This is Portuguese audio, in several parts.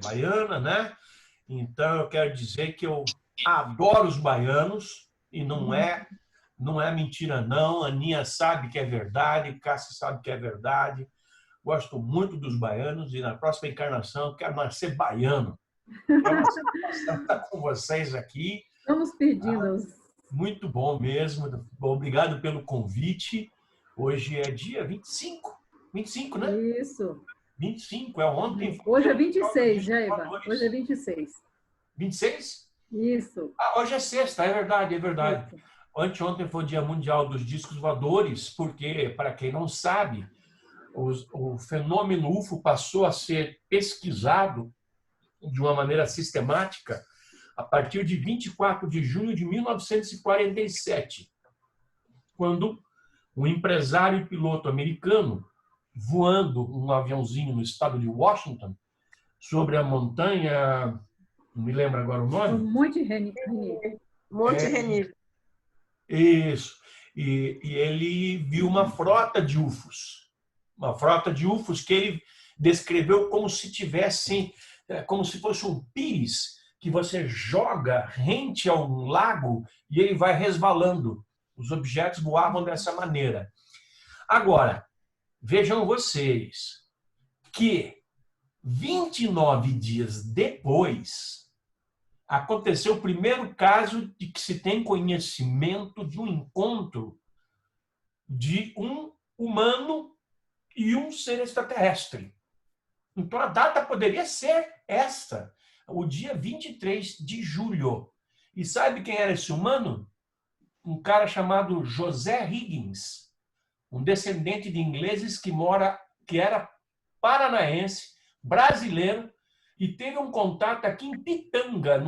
baiana, né? Então eu quero dizer que eu adoro os baianos e não é mentira não. A Aninha sabe que é verdade, Cássia sabe que é verdade. Gosto muito dos baianos e na próxima encarnação eu quero nascer baiano. É uma satisfação estar com vocês aqui. Estamos pedindo. Muito bom mesmo. Obrigado pelo convite. Hoje é dia 25. 25, né? Isso. 25, é ontem. Hoje é 26, Jaiva. Hoje é 26. 26? Isso. Hoje é sexta, é verdade, é verdade. Isso. Anteontem foi o Dia Mundial dos Discos Voadores, porque, para quem não sabe, o fenômeno UFO passou a ser pesquisado de uma maneira sistemática a partir de 24 de junho de 1947, quando um empresário e piloto americano, voando um aviãozinho no estado de Washington, sobre a montanha, não me lembro agora o nome. Monte Rainier. Monte Rainier. Isso. E ele viu uma frota de UFOs. Uma frota de UFOs que ele descreveu como se tivesse, como se fosse um pires que você joga rente a um lago e ele vai resvalando. Os objetos voavam dessa maneira. Agora, vejam vocês que 29 dias depois aconteceu o primeiro caso de que se tem conhecimento de um encontro de um humano e um ser extraterrestre. Então a data poderia ser esta, o dia 23 de julho. E sabe quem era esse humano? Um cara chamado José Higgins, um descendente de ingleses que era paranaense, brasileiro, e teve um contato aqui em Pitanga,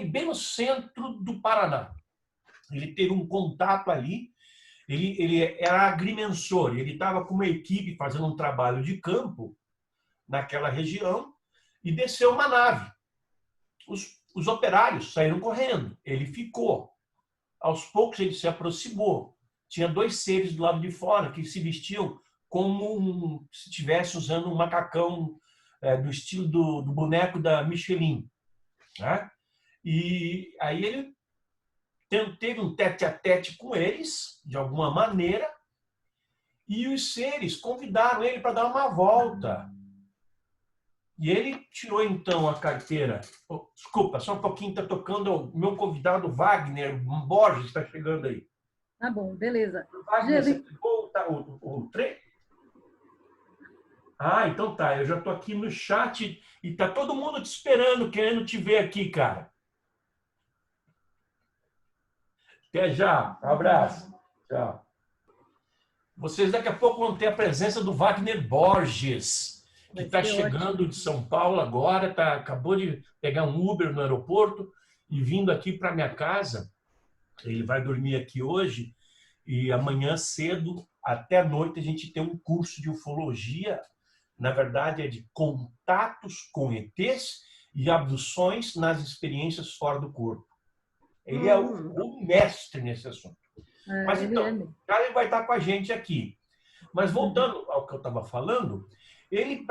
bem no centro do Paraná. Ele teve um contato ali, ele era agrimensor, ele estava com uma equipe fazendo um trabalho de campo naquela região e desceu uma nave. Os operários saíram correndo, ele ficou. Aos poucos ele se aproximou. Tinha dois seres do lado de fora que se vestiam como se estivesse usando um macacão do estilo do boneco da Michelin. Né? E aí ele teve um tete-a-tete com eles, de alguma maneira, e os seres convidaram ele para dar uma volta. E ele tirou, então, a carteira. Desculpa, só um pouquinho, está tocando o meu convidado Wagner Borges, está chegando aí. Tá bom, beleza. Wagner, você pegou o trem? Ah, então tá. Eu já estou aqui no chat e está todo mundo te esperando, querendo te ver aqui, cara. Até já. Um abraço. Tchau. Vocês daqui a pouco vão ter a presença do Wagner Borges, que está chegando de São Paulo agora, acabou de pegar um Uber no aeroporto e vindo aqui para minha casa. Ele vai dormir aqui hoje e amanhã cedo, até a noite, a gente tem um curso de ufologia. Na verdade, é de contatos com ETs e abduções nas experiências fora do corpo. Ele é o mestre nesse assunto. Mas então, ele vai estar com a gente aqui. Mas voltando ao que eu estava falando, ele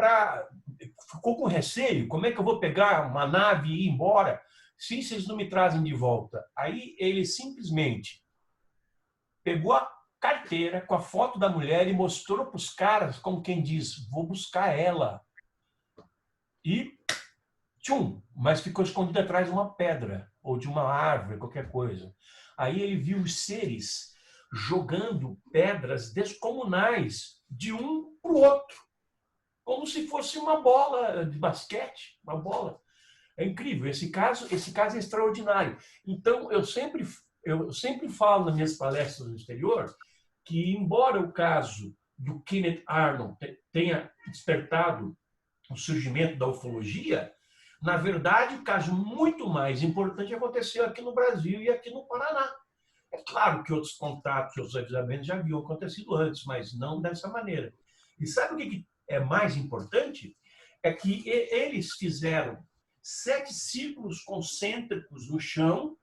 ficou com receio. Como é que eu vou pegar uma nave e ir embora se vocês não me trazem de volta? Aí ele simplesmente pegou a carteira com a foto da mulher e mostrou para os caras, como quem diz, vou buscar ela. E, mas ficou escondido atrás de uma pedra ou de uma árvore, qualquer coisa. Aí ele viu os seres jogando pedras descomunais de um para o outro, como se fosse uma bola de basquete, uma bola. É incrível, esse caso é extraordinário. Então, eu sempre falo nas minhas palestras no exterior que, embora o caso do Kenneth Arnold tenha despertado o surgimento da ufologia, na verdade, o caso muito mais importante aconteceu aqui no Brasil e aqui no Paraná. É claro que outros contatos, outros avisamentos já haviam acontecido antes, mas não dessa maneira. E sabe o que é mais importante? É que eles fizeram 7 círculos concêntricos no chão,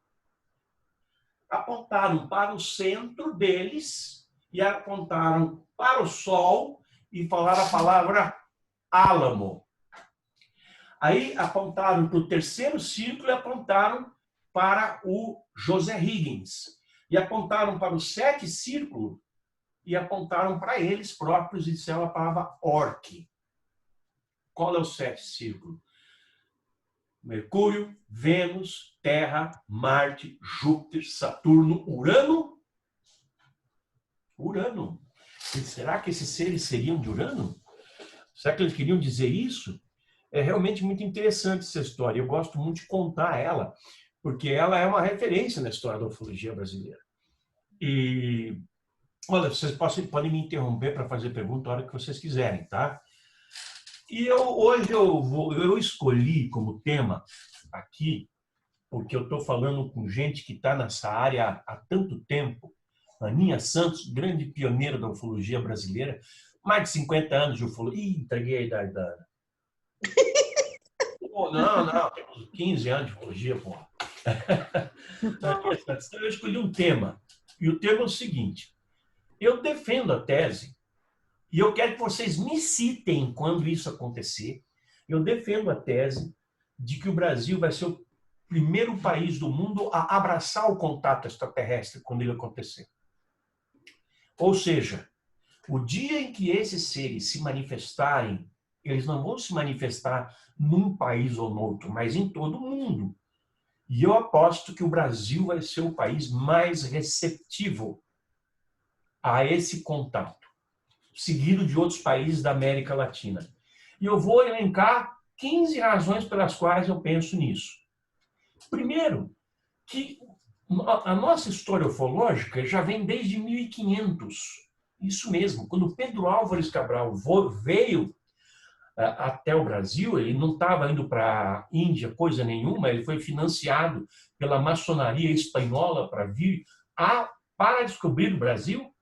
apontaram para o centro deles e apontaram para o sol e falaram a palavra álamo. Aí apontaram para o terceiro círculo e apontaram para o José Higgins. E apontaram para o 7º círculo e apontaram para eles próprios e disseram a palavra orc. Qual é o 7º círculo? Mercúrio, Vênus, Terra, Marte, Júpiter, Saturno, Urano. Urano. E será que esses seres seriam de Urano? Será que eles queriam dizer isso? É realmente muito interessante essa história. Eu gosto muito de contar ela, porque ela é uma referência na história da ufologia brasileira. E, olha, vocês podem me interromper para fazer pergunta a hora que vocês quiserem, tá? E hoje eu escolhi como tema aqui, porque eu estou falando com gente que está nessa área há tanto tempo. Aninha Santos, grande pioneira da ufologia brasileira, mais de 50 anos de ufologia. Ih, entreguei a idade da Ana. Pô, não, temos 15 anos de ufologia, pô. Então eu escolhi um tema, e o tema é o seguinte: eu defendo a tese, e eu quero que vocês me citem quando isso acontecer. Eu defendo a tese de que o Brasil vai ser o primeiro país do mundo a abraçar o contato extraterrestre quando ele acontecer. Ou seja, o dia em que esses seres se manifestarem, eles não vão se manifestar num país ou no outro, mas em todo o mundo. E eu aposto que o Brasil vai ser o país mais receptivo a esse contato, seguido de outros países da América Latina. E eu vou elencar 15 razões pelas quais eu penso nisso. Primeiro, que a nossa história ufológica já vem desde 1500. Isso mesmo, quando Pedro Álvares Cabral veio até o Brasil, ele não estava indo para a Índia, coisa nenhuma, ele foi financiado pela maçonaria espanhola para vir para descobrir o Brasil.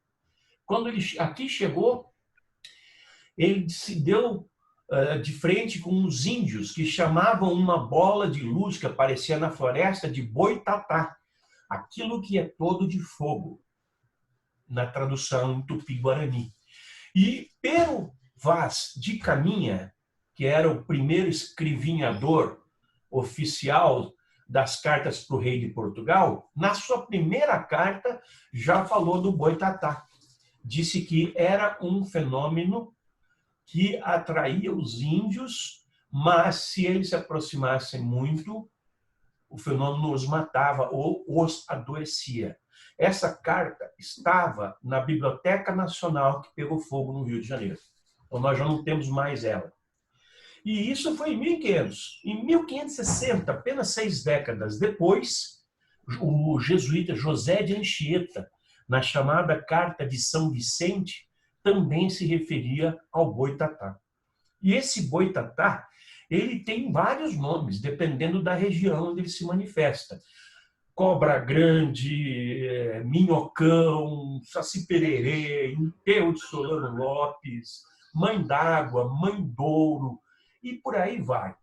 Quando ele aqui chegou, ele se deu de frente com os índios que chamavam uma bola de luz que aparecia na floresta de boitatá, aquilo que é todo de fogo, na tradução em tupi-guarani. E Pero Vaz de Caminha, que era o primeiro escrivinhador oficial das cartas para o rei de Portugal, na sua primeira carta já falou do boitatá. Disse que era um fenômeno que atraía os índios, mas se eles se aproximassem muito, o fenômeno os matava ou os adoecia. Essa carta estava na Biblioteca Nacional que pegou fogo no Rio de Janeiro. Então nós já não temos mais ela. E isso foi em 1500. Em 1560, apenas 6 décadas depois, o jesuíta José de Anchieta, na chamada Carta de São Vicente, também se referia ao boitatá. E esse boitatá, ele tem vários nomes, dependendo da região onde ele se manifesta. Cobra grande, minhocão, saci-pererê, enterro de Solano Lopes, mãe d'água, mãe douro, e por aí vai.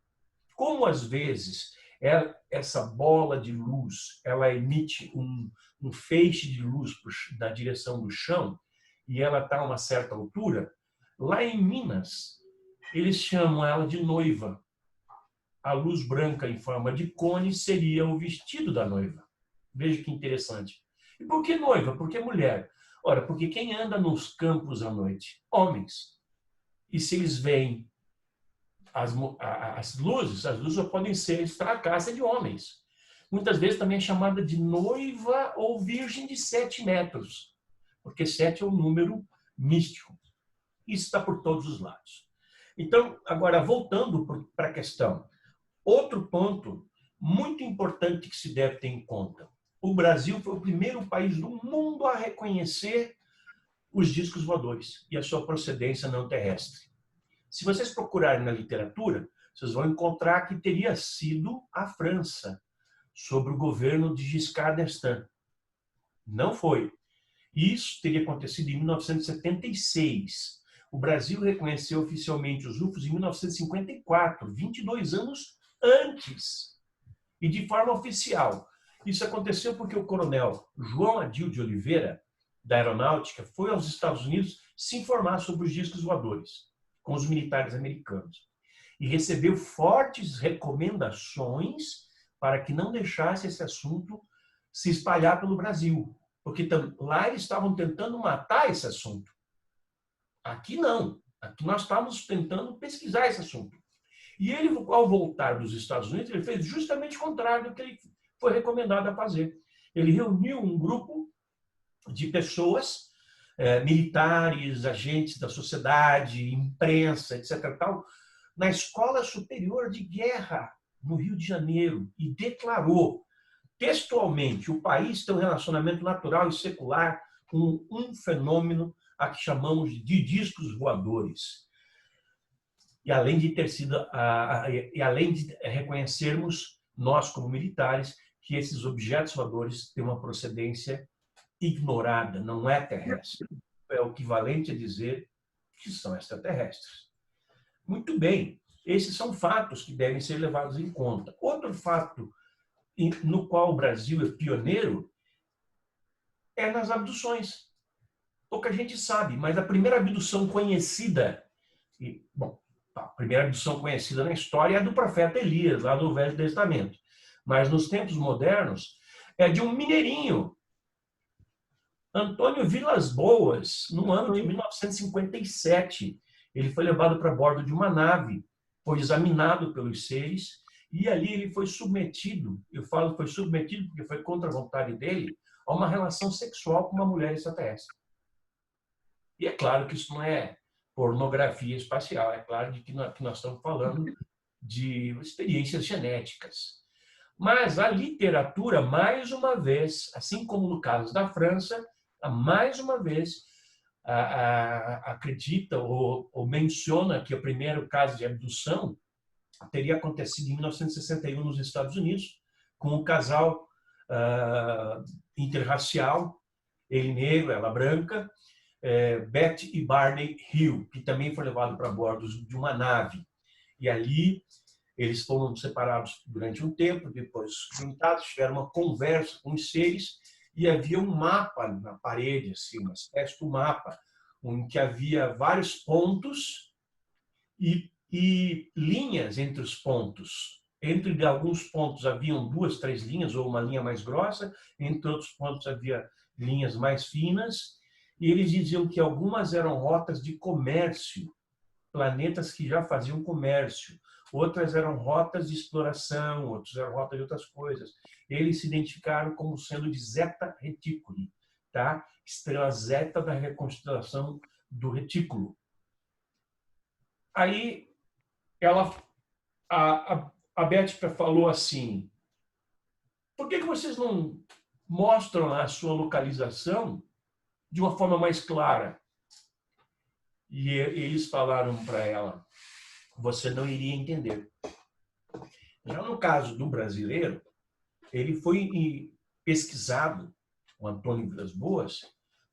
Como às vezes essa bola de luz ela emite um feixe de luz na direção do chão, e ela está a uma certa altura, lá em Minas, eles chamam ela de noiva. A luz branca em forma de cone seria o vestido da noiva. Veja que interessante. E por que noiva? Por que mulher? Ora, porque quem anda nos campos à noite? Homens. E se eles veem as luzes só podem ser estracassa de homens. Muitas vezes também é chamada de noiva ou virgem de 7 metros, porque 7 é um número místico. Isso está por todos os lados. Então, agora, voltando para a questão. Outro ponto muito importante que se deve ter em conta. O Brasil foi o primeiro país do mundo a reconhecer os discos voadores e a sua procedência não terrestre. Se vocês procurarem na literatura, vocês vão encontrar que teria sido a França, sob o governo de Giscard d'Estaing. Não foi. Isso teria acontecido em 1976. O Brasil reconheceu oficialmente os UFOs em 1954, 22 anos antes. E de forma oficial. Isso aconteceu porque o coronel João Adil de Oliveira, da Aeronáutica, foi aos Estados Unidos se informar sobre os discos voadores com os militares americanos. e recebeu fortes recomendações para que não deixasse esse assunto se espalhar pelo Brasil, porque lá eles estavam tentando matar esse assunto. Aqui não. Aqui nós estávamos tentando pesquisar esse assunto. E ele, ao voltar dos Estados Unidos, ele fez justamente o contrário do que ele foi recomendado a fazer. Ele reuniu um grupo de pessoas, militares, agentes da sociedade, imprensa, etc., tal, na Escola Superior de Guerra, no Rio de Janeiro, e declarou textualmente: o país tem um relacionamento natural e secular com um fenômeno a que chamamos de discos voadores. E além de ter sido, e além de reconhecermos, nós como militares, que esses objetos voadores têm uma procedência ignorada, não é terrestre. É o equivalente a dizer que são extraterrestres. Muito bem, esses são fatos que devem ser levados em conta. Outro fato no qual o Brasil é pioneiro é nas abduções. Pouca gente sabe, mas a primeira abdução conhecida, a primeira abdução conhecida na história é a do profeta Elias, lá no Velho Testamento. Mas nos tempos modernos, é de um mineirinho, Antônio Vilas Boas, no ano de 1957. Ele foi levado para bordo de uma nave, foi examinado pelos seres, e ali ele foi submetido, eu falo foi submetido porque foi contra a vontade dele, a uma relação sexual com uma mulher extraterrestre. E é claro que isso não é pornografia espacial, é claro de que nós estamos falando de experiências genéticas. Mas a literatura, mais uma vez, assim como no caso da França, mais uma vez acredita ou menciona que o primeiro caso de abdução teria acontecido em 1961 nos Estados Unidos, com um casal interracial, ele negro, ela branca, Beth e Barney Hill, que também foi levado para bordo de uma nave. E ali eles foram separados durante um tempo, depois juntados, tiveram uma conversa com os seres, e havia um mapa na parede, assim, uma espécie de mapa, em que havia vários pontos e linhas entre os pontos. Entre alguns pontos haviam 2, 3 linhas, ou uma linha mais grossa, entre outros pontos havia linhas mais finas, e eles diziam que algumas eram rotas de comércio, planetas que já faziam comércio, outras eram rotas de exploração, outras eram rotas de outras coisas. Eles se identificaram como sendo de Zeta Reticuli, tá? Estrela Zeta da reconstelação do retículo. Aí a Beth falou assim: por que vocês não mostram a sua localização de uma forma mais clara? E eles falaram para ela: você não iria entender. Já no caso do brasileiro, ele foi pesquisado, o Antônio Vilas Boas,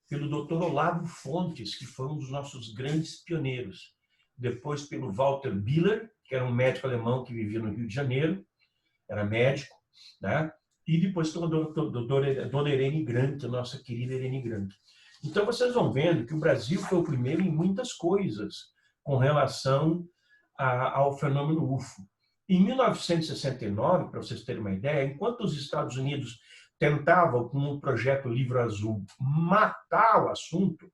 pelo Dr. Olavo Fontes, que foi um dos nossos grandes pioneiros. Depois pelo Walter Biller, que era um médico alemão que vivia no Rio de Janeiro, era médico, né? E depois pela dona Irene Grant, a nossa querida Irene Grant. Então vocês vão vendo que o Brasil foi o primeiro em muitas coisas com relação ao fenômeno UFO. Em 1969, para vocês terem uma ideia, enquanto os Estados Unidos tentavam, com o projeto Livro Azul, matar o assunto,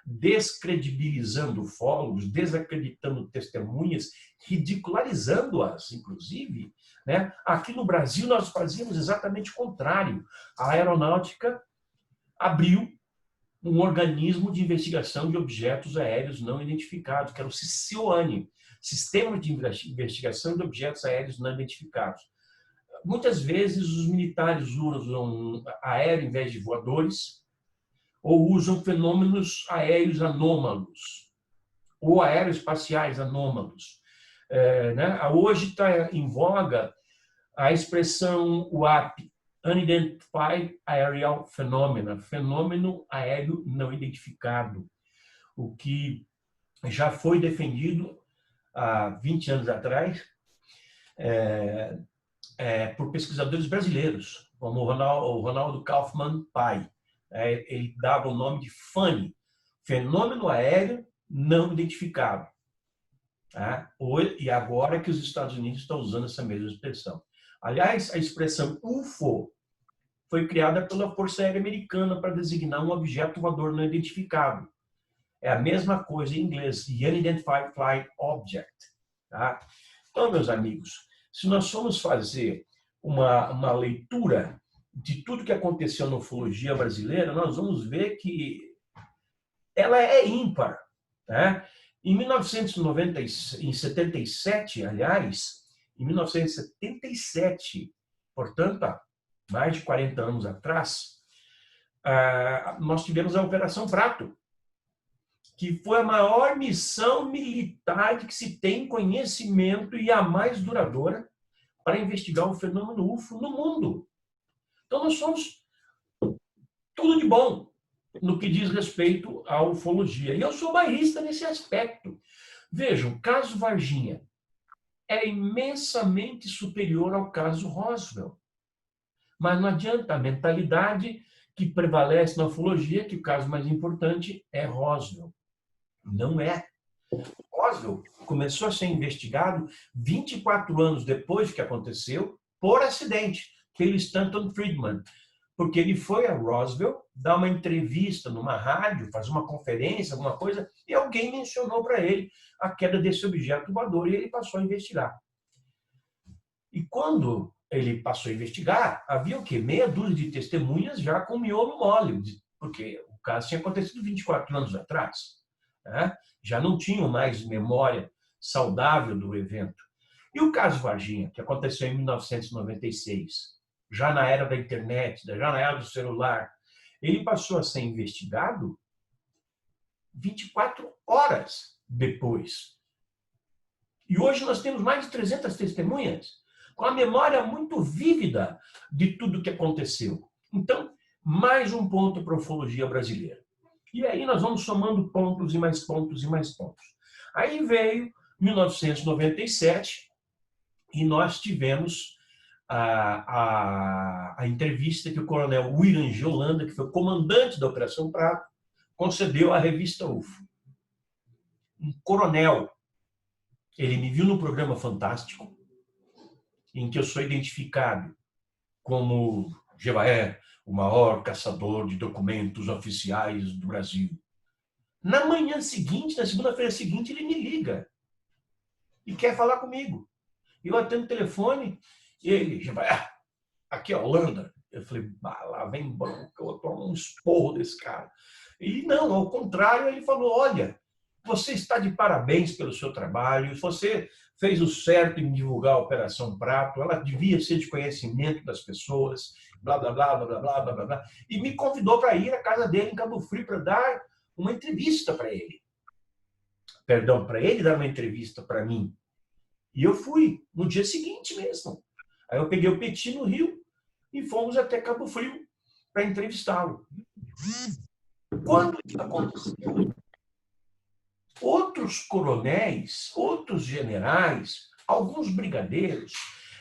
descredibilizando ufólogos, desacreditando testemunhas, ridicularizando-as, inclusive, né? Aqui no Brasil nós fazíamos exatamente o contrário. A aeronáutica abriu um organismo de investigação de objetos aéreos não identificados, que era o SICIOANI, Sistema de Investigação de Objetos Aéreos Não Identificados. Muitas vezes os militares usam aéreo em vez de voadores, ou usam fenômenos aéreos anômalos, ou aeroespaciais anômalos. Né? Hoje está em voga a expressão UAP, Unidentified Aerial Phenomena, fenômeno aéreo não identificado, o que já foi defendido há 20 anos atrás por pesquisadores brasileiros, como o Ronaldo Kaufmann Pai. Ele dava o nome de FANI, Fenômeno Aéreo Não Identificado. Tá? E agora que os Estados Unidos estão usando essa mesma expressão. Aliás, a expressão UFO foi criada pela Força Aérea Americana para designar um objeto voador não identificado. É a mesma coisa em inglês, Unidentified Flying Object. Tá? Então, meus amigos, se nós formos fazer uma leitura de tudo que aconteceu na ufologia brasileira, nós vamos ver que ela é ímpar. Né? Em 1977, aliás, em 1977, portanto, há mais de 40 anos atrás, nós tivemos a Operação Prato, que foi a maior missão militar de que se tem conhecimento e a mais duradoura para investigar o fenômeno UFO no mundo. Então, nós somos tudo de bom no que diz respeito à ufologia. E eu sou bairrista nesse aspecto. Vejam, o caso Varginha é imensamente superior ao caso Roswell. Mas não adianta, a mentalidade que prevalece na ufologia, que o caso mais importante é Roswell. Não é. Roswell começou a ser investigado 24 anos depois que aconteceu, por acidente, pelo Stanton Friedman, porque ele foi a Roswell dar uma entrevista numa rádio, fazer uma conferência, alguma coisa, e alguém mencionou para ele a queda desse objeto voador e ele passou a investigar. E quando ele passou a investigar, havia o quê? Meia dúzia de testemunhas já com miolo mole, porque o caso tinha acontecido 24 anos atrás. Né? Já não tinham mais memória saudável do evento. E o caso Varginha, que aconteceu em 1996, já na era da internet, já na era do celular, ele passou a ser investigado 24 horas depois. E hoje nós temos mais de 300 testemunhas, com a memória muito vívida de tudo que aconteceu. Então, mais um ponto para a ufologia brasileira. E aí nós vamos somando pontos e mais pontos e mais pontos. Aí veio 1997 e nós tivemos a entrevista que o coronel William G. Holanda, que foi comandante da Operação Prato, concedeu à revista UFO. Um coronel, ele me viu no programa Fantástico, em que eu sou identificado como Jevaé, o maior caçador de documentos oficiais do Brasil. Na manhã seguinte, na segunda-feira seguinte, ele me liga e quer falar comigo. Eu atendo o telefone e ele, Jevaé, aqui é a Holanda. Eu falei, lá vem branco, eu tomo um esporro desse cara. E não, ao contrário, ele falou, olha, você está de parabéns pelo seu trabalho, você fez o certo em divulgar a Operação Prato, ela devia ser de conhecimento das pessoas, blá, blá, blá, blá, blá, blá, blá, blá. E me convidou para ir à casa dele em Cabo Frio para dar uma entrevista para ele. Perdão, para ele dar uma entrevista para mim. E eu fui, no dia seguinte mesmo. Aí eu peguei o Petit no Rio e fomos até Cabo Frio para entrevistá-lo. Quando isso aconteceu, outros coronéis, outros generais, alguns brigadeiros,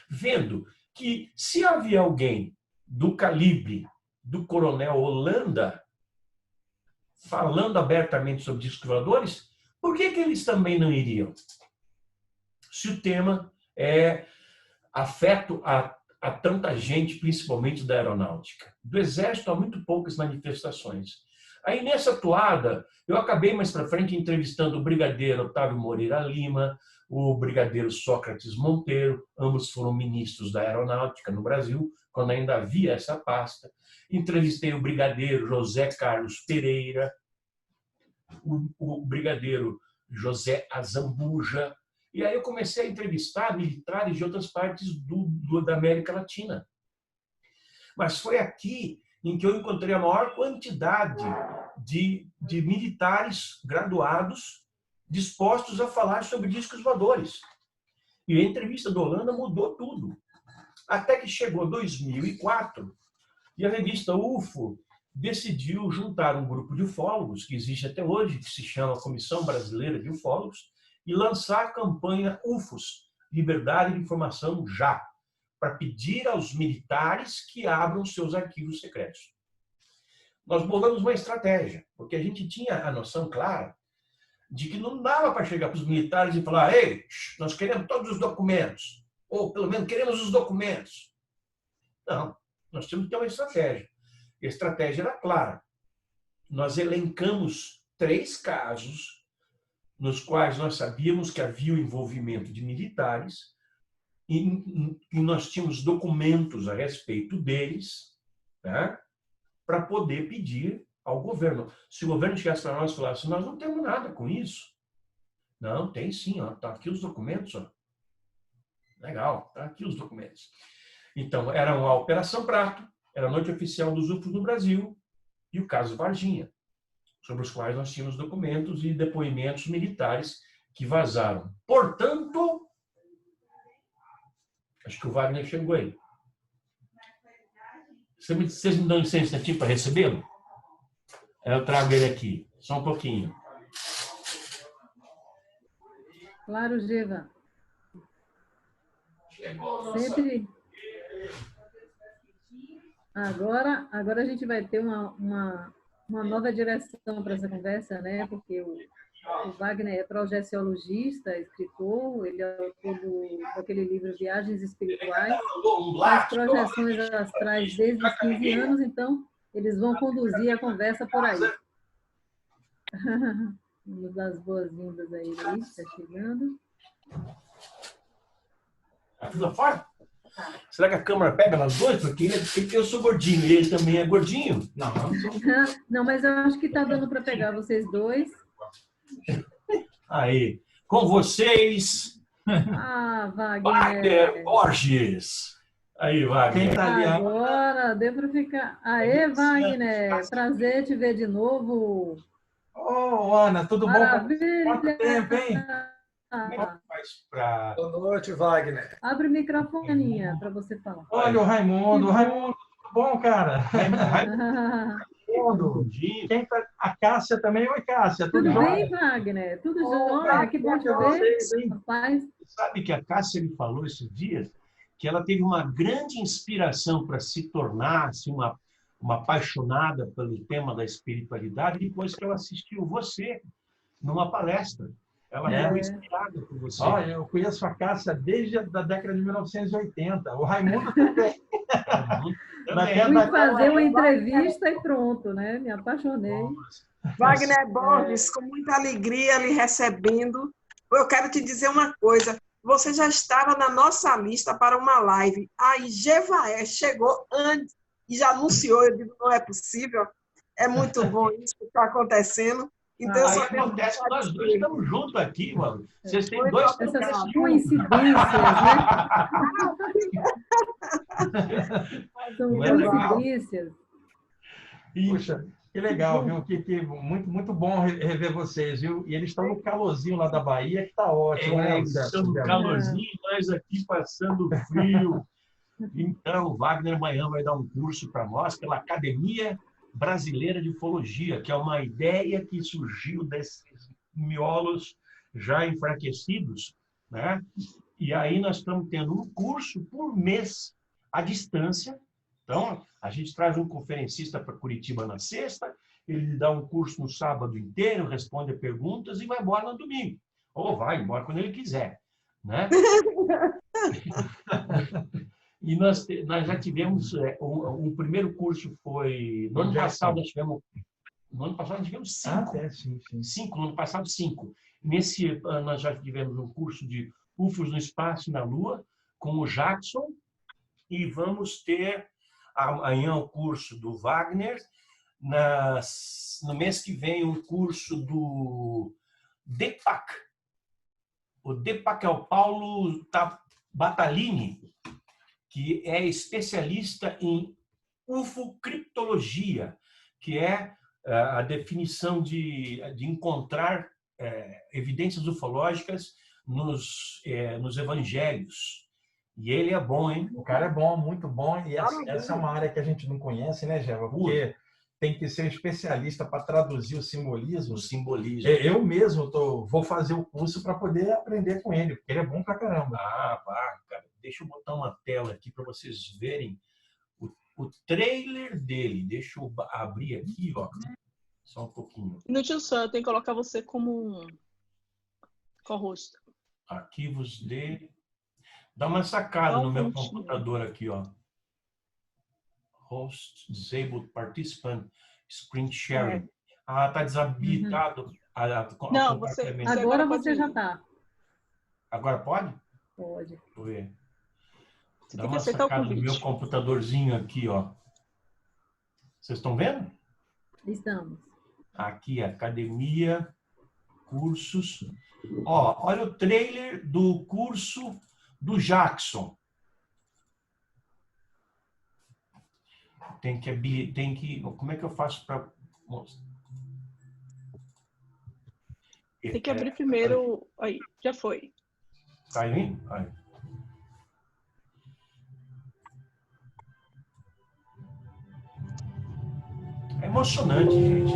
vendo que se havia alguém do calibre do coronel Holanda falando abertamente sobre discos voadores, por que eles também não iriam? Se o tema é afeto a tanta gente, principalmente da aeronáutica. Do Exército há muito poucas manifestações. Aí, nessa toada, eu acabei mais para frente entrevistando o brigadeiro Otávio Moreira Lima, o brigadeiro Sócrates Monteiro, ambos foram ministros da aeronáutica no Brasil, quando ainda havia essa pasta. Entrevistei o brigadeiro José Carlos Pereira, o brigadeiro José Azambuja, e aí eu comecei a entrevistar militares de outras partes da América Latina. Mas foi aqui em que eu encontrei a maior quantidade de militares graduados dispostos a falar sobre discos voadores. E a entrevista do Holanda mudou tudo. Até que chegou 2004 e a revista UFO decidiu juntar um grupo de ufólogos, que existe até hoje, que se chama Comissão Brasileira de Ufólogos, e lançar a campanha UFOS, Liberdade de Informação Já, para pedir aos militares que abram seus arquivos secretos. Nós bolamos uma estratégia, porque a gente tinha a noção clara de que não dava para chegar para os militares e falar: ei, nós queremos todos os documentos, ou pelo menos queremos os documentos. Não, nós temos que ter uma estratégia. A estratégia era clara. Nós elencamos 3 casos nos quais nós sabíamos que havia o envolvimento de militares e nós tínhamos documentos a respeito deles, né, para poder pedir ao governo. Se o governo chegasse para nós e falasse: nós não temos nada com isso. Não, tem sim, está aqui os documentos. Ó. Legal, está aqui os documentos. Então, era a Operação Prato, era a Noite Oficial dos UFOs no Brasil e o caso Varginha, sobre os quais nós tínhamos documentos e depoimentos militares que vazaram. Portanto, acho que o Wagner chegou aí. Vocês me dão licença um instantinho para recebê-lo? Eu trago ele aqui, só um pouquinho. Claro, Geva. Chegou, Sempre. Agora a gente vai ter uma nova direção para essa conversa, né? Porque o Wagner é projeciologista, escritor, ele é autor daquele livro Viagens Espirituais, as projeções astrais desde os 15 anos, então eles vão conduzir a conversa por aí. Vamos dar as boas-vindas a ele aí, está chegando. Tudo fora? Será que a câmera pega nós dois? Porque eu sou gordinho e ele também é gordinho. Não, não, mas eu acho que está dando para pegar vocês dois. Aí, com vocês, Wagner Borges. Aí, Wagner. Agora, deu para ficar. Aê, Wagner, prazer te ver de novo. Ô, Ana, tudo bom? Quanto tempo, hein? Boa noite, Wagner. Abre o microfone, Aninha, para você falar. Olha o Raimundo. Raimundo, tudo bom, cara? Raimundo. Quem tá? A Cássia também. Oi, Cássia. Tudo bem, Wagner? Tudo jóia? Que bom te ver. Rapaz. Sabe que a Cássia me falou esses dias que ela teve uma grande inspiração para se tornar assim, uma apaixonada pelo tema da espiritualidade depois que ela assistiu você numa palestra. Ela foi inspirada por você. Olha, eu conheço a Cássia desde a década de 1980. O Raimundo também. Fui fazer uma entrevista e pronto, né? Me apaixonei. Wagner Borges, com muita alegria lhe recebendo. Eu quero te dizer uma coisa. Você já estava na nossa lista para uma live. Aí Jevaé chegou antes e já anunciou. Eu digo, não é possível. É muito bom isso que está acontecendo. Então, acontece que nós dois estamos juntos aqui, mano. Vocês têm dois... Essas coincidências, né? São coincidências. Puxa, que legal, viu? Muito bom rever vocês, viu? E eles estão no calorzinho lá da Bahia, que está ótimo, né? Estão no calorzinho, nós aqui passando frio. Então, o Wagner amanhã vai dar um curso para nós pela Academia Brasileira de Ufologia, que é uma ideia que surgiu desses miolos já enfraquecidos, né? E aí nós estamos tendo um curso por mês à distância. Então, a gente traz um conferencista para Curitiba na sexta, ele dá um curso no sábado inteiro, responde perguntas e vai embora no domingo. Ou vai embora quando ele quiser, né? E nós já tivemos, o primeiro curso foi, no ano passado nós tivemos 5. Sim. No ano passado, 5. Nesse ano nós já tivemos um curso de UFOs no espaço e na Lua, com o Jackson, e vamos ter amanhã o curso do Wagner, no mês que vem um curso do Deepak. O Deepak é o Paulo Batalini, que é especialista em ufocriptologia, que é a definição de encontrar evidências ufológicas nos evangelhos. E ele é bom, hein? O cara é bom, muito bom. E essa é uma área que a gente não conhece, né, Geva? Porque tem que ser especialista para traduzir o simbolismo. Eu mesmo vou fazer o curso para poder aprender com ele, porque ele é bom pra caramba. Cara. Deixa eu botar uma tela aqui para vocês verem o trailer dele. Deixa eu abrir aqui, ó. Só um pouquinho. Inútil só, eu tenho que colocar você como co-host. Arquivos de... Dá uma sacada no meu computador aqui, ó. Host, disabled participant, screen sharing. Ah, tá desabilitado. Não, você agora você já tá. Agora pode? Pode. Deixa eu ver. Você Dá tem que uma aceitar o sacada no convite. meu computadorzinho aqui, ó. Vocês estão vendo? Estamos. Aqui, academia, cursos. Ó, olha o trailer do curso do Jackson. Tem que... Como é que eu faço para mostrar? Tem que abrir primeiro. Aí, já foi. Tá aí? Aí. É emocionante, gente.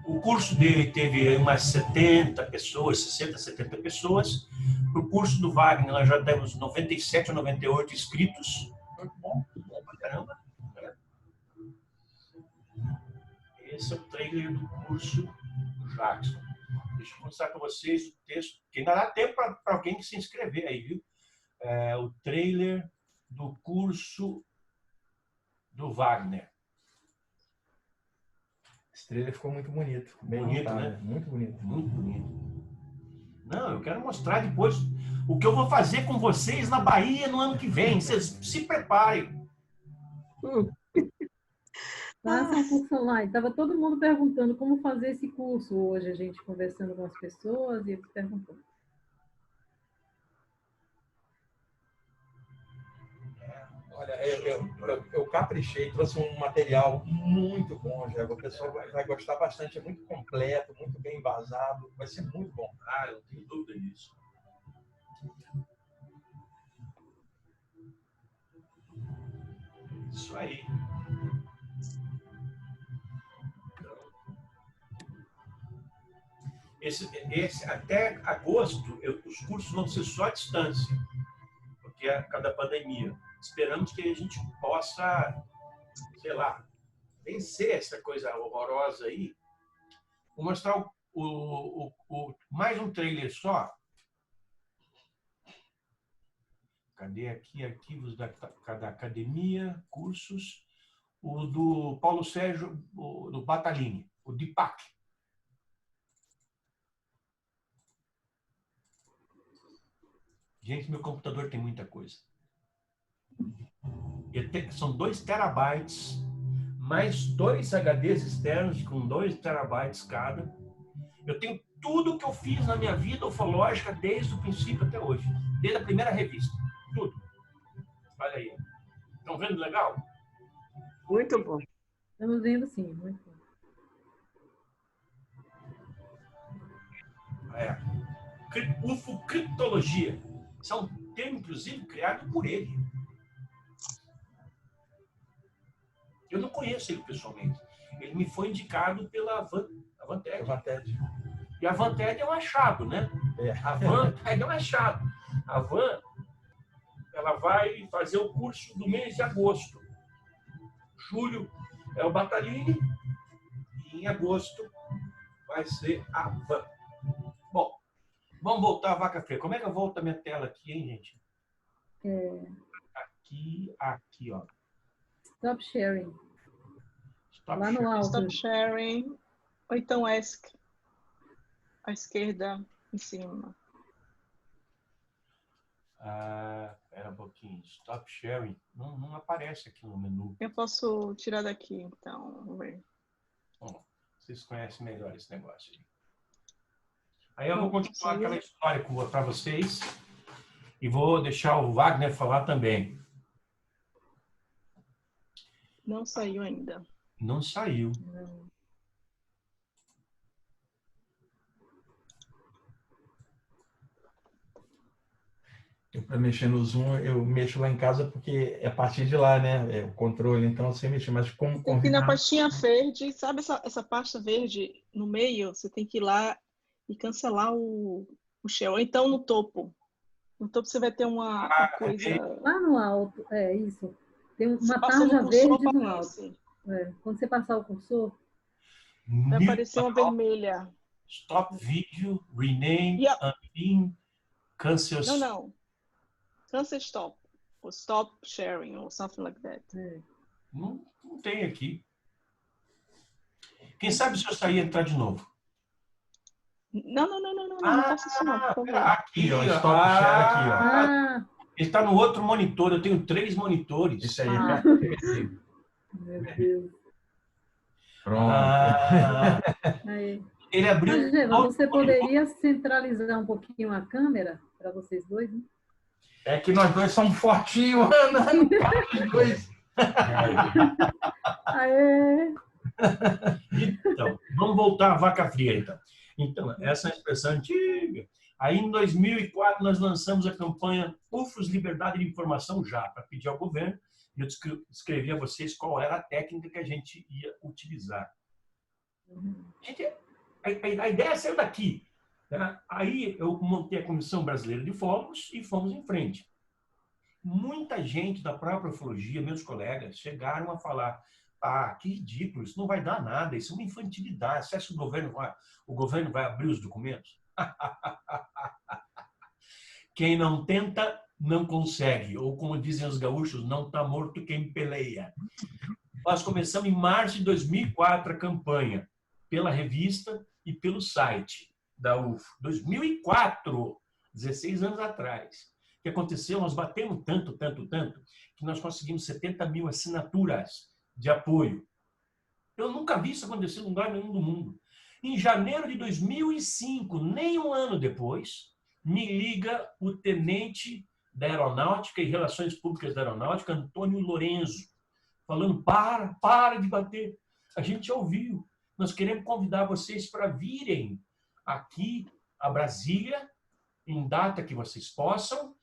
O curso dele teve umas 70 pessoas, 60, 70 pessoas. Para o curso do Wagner, nós já temos 97 ou 98 inscritos. Muito bom pra caramba. Esse é o trailer do curso do Jackson. Deixa eu mostrar para vocês o texto, porque ainda dá tempo para alguém se inscrever aí, viu? O trailer do curso do Wagner. Esse trailer ficou muito bonito. Bem Bonito, montado, né? Muito bonito. Muito bonito. Não, eu quero mostrar depois o que eu vou fazer com vocês na Bahia no ano que vem. Vocês se preparem. Faça um curso online. Estava todo mundo perguntando como fazer esse curso hoje, a gente conversando com as pessoas e eles perguntando. Olha, eu caprichei, trouxe um material muito bom, já. O pessoal vai gostar bastante, é muito completo, muito bem embasado, vai ser muito bom. Ah, eu não tenho dúvida disso. Isso aí. Até agosto, os cursos vão ser só à distância, porque é por causa da pandemia. Esperamos que a gente possa, sei lá, vencer essa coisa horrorosa aí. Vou mostrar mais um trailer só. Cadê aqui? Arquivos da academia, cursos. O do Paulo Sérgio, do Batalini, o Dipak. Gente, meu computador tem muita coisa. São 2 terabytes, mais 2 HDs externos com 2 terabytes cada. Eu tenho tudo que eu fiz na minha vida ufológica desde o princípio até hoje. Desde a primeira revista. Tudo. Olha aí. Estão vendo legal? Muito bom. Estamos vendo sim, muito bom. UFO-criptologia. Isso é um termo, inclusive, criado por ele. Eu não conheço ele pessoalmente. Ele me foi indicado pela Vanted. E a Vanted é um achado, né? A Vanted é um achado. A Van, ela vai fazer o curso do mês de agosto. Julho é o Batalini e em agosto vai ser a Van. Bom, vamos voltar à vaca fria. Como é que eu volto a minha tela aqui, hein, gente? Aqui, ó. Stop sharing. Stop Lá no alto. Stop sharing. Ou então ask. À esquerda, em cima. Espera um pouquinho. Stop sharing. Não aparece aqui no menu. Eu posso tirar daqui, então. Vamos ver. Bom, vocês conhecem melhor esse negócio aí. Aí eu vou continuar aquela história para vocês e vou deixar o Wagner falar também. Não saiu ainda. Não saiu. Para mexer no Zoom, eu mexo lá em casa porque é a partir de lá, né? É o controle, então eu sei mexer, mas como Tem que ir na pastinha verde, sabe essa pasta verde no meio? Você tem que ir lá e cancelar o shell. Ou então no topo. No topo você vai ter uma coisa... Lá no alto, isso. Tem uma Passando tarja o cursor, verde no aparece. alto. Quando você passar o cursor, Vai aparecer uma vermelha. Stop video, rename, unpin, cancel. Não. Cancel stop. Ou stop sharing, ou something like that. Não tem aqui. Quem sabe se eu sair e entrar de novo? Não faça isso não, por favor. Aqui, ó, stop share aqui, ó. Ele está no outro monitor, eu tenho 3 monitores. Isso aí, meu Deus. Pronto. Ele abriu. Mas, Geva, você poderia centralizar um pouquinho a câmera para vocês dois, né? É que nós dois somos fortinhos, andando os dois. Então, vamos voltar à vaca fria, então. Então, essa é a expressão antiga. Aí, em 2004, nós lançamos a campanha UFOS Liberdade de Informação Já, para pedir ao governo, e eu descrevi a vocês qual era a técnica que a gente ia utilizar. A ideia saiu daqui. Né? Aí, eu montei a Comissão Brasileira de Ufólogos e fomos em frente. Muita gente da própria ufologia, meus colegas, chegaram a falar: que ridículo, isso não vai dar nada, isso é uma infantilidade. Você acha que o governo vai abrir os documentos? Quem não tenta, não consegue. Ou, como dizem os gaúchos, não está morto quem peleia. Nós começamos em março de 2004 a campanha, pela revista e pelo site da UFO. 2004, 16 anos atrás. O que aconteceu? Nós batemos tanto, que nós conseguimos 70 mil assinaturas de apoio. Eu nunca vi isso acontecer em lugar nenhum do mundo. Em janeiro de 2005, nem um ano depois, me liga o tenente da Aeronáutica e Relações Públicas da Aeronáutica, Antônio Lorenzo, falando: para de bater. A gente ouviu. Nós queremos convidar vocês para virem aqui a Brasília, em data que vocês possam,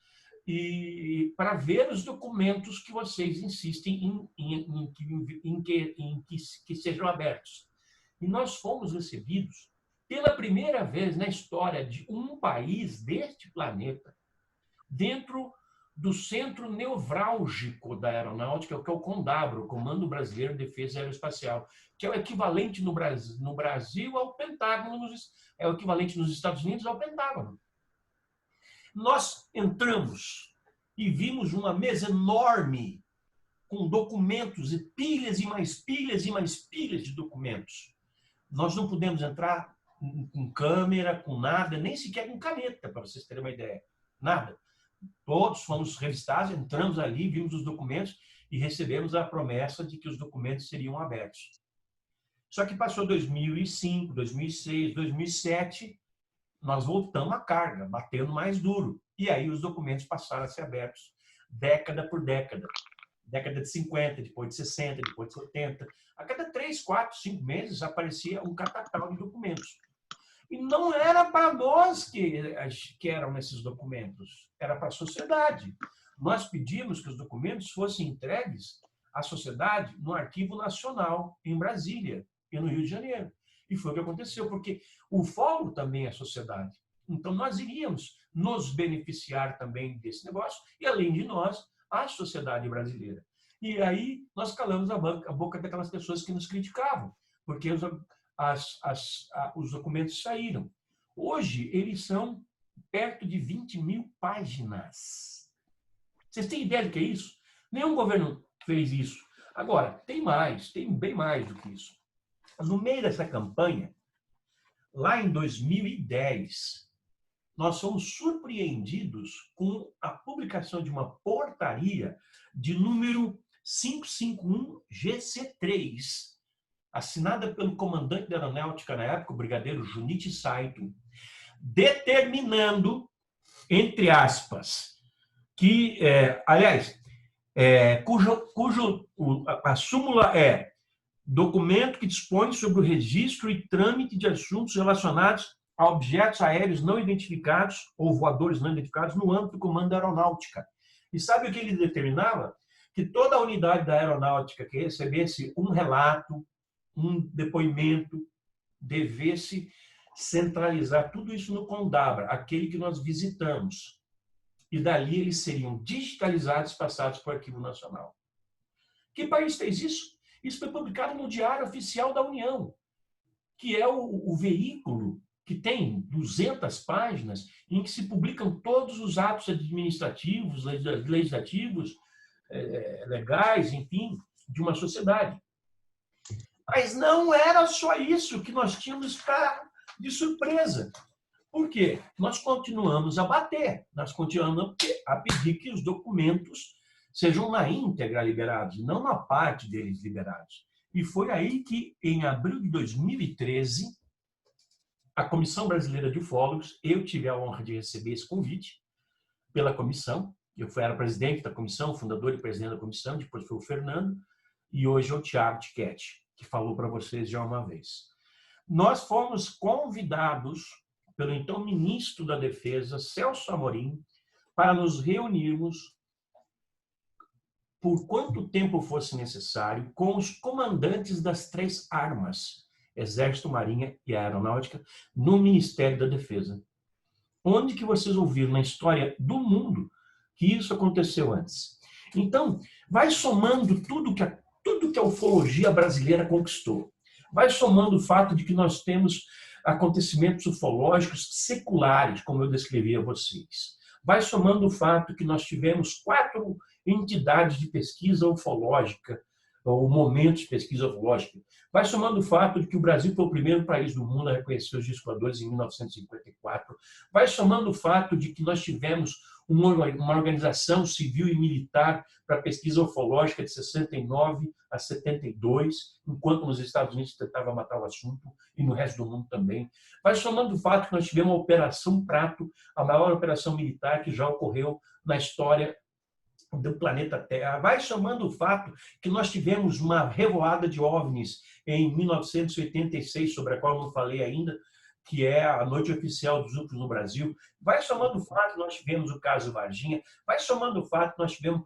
e para ver os documentos que vocês insistem em que sejam abertos. E nós fomos recebidos pela primeira vez na história de um país deste planeta, dentro do centro nevrálgico da aeronáutica, que é o CONDABRO, o Comando Brasileiro de Defesa Aeroespacial, que é o equivalente no Brasil ao Pentágono, é o equivalente nos Estados Unidos ao Pentágono. Nós entramos e vimos uma mesa enorme com documentos e pilhas e mais pilhas e mais pilhas de documentos. Nós não pudemos entrar com câmera, com nada, nem sequer com caneta, para vocês terem uma ideia. Nada. Todos fomos revistados, entramos ali, vimos os documentos e recebemos a promessa de que os documentos seriam abertos. Só que passou 2005, 2006, 2007... nós voltamos à carga, batendo mais duro. E aí os documentos passaram a ser abertos, década por década. Década de 50, depois de 60, depois de 70. A cada 3, 4, 5 meses aparecia um catatal de documentos. E não era para nós que eram esses documentos, era para a sociedade. Nós pedimos que os documentos fossem entregues à sociedade no Arquivo Nacional, em Brasília e no Rio de Janeiro. E foi o que aconteceu, porque o ufólogo também é sociedade. Então, nós iríamos nos beneficiar também desse negócio, e além de nós, a sociedade brasileira. E aí, nós calamos a boca daquelas pessoas que nos criticavam, porque os documentos saíram. Hoje, eles são perto de 20 mil páginas. Vocês têm ideia do que é isso? Nenhum governo fez isso. Agora, tem mais, tem bem mais do que isso. No meio dessa campanha, lá em 2010, nós fomos surpreendidos com a publicação de uma portaria de número 551 GC3, assinada pelo comandante da aeronáutica na época, o brigadeiro Junichi Saito, determinando, entre aspas, que, a súmula é: documento que dispõe sobre o registro e trâmite de assuntos relacionados a objetos aéreos não identificados ou voadores não identificados no âmbito do Comando da Aeronáutica. E sabe o que ele determinava? Que toda a unidade da aeronáutica que recebesse um relato, um depoimento, devesse centralizar tudo isso no CONDABRA, aquele que nós visitamos. e dali eles seriam digitalizados e passados para o Arquivo Nacional. Que país fez isso? Isso foi publicado no Diário Oficial da União, que é o veículo que tem 200 páginas em que se publicam todos os atos administrativos, legislativos, legais, enfim, de uma sociedade. Mas não era só isso que nós tínhamos de surpresa. Por quê? Nós continuamos a bater, nós continuamos a pedir que os documentos sejam na íntegra liberados, não na parte deles liberados. E foi aí que, em abril de 2013, a Comissão Brasileira de Ufólogos, eu tive a honra de receber esse convite pela comissão. Eu era presidente da comissão, fundador e presidente da comissão, depois foi o Fernando, e hoje é o Tiago Tiquete, que falou para vocês já uma vez. Nós fomos convidados pelo então ministro da Defesa, Celso Amorim, para nos reunirmos por quanto tempo fosse necessário com os comandantes das 3 armas, Exército, Marinha e Aeronáutica, no Ministério da Defesa. Onde que vocês ouviram na história do mundo que isso aconteceu antes? Então, vai somando tudo que a ufologia brasileira conquistou. Vai somando o fato de que nós temos acontecimentos ufológicos seculares, como eu descrevi a vocês. Vai somando o fato que nós tivemos 4 entidades de pesquisa ufológica, ou momentos de pesquisa ufológica. Vai somando o fato de que o Brasil foi o primeiro país do mundo a reconhecer os discos voadores em 1954. Vai somando o fato de que nós tivemos uma organização civil e militar para pesquisa ufológica de 69 a 72, enquanto nos Estados Unidos tentava matar o assunto e no resto do mundo também. Vai somando o fato que nós tivemos a Operação Prato, a maior operação militar que já ocorreu na história do planeta Terra. Vai chamando o fato que nós tivemos uma revoada de OVNIs em 1986, sobre a qual eu não falei ainda, que é a Noite Oficial dos UFOs no Brasil. Vai somando o fato que nós tivemos o caso Varginha. Vai somando o fato que nós tivemos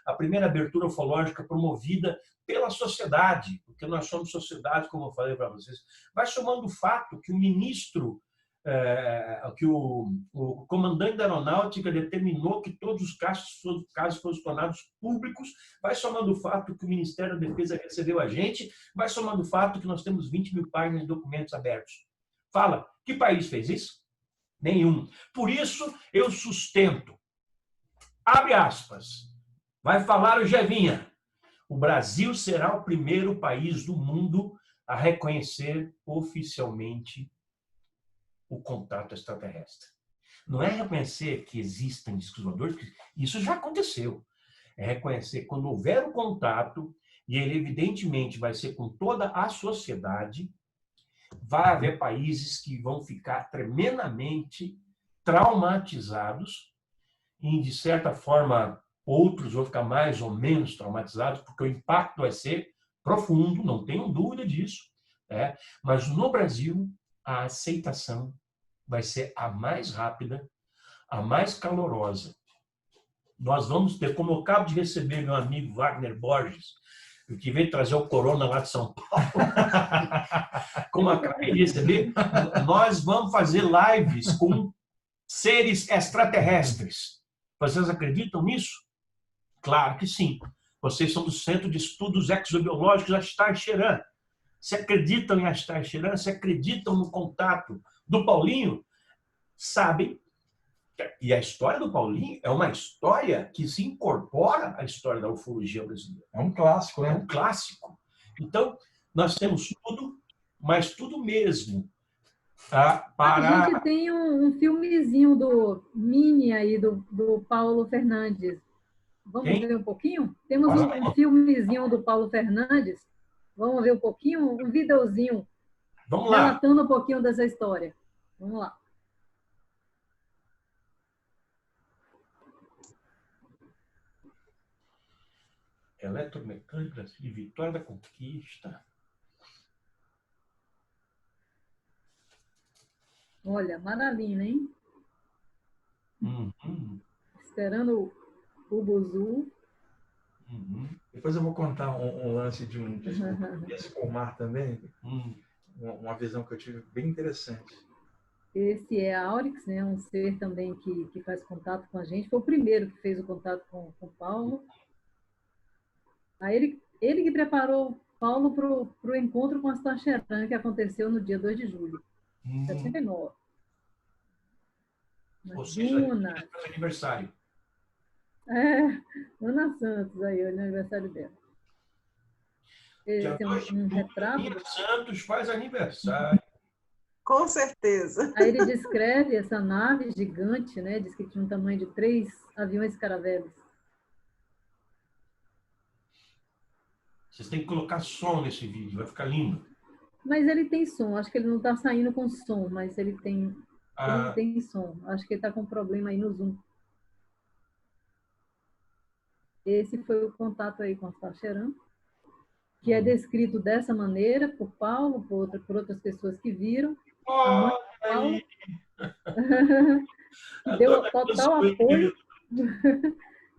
a primeira abertura ufológica promovida pela sociedade, porque nós somos sociedade, como eu falei para vocês. Vai somando o fato que o ministro, que o comandante da aeronáutica determinou que todos os casos fossem tornados públicos. Vai somando o fato que o Ministério da Defesa recebeu a gente. Vai somando o fato que nós temos 20 mil páginas de documentos abertos. Fala, que país fez isso? Nenhum. Por isso, eu sustento, abre aspas, vai falar o Jevinha, o Brasil será o primeiro país do mundo a reconhecer oficialmente o contato extraterrestre. Não é reconhecer que existem discos voadores, isso já aconteceu. É reconhecer quando houver o contato, e ele evidentemente vai ser com toda a sociedade. Vai haver países que vão ficar tremendamente traumatizados e, de certa forma, outros vão ficar mais ou menos traumatizados, porque o impacto vai ser profundo, não tenho dúvida disso. Mas no Brasil, a aceitação vai ser a mais rápida, a mais calorosa. Nós vamos ter, como eu acabo de receber meu amigo Wagner Borges, que veio trazer o corona lá de São Paulo, como acabei de receber, nós vamos fazer lives com seres extraterrestres. Vocês acreditam nisso? Claro que sim. Vocês são do Centro de Estudos Exobiológicos Astar Sheran. Se acreditam em Astar Sheran, se acreditam no contato do Paulinho, sabem. E a história do Paulinho é uma história que se incorpora à história da ufologia brasileira. É um clássico, né? É um clássico. Então, nós temos tudo, mas tudo mesmo. Para... A gente tem um filmezinho do Mini aí, do Paulo Fernandes. Vamos ver um pouquinho? Temos um filmezinho do Paulo Fernandes. Vamos ver um pouquinho? Um videozinho. Vamos lá. Relatando um pouquinho dessa história. Vamos lá. Eletromecânica de Vitória da Conquista. Olha, maravilha, hein? Uhum. Esperando o Buzu. Uhum. Depois eu vou contar um lance de esse Pomar também. Uma visão que eu tive bem interessante. esse é a Aurix, né? Um ser também que faz contato com a gente. Foi o primeiro que fez o contato com o Paulo. Aí ele que preparou Paulo para o encontro com Astor Cheran, que aconteceu no dia 2 de julho, 79. Ou seja, aniversário. Ana Santos, aí, o aniversário dela. Esse é um retrato. Ana Santos faz aniversário. Com certeza. Aí ele descreve essa nave gigante, né? Diz que tinha um tamanho de 3 aviões caravelas. Vocês têm que colocar som nesse vídeo, vai ficar lindo. Mas ele tem som, acho que ele não está saindo com som, mas ele tem som. Acho que ele está com problema aí no Zoom. Esse foi o contato aí com a Cheran, que é descrito dessa maneira por Paulo, por outras pessoas que viram. A mãe de Paulo deu total apoio.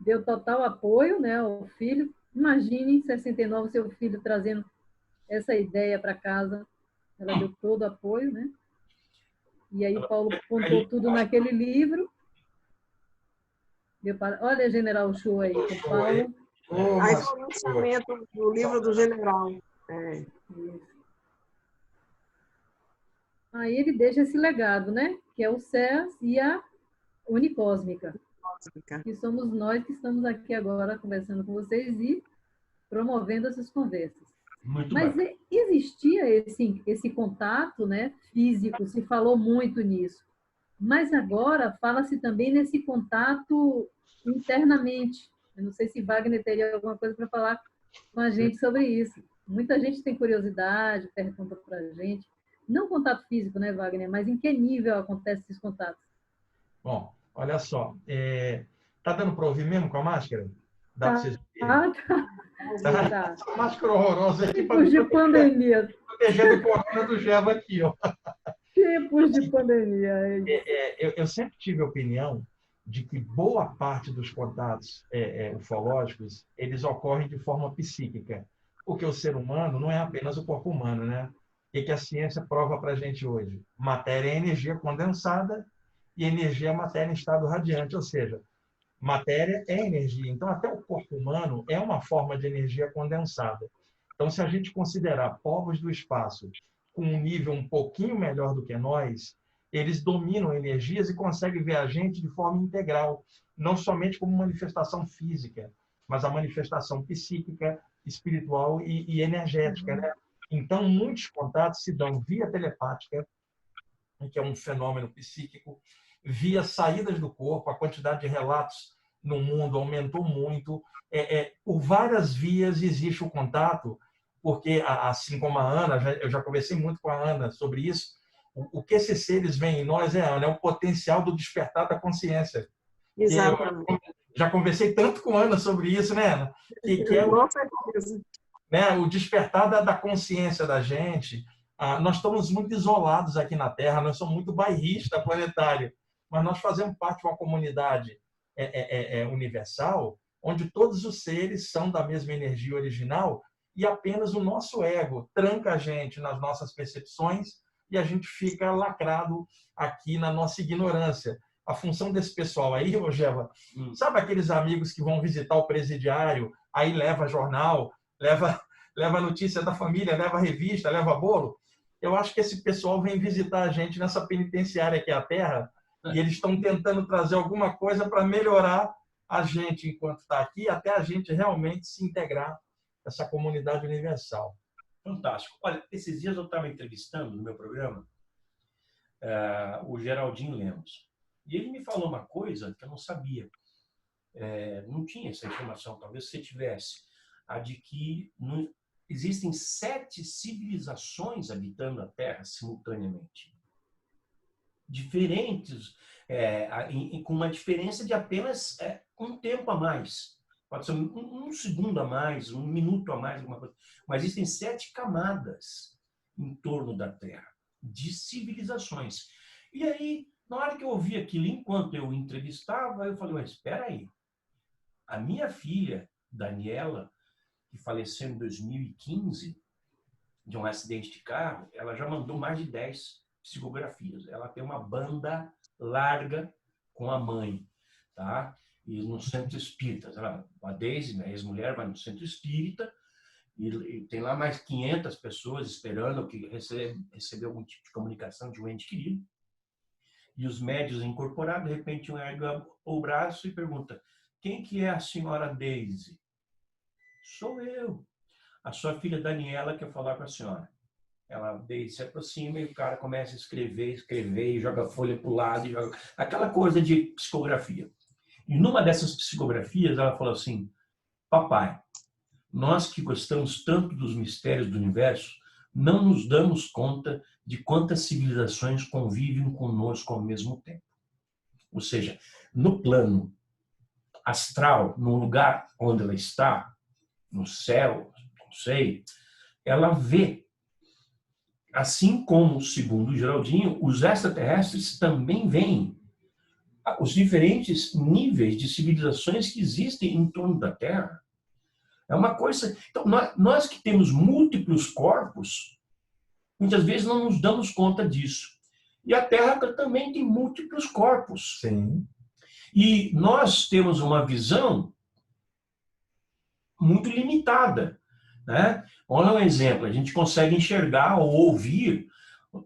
Deu total apoio, né, ao filho. Imagine em 69 seu filho trazendo essa ideia para casa. Ela deu todo o apoio, né? E aí Paulo contou tudo naquele livro. Olha, General Show aí, com Paulo. Aí foi o lançamento do livro do General. Isso. Aí ele deixa esse legado, né? Que é o SES e a Unicósmica. Que somos nós que estamos aqui agora conversando com vocês e promovendo essas conversas. Mas existia esse contato, né, físico, se falou muito nisso. Mas agora fala-se também nesse contato internamente. Eu não sei se Wagner teria alguma coisa para falar com a gente sobre isso. Muita gente tem curiosidade, pergunta para a gente. Não contato físico, né, Wagner? Mas em que nível acontecem esses contatos? Bom, olha só. Tá dando para ouvir mesmo com a máscara? Dá para vocês verem? Tá. Essa máscara horrorosa aqui. Tipos de pandemia. Protegendo o corona do Geva aqui, ó. Tipos de pandemia. Eu sempre tive a opinião de que boa parte dos contatos ufológicos, eles ocorrem de forma psíquica, porque o ser humano não é apenas o corpo humano, né? O que a ciência prova para a gente hoje? Matéria é energia condensada e energia é matéria em estado radiante, ou seja, matéria é energia. Então, até o corpo humano é uma forma de energia condensada. Então, se a gente considerar povos do espaço com um nível um pouquinho melhor do que nós, eles dominam energias e conseguem ver a gente de forma integral, não somente como manifestação física, mas a manifestação psíquica, espiritual e energética, né? Então, muitos contatos se dão via telepática, que é um fenômeno psíquico, via saídas do corpo. A quantidade de relatos no mundo aumentou muito. Por várias vias existe o contato, porque, assim como a Ana, eu já conversei muito com a Ana sobre isso, o que esses seres veem em nós, Ana, é o potencial do despertar da consciência. Exatamente. Eu já conversei tanto com a Ana sobre isso, né, Ana? Que é o despertar da consciência da gente. Nós estamos muito isolados aqui na Terra, nós somos muito bairristas planetários, mas nós fazemos parte de uma comunidade universal, onde todos os seres são da mesma energia original e apenas o nosso ego tranca a gente nas nossas percepções e a gente fica lacrado aqui na nossa ignorância. A função desse pessoal aí, Rogeva, sabe aqueles amigos que vão visitar o presidiário, aí leva jornal, leva notícia da família, leva revista, leva bolo? Eu acho que esse pessoal vem visitar a gente nessa penitenciária que é a Terra, e eles estão tentando trazer alguma coisa para melhorar a gente enquanto está aqui, até a gente realmente se integrar essa comunidade universal. Fantástico. Olha, esses dias eu estava entrevistando no meu programa o Geraldinho Lemos. E ele me falou uma coisa que eu não sabia. Não tinha essa informação, talvez você tivesse. A de que existem 7 civilizações habitando a Terra simultaneamente. Diferentes, com uma diferença de apenas um tempo a mais. Pode ser um segundo a mais, um minuto a mais, alguma coisa. Mas existem 7 camadas em torno da Terra, de civilizações. E aí, na hora que eu ouvi aquilo, enquanto eu entrevistava, eu falei, mas espera aí. A minha filha, Daniela, que faleceu em 2015, de um acidente de carro, ela já mandou mais de 10 psicografias. Ela tem uma banda larga com a mãe, tá? E no centro espírita. A Deise, minha ex-mulher, vai no centro espírita e tem lá mais 500 pessoas esperando que receber algum tipo de comunicação de um ente querido. E os médios incorporados, de repente, um ergue o braço e pergunta: quem que é a senhora Deise? Sou eu. A sua filha Daniela quer falar com a senhora. Ela se aproxima e o cara começa a escrever, e joga a folha para o lado, aquela coisa de psicografia. E numa dessas psicografias, ela falou assim: papai, nós que gostamos tanto dos mistérios do universo, não nos damos conta de quantas civilizações convivem conosco ao mesmo tempo. Ou seja, no plano astral, no lugar onde ela está, no céu, não sei, ela vê. Assim como, segundo o Geraldinho, os extraterrestres também veem os diferentes níveis de civilizações que existem em torno da Terra. É uma coisa... Então, nós que temos múltiplos corpos, muitas vezes não nos damos conta disso. E a Terra também tem múltiplos corpos. Sim. E nós temos uma visão muito limitada, né? Olha um exemplo, a gente consegue enxergar ou ouvir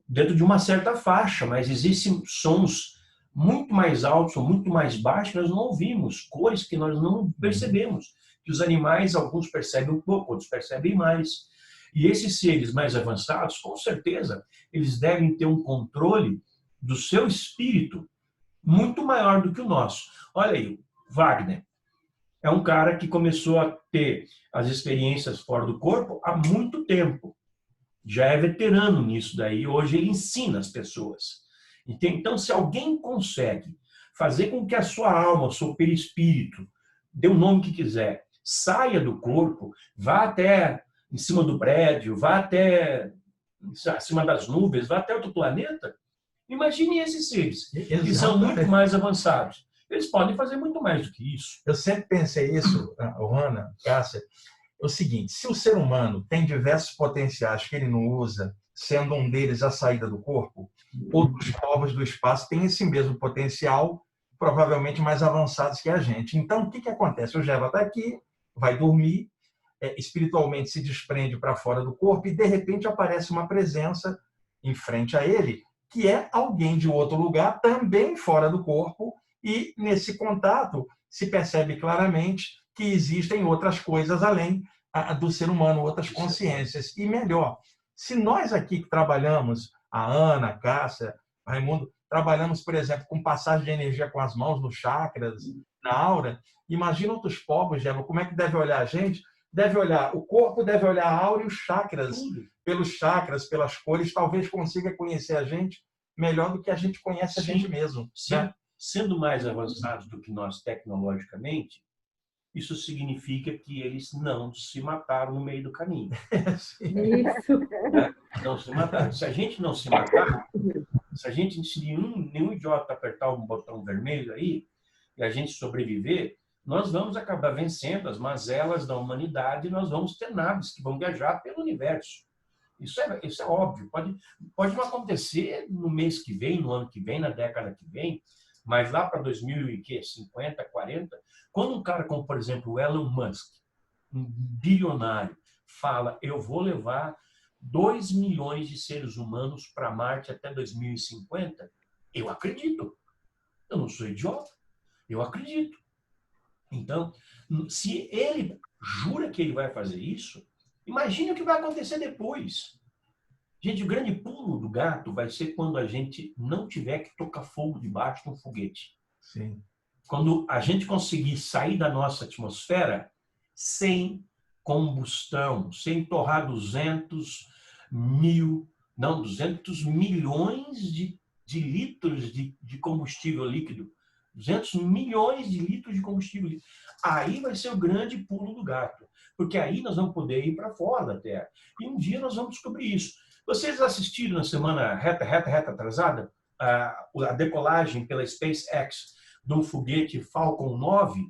dentro de uma certa faixa, mas existem sons muito mais altos ou muito mais baixos que nós não ouvimos, cores que nós não percebemos, que os animais, alguns percebem um pouco, outros percebem mais. E esses seres mais avançados, com certeza, eles devem ter um controle do seu espírito muito maior do que o nosso. Olha aí, Wagner é um cara que começou a ter as experiências fora do corpo há muito tempo. Já é veterano nisso daí. Hoje ele ensina as pessoas. Então, se alguém consegue fazer com que a sua alma, o seu perispírito, dê o nome que quiser, saia do corpo, vá até em cima do prédio, vá até acima das nuvens, vá até outro planeta, imagine esses seres, que são muito mais avançados. Eles podem fazer muito mais do que isso. Eu sempre pensei isso, Ana, Cássia, é o seguinte: se o ser humano tem diversos potenciais que ele não usa, sendo um deles a saída do corpo, outros povos do espaço têm esse mesmo potencial, provavelmente mais avançados que a gente. Então, o que acontece? O Jeva está aqui, vai dormir, espiritualmente se desprende para fora do corpo e, de repente, aparece uma presença em frente a ele, que é alguém de outro lugar, também fora do corpo, e nesse contato se percebe claramente que existem outras coisas além do ser humano, outras consciências. E melhor, se nós aqui que trabalhamos, a Ana, a Cássia, Raimundo, trabalhamos, por exemplo, com passagem de energia com as mãos nos chakras, na aura, imagina outros povos, Gema, como é que deve olhar a gente? Deve olhar o corpo, deve olhar a aura e os chakras. Pelos chakras, pelas cores, talvez consiga conhecer a gente melhor do que a gente conhece a gente mesmo. Sim. Né? Sendo mais avançados do que nós tecnologicamente, isso significa que eles não se mataram no meio do caminho. Isso. Né? Não se mataram. Se a gente não se matar, se a gente, se nenhum idiota apertar um botão vermelho aí e a gente sobreviver, nós vamos acabar vencendo as mazelas da humanidade e nós vamos ter naves que vão viajar pelo universo. Isso é óbvio. Pode não acontecer no mês que vem, no ano que vem, na década que vem, mas lá para 2050, 40, quando um cara como, por exemplo, o Elon Musk, um bilionário, fala: eu vou levar 2 milhões de seres humanos para Marte até 2050, eu acredito. Eu não sou idiota. Eu acredito. Então, se ele jura que ele vai fazer isso, imagine o que vai acontecer depois. Gente, o grande pulo do gato vai ser quando a gente não tiver que tocar fogo debaixo de um foguete. Sim. Quando a gente conseguir sair da nossa atmosfera sem combustão, sem torrar 200 milhões de litros de combustível líquido. 200 milhões de litros de combustível líquido. Aí vai ser o grande pulo do gato. Porque aí nós vamos poder ir para fora da Terra. E um dia nós vamos descobrir isso. Vocês assistiram na semana reta atrasada a decolagem pela SpaceX do foguete Falcon 9,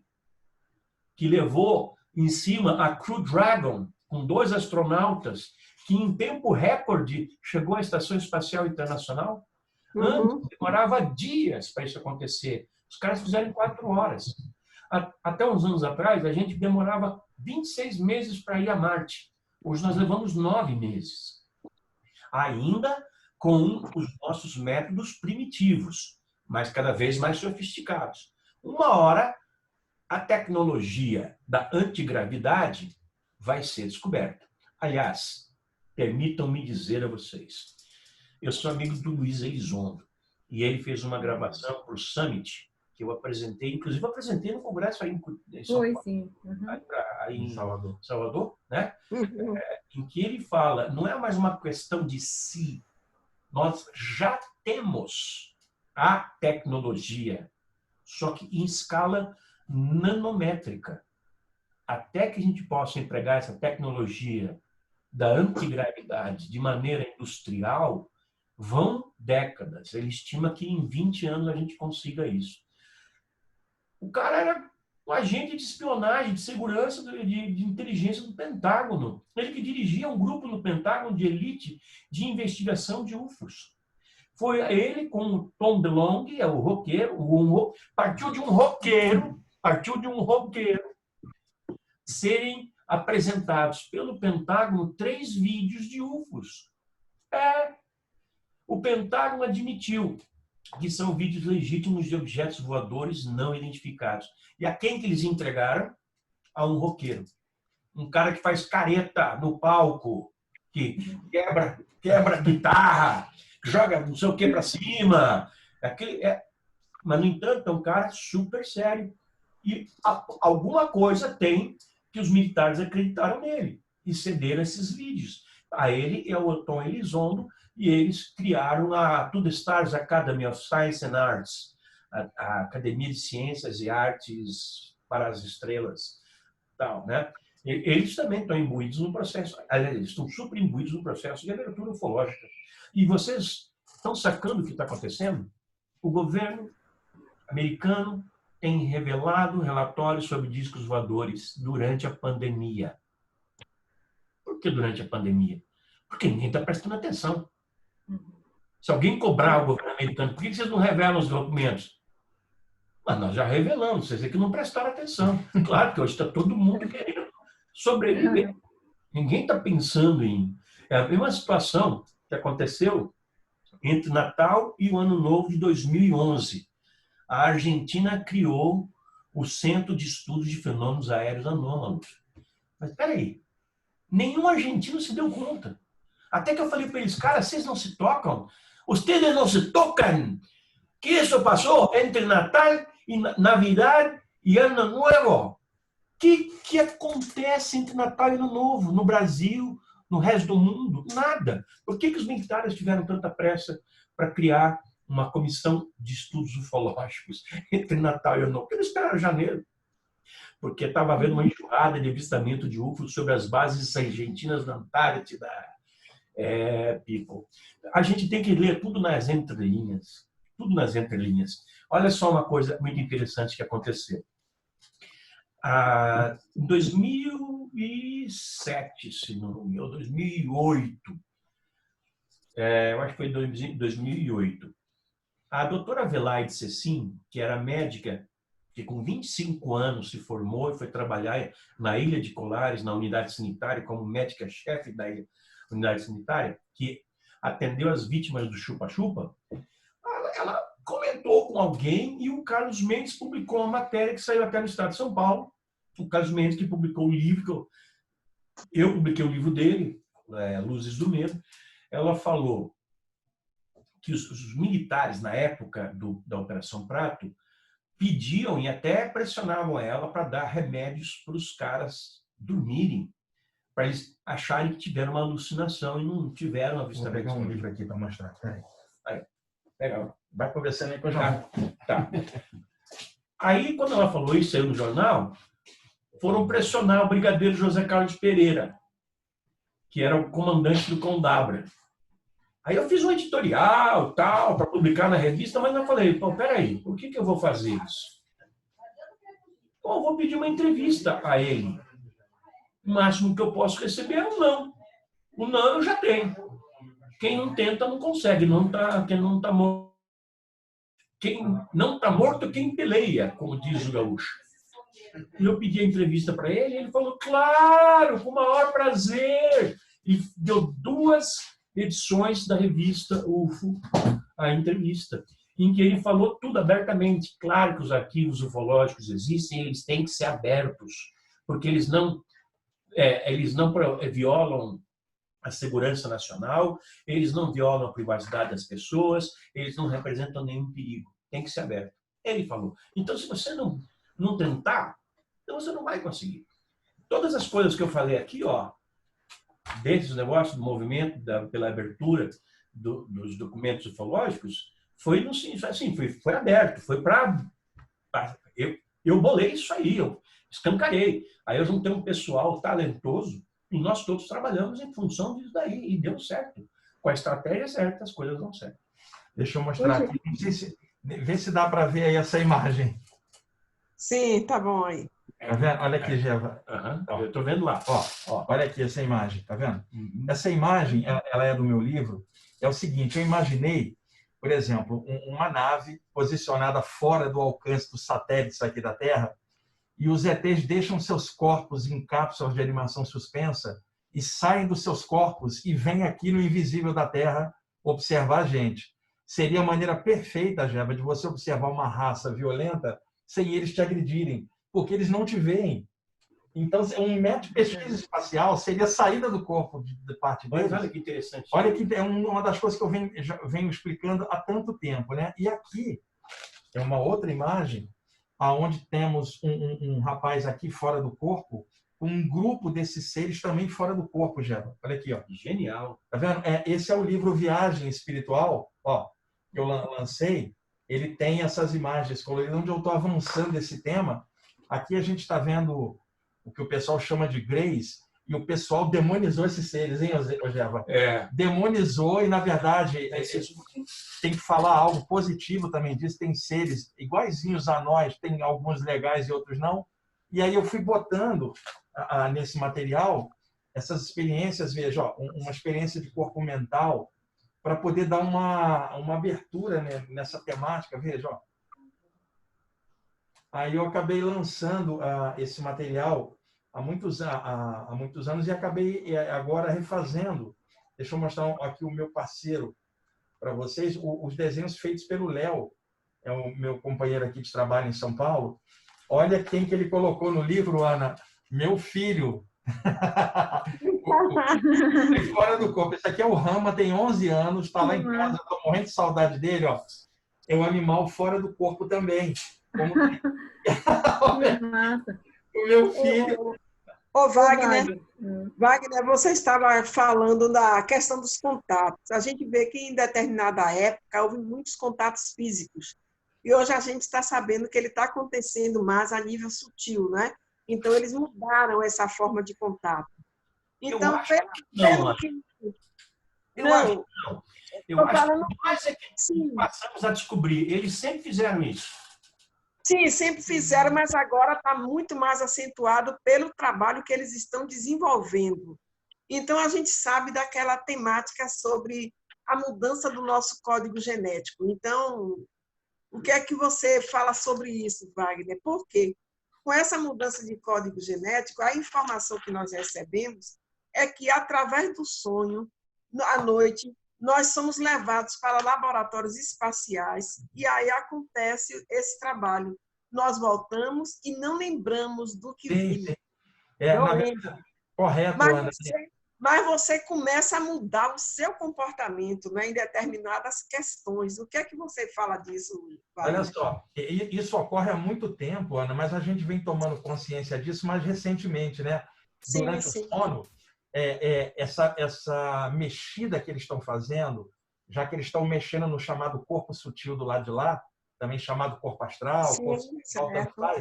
que levou em cima a Crew Dragon, com 2 astronautas que em tempo recorde chegou à Estação Espacial Internacional. Antes, demorava dias para isso acontecer. Os caras fizeram em 4 horas. Até uns anos atrás, a gente demorava 26 meses para ir a Marte. Hoje nós levamos 9 meses. Ainda com os nossos métodos primitivos, mas cada vez mais sofisticados. Uma hora, a tecnologia da antigravidade vai ser descoberta. Aliás, permitam-me dizer a vocês, eu sou amigo do Luiz Elizondo, e ele fez uma gravação para o Summit, que eu apresentei, inclusive apresentei no Congresso aí em São Paulo, sim. aí em Salvador, né? Em que ele fala, não é mais uma questão de si, nós já temos a tecnologia, só que em escala nanométrica. Até que a gente possa empregar essa tecnologia da antigravidade de maneira industrial, vão décadas. Ele estima que em 20 anos a gente consiga isso. O cara era um agente de espionagem, de segurança, de inteligência do Pentágono. Ele que dirigia um grupo no Pentágono de elite de investigação de UFOs. Foi ele com o Tom DeLonge, o roqueiro, partiu de um roqueiro, serem apresentados pelo Pentágono 3 vídeos de UFOs. O Pentágono admitiu que são vídeos legítimos de objetos voadores não identificados. E a quem que eles entregaram? A um roqueiro. Um cara que faz careta no palco, que quebra guitarra, joga não sei o que para cima. Mas, no entanto, é um cara super sério. E alguma coisa tem que os militares acreditaram nele e cederam esses vídeos. A ele é o Tom Elizondo, e eles criaram a To The Stars Academy of Science and Arts, a Academia de Ciências e Artes para as Estrelas. Tal, né? Eles também estão imbuídos no processo, eles estão super imbuídos no processo de abertura ufológica. E vocês estão sacando o que está acontecendo? O governo americano tem revelado relatórios sobre discos voadores durante a pandemia. Por que durante a pandemia? Porque ninguém está prestando atenção. Se alguém cobrar o governo americano, por que vocês não revelam os documentos? Mas nós já revelamos, vocês é que não prestaram atenção. Claro que hoje está todo mundo querendo sobreviver. Ninguém está pensando em... É a mesma situação que aconteceu entre Natal e o Ano Novo de 2011. A Argentina criou o Centro de Estudos de Fenômenos Aéreos Anômalos. Mas, espera aí, nenhum argentino se deu conta. Até que eu falei para eles, cara, vocês não se tocam? Ustedes não se tocam? Que isso passou entre Natal e Navidad e Ano Novo? Que acontece entre Natal e Ano Novo no Brasil, no resto do mundo? Nada. Por que os militares tiveram tanta pressa para criar uma comissão de estudos ufológicos entre Natal e Ano Novo? Porque eles esperaram janeiro. Porque estava havendo uma enxurrada de avistamento de UFOs sobre as bases argentinas da Antártida. People. A gente tem que ler tudo nas entrelinhas. Tudo nas entrelinhas. Olha só uma coisa muito interessante que aconteceu. Em 2007, se não me engano, 2008, eu acho que foi em 2008, a doutora Velaide Cecim, que era médica, que com 25 anos se formou e foi trabalhar na Ilha de Colares, na unidade sanitária, como médica-chefe da unidade sanitária, que atendeu as vítimas do chupa-chupa, ela comentou com alguém e o Carlos Mendes publicou uma matéria que saiu até no estado de São Paulo. O Carlos Mendes que publicou o livro, eu publiquei o livro dele, Luzes do Medo. Ela falou que os militares, na época da Operação Prato, pediam e até pressionavam ela para dar remédios para os caras dormirem, para eles acharem que tiveram uma alucinação e não tiveram avistamento. Vou pegar um livro aqui para mostrar. Aí, legal. Vai conversando aí com o jornal. Tá. Aí, quando ela falou isso, saiu no jornal, foram pressionar o brigadeiro José Carlos Pereira, que era o comandante do Condabra. Aí eu fiz um editorial, tal, para publicar na revista, mas eu falei, pô, peraí, por que eu vou fazer isso? Bom, eu vou pedir uma entrevista a ele. O máximo que eu posso receber é um não. O nano já tem. Quem não tenta não consegue. Quem não tá morto, quem peleia, como diz o gaúcho. E eu pedi a entrevista para ele, e ele falou, claro, com o maior prazer. E deu 2 edições da revista UFO, a entrevista, em que ele falou tudo abertamente. Claro que os arquivos ufológicos existem, eles têm que ser abertos, porque eles não violam a segurança nacional, eles não violam a privacidade das pessoas, eles não representam nenhum perigo. Tem que ser aberto. Ele falou. Então, se você não tentar, então você não vai conseguir. Todas as coisas que eu falei aqui, desses negócios do movimento, pela abertura dos documentos ufológicos, foi aberto, foi para... Eu bolei isso aí, eu escancarei. Aí eu juntei um pessoal talentoso e nós todos trabalhamos em função disso daí, e deu certo. Com a estratégia certa, as coisas dão certo. Deixa eu mostrar aqui. Vê se dá para ver aí essa imagem. Sim, tá bom aí. Tá vendo? Olha aqui, Geva. Eu estou vendo lá. Olha aqui essa imagem, tá vendo? Essa imagem, ela é do meu livro. É o seguinte, eu imaginei, por exemplo, uma nave posicionada fora do alcance dos satélites aqui da Terra, e os ETs deixam seus corpos em cápsulas de animação suspensa e saem dos seus corpos e vêm aqui no invisível da Terra observar a gente. Seria a maneira perfeita, Geva, de você observar uma raça violenta sem eles te agredirem, porque eles não te veem. Então, um método de pesquisa espacial seria a saída do corpo de parte deles. Olha que interessante. Olha que é uma das coisas que eu venho explicando há tanto tempo, né? E aqui é uma outra imagem aonde temos um rapaz aqui fora do corpo, um grupo desses seres também fora do corpo, Geva. Olha aqui, ó. Genial. Tá vendo? Esse é o livro Viagem Espiritual, que eu lancei. Ele tem essas imagens coloridas, onde eu estou avançando esse tema. Aqui a gente está vendo o que o pessoal chama de greys, e o pessoal demonizou esses seres, hein, Geva? Demonizou, e na verdade tem que falar algo positivo também disso. Tem seres iguaizinhos a nós, tem alguns legais e outros não. E aí eu fui botando nesse material essas experiências, veja, uma experiência de corpo mental, para poder dar uma abertura, né, nessa temática, veja. Aí eu acabei lançando esse material há muitos anos e acabei agora refazendo. Deixa eu mostrar aqui o meu parceiro para vocês, os desenhos feitos pelo Léo, é o meu companheiro aqui de trabalho em São Paulo. Olha quem que ele colocou no livro, Ana. Meu filho. Fora do corpo. Esse aqui é o Rama, tem 11 anos, está lá em casa, estou morrendo de saudade dele. É um animal fora do corpo também. O meu filho. Wagner, você estava falando da questão dos contatos. A gente vê que em determinada época houve muitos contatos físicos. E hoje a gente está sabendo que ele está acontecendo mais a nível sutil, né? Então, eles mudaram essa forma de contato. Então, Eu acho que não. Eu acho que nós é que passamos a descobrir. Eles sempre fizeram isso. Sim, sempre fizeram, mas agora está muito mais acentuado pelo trabalho que eles estão desenvolvendo. Então, a gente sabe daquela temática sobre a mudança do nosso código genético. Então, o que é que você fala sobre isso, Wagner? Por quê? Com essa mudança de código genético, a informação que nós recebemos é que, através do sonho, à noite, nós somos levados para laboratórios espaciais e aí acontece esse trabalho. Nós voltamos e não lembramos do que vimos. Correto, Ana. Mas você começa a mudar o seu comportamento, né, em determinadas questões. O que é que você fala disso, Wagner? Olha só, isso ocorre há muito tempo, Ana, mas a gente vem tomando consciência disso mais recentemente, né? Durante o sono, essa mexida que eles estão fazendo, já que eles estão mexendo no chamado corpo sutil do lado de lá, também chamado corpo astral, corpo espiritual,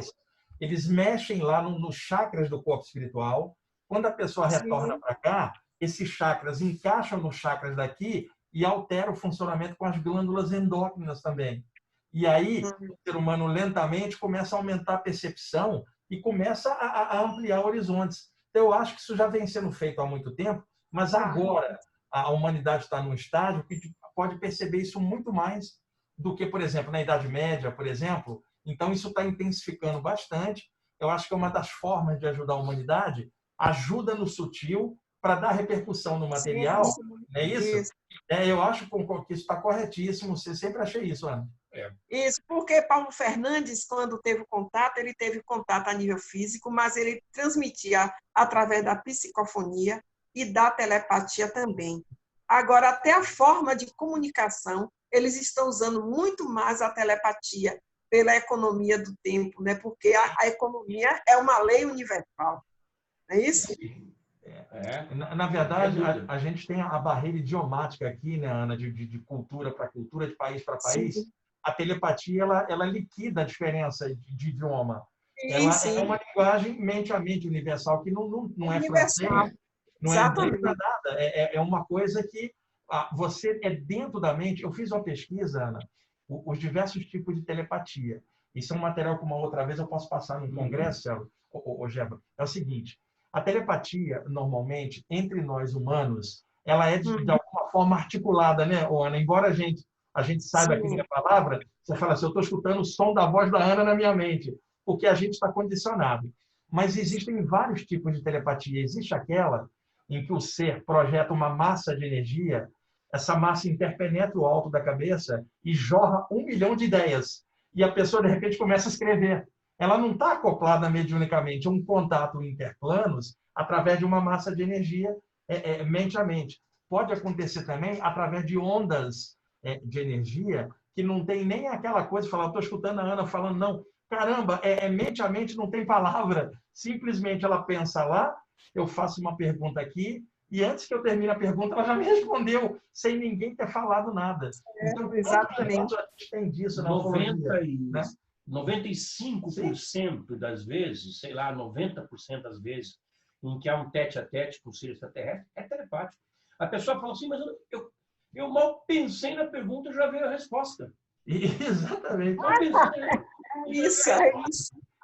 eles mexem lá nos chakras do corpo espiritual. Quando a pessoa retorna para cá, esses chakras encaixam nos chakras daqui e alteram o funcionamento com as glândulas endócrinas também. E aí, o ser humano lentamente começa a aumentar a percepção e começa a ampliar horizontes. Então, eu acho que isso já vem sendo feito há muito tempo, Mas agora a humanidade está num estágio que pode perceber isso muito mais do que, por exemplo, na Idade Média, por exemplo. Então, isso está intensificando bastante. Eu acho que é uma das formas de ajudar a humanidade, ajuda no sutil para dar repercussão no material. Sim, Não é isso? Eu acho que isso está corretíssimo. Você sempre achei isso, Ana. Isso, porque Paulo Fernandes, quando teve contato, ele teve contato a nível físico, mas ele transmitia através da psicofonia e da telepatia também. Agora, até a forma de comunicação, eles estão usando muito mais a telepatia pela economia do tempo, né? Porque a economia é uma lei universal. Não é isso? Na verdade, a gente tem a barreira idiomática aqui, né, Ana, de cultura para cultura, de país para país. Sim. A telepatia, ela liquida a diferença de idioma. Ela é uma linguagem mente a mente universal, que não é francês, não é inglês, não é nada. É uma coisa que você é dentro da mente. Eu fiz uma pesquisa, Ana, os diversos tipos de telepatia. Isso é um material que uma outra vez eu posso passar num congresso, Geba. É o seguinte, a telepatia, normalmente, entre nós humanos, ela é de alguma forma articulada, né, Ana? Embora a gente saiba que a palavra, você fala assim, eu estou escutando o som da voz da Ana na minha mente, porque a gente está condicionado. Mas existem vários tipos de telepatia. Existe aquela em que o ser projeta uma massa de energia, essa massa interpenetra o alto da cabeça e jorra 1 milhão de ideias. E a pessoa, de repente, começa a escrever. Ela não está acoplada mediunicamente a um contato interplanos através de uma massa de energia mente a mente. Pode acontecer também através de ondas de energia que não tem nem aquela coisa de falar, estou escutando a Ana falando, não. Caramba, mente a mente, não tem palavra. Simplesmente ela pensa lá, eu faço uma pergunta aqui, e antes que eu termine a pergunta, ela já me respondeu, sem ninguém ter falado nada. Então, exatamente. A gente tem disso na 95% das vezes, sei lá, 90% das vezes, em que há um tete-a-tete com o ser extraterrestre, é telepático. A pessoa fala assim, mas eu mal pensei na pergunta e já veio a resposta. Exatamente. Isso.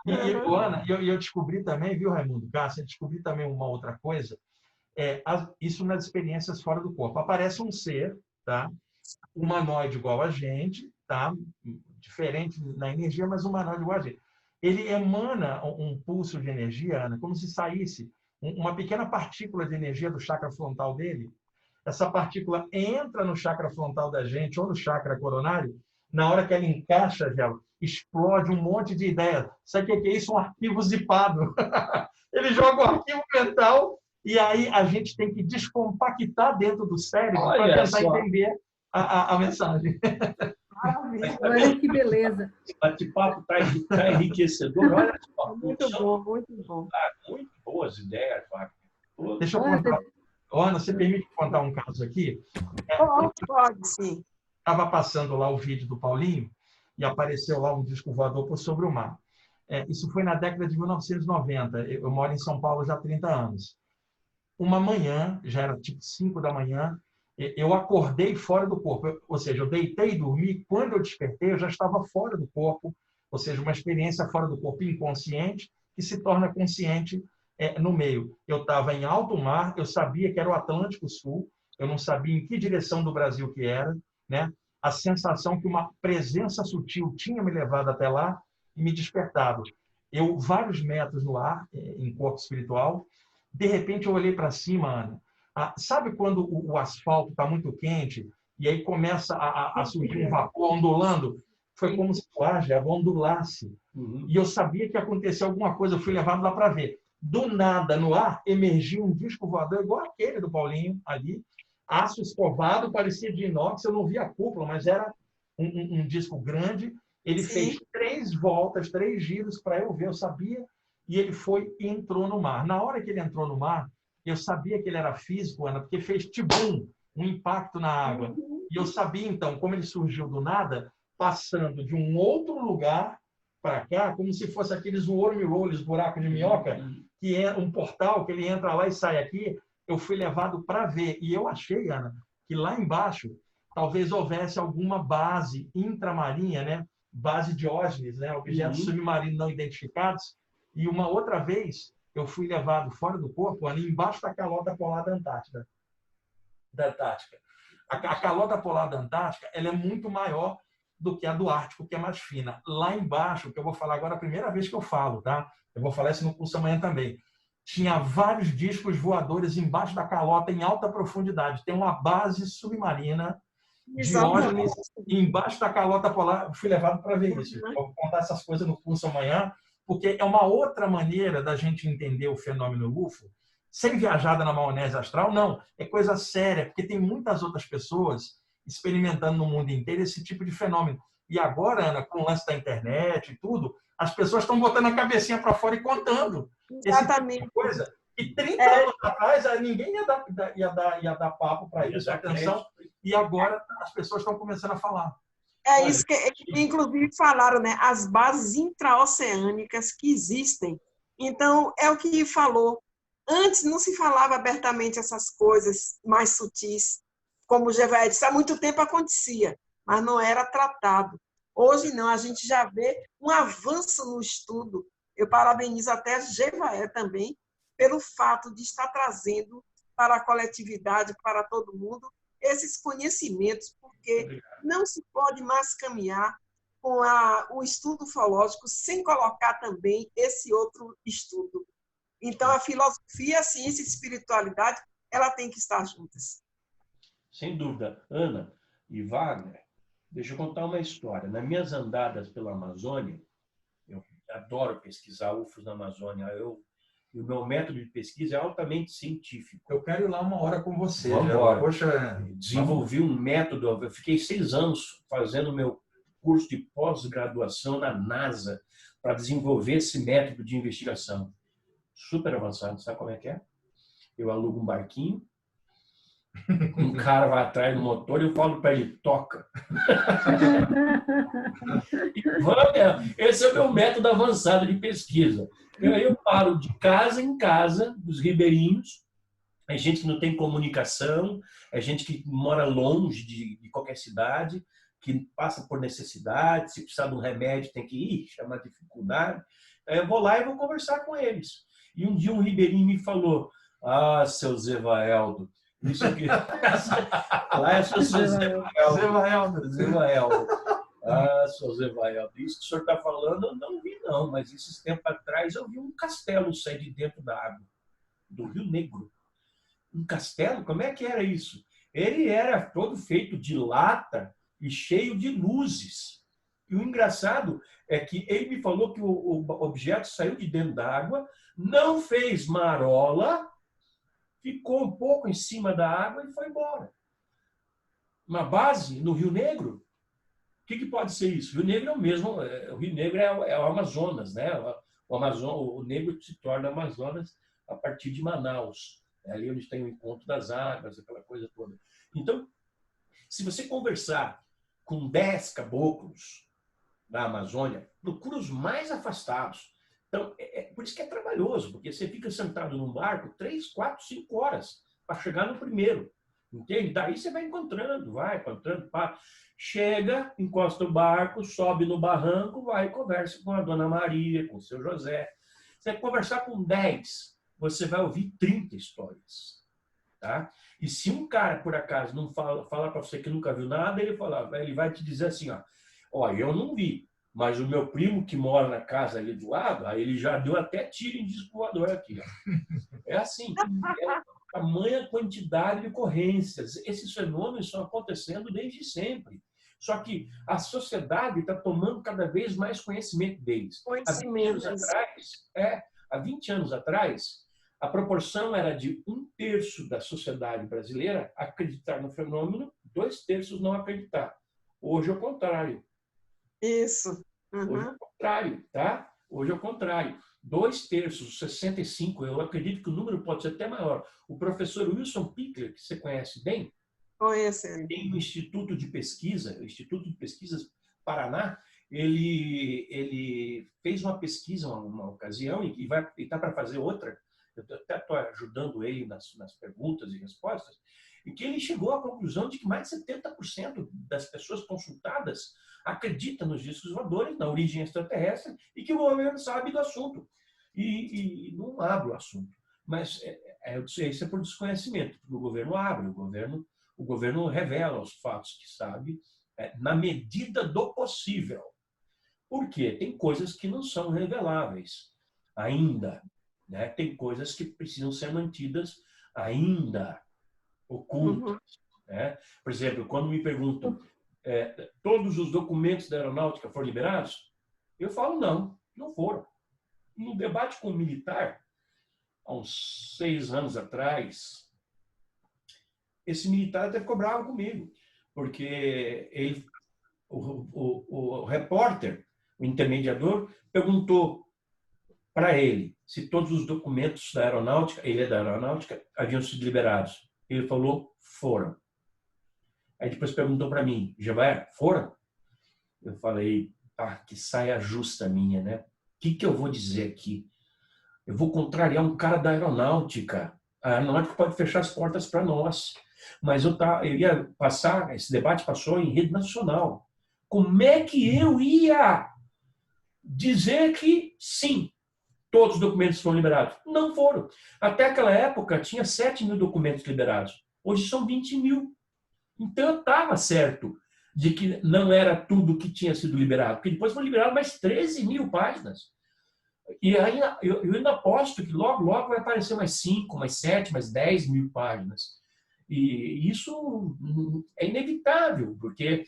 Ana, eu descobri também, viu, Raimundo Cássia, eu descobri também uma outra coisa, isso nas experiências fora do corpo. Aparece um ser, tá? Humanoide igual a gente, tá? Diferente na energia, mas humanoide igual a gente. Ele emana um pulso de energia, Ana, como se saísse uma pequena partícula de energia do chakra frontal dele. Essa partícula entra no chakra frontal da gente ou no chakra coronário. Na hora que ela encaixa, explode um monte de ideias. Sabe o que é isso? Um arquivo zipado. Ele joga o arquivo mental e aí a gente tem que descompactar dentro do cérebro para tentar entender a mensagem. Olha que beleza. O bate-papo está enriquecedor. Olha só. Muito bom, muito bom. Muito boas ideias, Fábio. Deixa eu contar. Ana, você permite contar um caso aqui? Pode, sim. Estava passando lá o vídeo do Paulinho e apareceu lá um disco voador por sobre o mar. Isso foi na década de 1990. Eu moro em São Paulo já há 30 anos. Uma manhã, já era tipo 5 da manhã, eu acordei fora do corpo. Ou seja, eu deitei e dormi. Quando eu despertei, eu já estava fora do corpo. Ou seja, uma experiência fora do corpo inconsciente que se torna consciente no meio. Eu estava em alto mar, eu sabia que era o Atlântico Sul, eu não sabia em que direção do Brasil que era, né? A sensação que uma presença sutil tinha me levado até lá e me despertado. Eu, vários metros no ar, em corpo espiritual, de repente eu olhei para cima, Ana. Sabe quando o asfalto está muito quente e aí começa a surgir um vapor ondulando? Foi como se o ar já ondulasse. E eu sabia que ia acontecer alguma coisa, eu fui levado lá para ver. Do nada, no ar, emergiu um disco voador igual aquele do Paulinho ali, aço escovado, parecia de inox, eu não via a cúpula, mas era um disco grande. Ele fez 3 voltas, 3 giros para eu ver, eu sabia, e ele foi e entrou no mar. Na hora que ele entrou no mar, eu sabia que ele era físico, Ana, porque fez tibum, um impacto na água. E eu sabia, então, como ele surgiu do nada, passando de um outro lugar para cá, como se fosse aqueles worm rolls, buraco de minhoca, que é um portal que ele entra lá e sai aqui. Eu fui levado para ver. E eu achei, Ana, que lá embaixo talvez houvesse alguma base intramarinha, né? Base Diógenes, né? Objetos submarinos não identificados. E uma outra vez eu fui levado fora do corpo, ali embaixo da calota polar da Antártida. da Antártica. A calota polar da Antártica ela é muito maior do que a do Ártico, que é mais fina. Lá embaixo, que eu vou falar agora, a primeira vez que eu falo, tá? Eu vou falar isso no curso amanhã também. Tinha vários discos voadores embaixo da calota em alta profundidade. Tem uma base submarina de ônibus embaixo da calota polar. Fui levado para ver isso. Vou contar essas coisas no curso amanhã, porque é uma outra maneira da gente entender o fenômeno UFO, sem viajada na maionese astral, não. É coisa séria, porque tem muitas outras pessoas experimentando no mundo inteiro esse tipo de fenômeno. E agora, Ana, com o lance da internet e tudo, as pessoas estão botando a cabecinha para fora e contando. Exatamente. Esse tipo de coisa. E 30 anos atrás, ninguém ia dar papo para isso, atenção. E agora as pessoas estão começando a falar. É isso que, inclusive, falaram, né? As bases intraoceânicas que existem. Então, é o que falou. Antes não se falava abertamente essas coisas mais sutis, como o Jevaé disse, há muito tempo acontecia, mas não era tratado. Hoje não, a gente já vê um avanço no estudo. Eu parabenizo até a Jevaé também pelo fato de estar trazendo para a coletividade, para todo mundo, esses conhecimentos, porque não se pode mais caminhar com o estudo ufológico sem colocar também esse outro estudo. Então, a filosofia, a ciência e a espiritualidade, ela tem que estar juntas. Sem dúvida. Ana e Wagner, deixa eu contar uma história. Nas minhas andadas pela Amazônia, eu adoro pesquisar UFOs na Amazônia. O meu método de pesquisa é altamente científico. Eu quero ir lá uma hora com você. Poxa, desenvolvi um método. Eu fiquei 6 anos fazendo meu curso de pós-graduação na NASA para desenvolver esse método de investigação. Super avançado. Sabe como é que é? Eu alugo um barquinho, um cara vai atrás do motor e eu falo para ele, toca. Esse é o meu método avançado de pesquisa. Eu paro de casa em casa dos ribeirinhos. É gente que não tem comunicação, é gente que mora longe de qualquer cidade, que passa por necessidade, se precisar de um remédio tem que ir, chama dificuldade. Eu vou lá e vou conversar com eles. E um dia um ribeirinho me falou, seu Zevaeldo, isso aqui. Lá é seu Zevaeldo. Seu Zevaeldo, isso que o senhor está falando eu não vi não, mas esses tempos atrás eu vi um castelo sair de dentro da água, do Rio Negro. Um castelo? Como é que era isso? Ele era todo feito de lata e cheio de luzes. E o engraçado é que ele me falou que o objeto saiu de dentro da água, não fez marola, ficou um pouco em cima da água e foi embora. Uma base no Rio Negro? O que pode ser isso? O Rio Negro é o mesmo, o Rio Negro é o Amazonas, né? O Negro se torna Amazonas a partir de Manaus. É ali onde tem o encontro das águas, aquela coisa toda. Então, se você conversar com 10 caboclos da Amazônia, procura os mais afastados. Então, por isso que é trabalhoso, porque você fica sentado num barco 3, 4, 5 horas para chegar no primeiro. Entende? Daí você vai encontrando, pá. Chega, encosta o barco, sobe no barranco, vai e conversa com a Dona Maria, com o seu José. Você vai conversar com 10, você vai ouvir 30 histórias. Tá? E se um cara, por acaso, não fala para você que nunca viu nada, ele vai te dizer assim, ó, eu não vi, mas o meu primo que mora na casa ali do lado, aí ele já deu até tiro em disco voador aqui. Ó. É assim, é tamanha quantidade de ocorrências. Esses fenômenos estão acontecendo desde sempre. Só que a sociedade está tomando cada vez mais conhecimento deles. Há 20 anos atrás, a proporção era de 1/3 da sociedade brasileira acreditar no fenômeno, 2/3 não acreditar. Hoje é o contrário. Isso. Hoje é o contrário, tá? Hoje é o contrário. 2/3, 65, eu acredito que o número pode ser até maior. O professor Wilson Pickler, que você conhece bem, tem um Instituto de Pesquisa, o Instituto de Pesquisas Paraná, ele fez uma pesquisa uma ocasião e está para fazer outra. Eu até estou ajudando ele nas perguntas e respostas, e que ele chegou à conclusão de que mais de 70% das pessoas consultadas acreditam nos discos voadores, na origem extraterrestre, e que o governo sabe do assunto. E não abre o assunto. Mas isso é por desconhecimento, porque o governo abre, o governo revela os fatos que sabe, na medida do possível. Por quê? Tem coisas que não são reveláveis ainda, né? Tem coisas que precisam ser mantidas ainda ocultas. Né? Por exemplo, quando me perguntam todos os documentos da aeronáutica foram liberados, eu falo não foram. No debate com o militar, há uns 6 anos atrás, esse militar até ficou bravo comigo, porque o repórter, o intermediador, perguntou para ele se todos os documentos da aeronáutica, ele é da aeronáutica, haviam sido liberados. Ele falou, foram. Aí depois perguntou para mim, Jevaé, foram? Eu falei, que saia justa minha, né? O que eu vou dizer aqui? Eu vou contrariar um cara da aeronáutica. A aeronáutica pode fechar as portas para nós. Mas eu ia passar, esse debate passou em rede nacional. Como é que eu ia dizer que sim, todos os documentos foram liberados? Não foram. Até aquela época tinha 7.000 documentos liberados. Hoje são 20.000. Então eu estava certo de que não era tudo que tinha sido liberado, porque depois foram liberadas mais 13.000 páginas. E aí eu ainda aposto que logo vai aparecer mais 5, mais 7, mais 10.000 páginas. E isso é inevitável, porque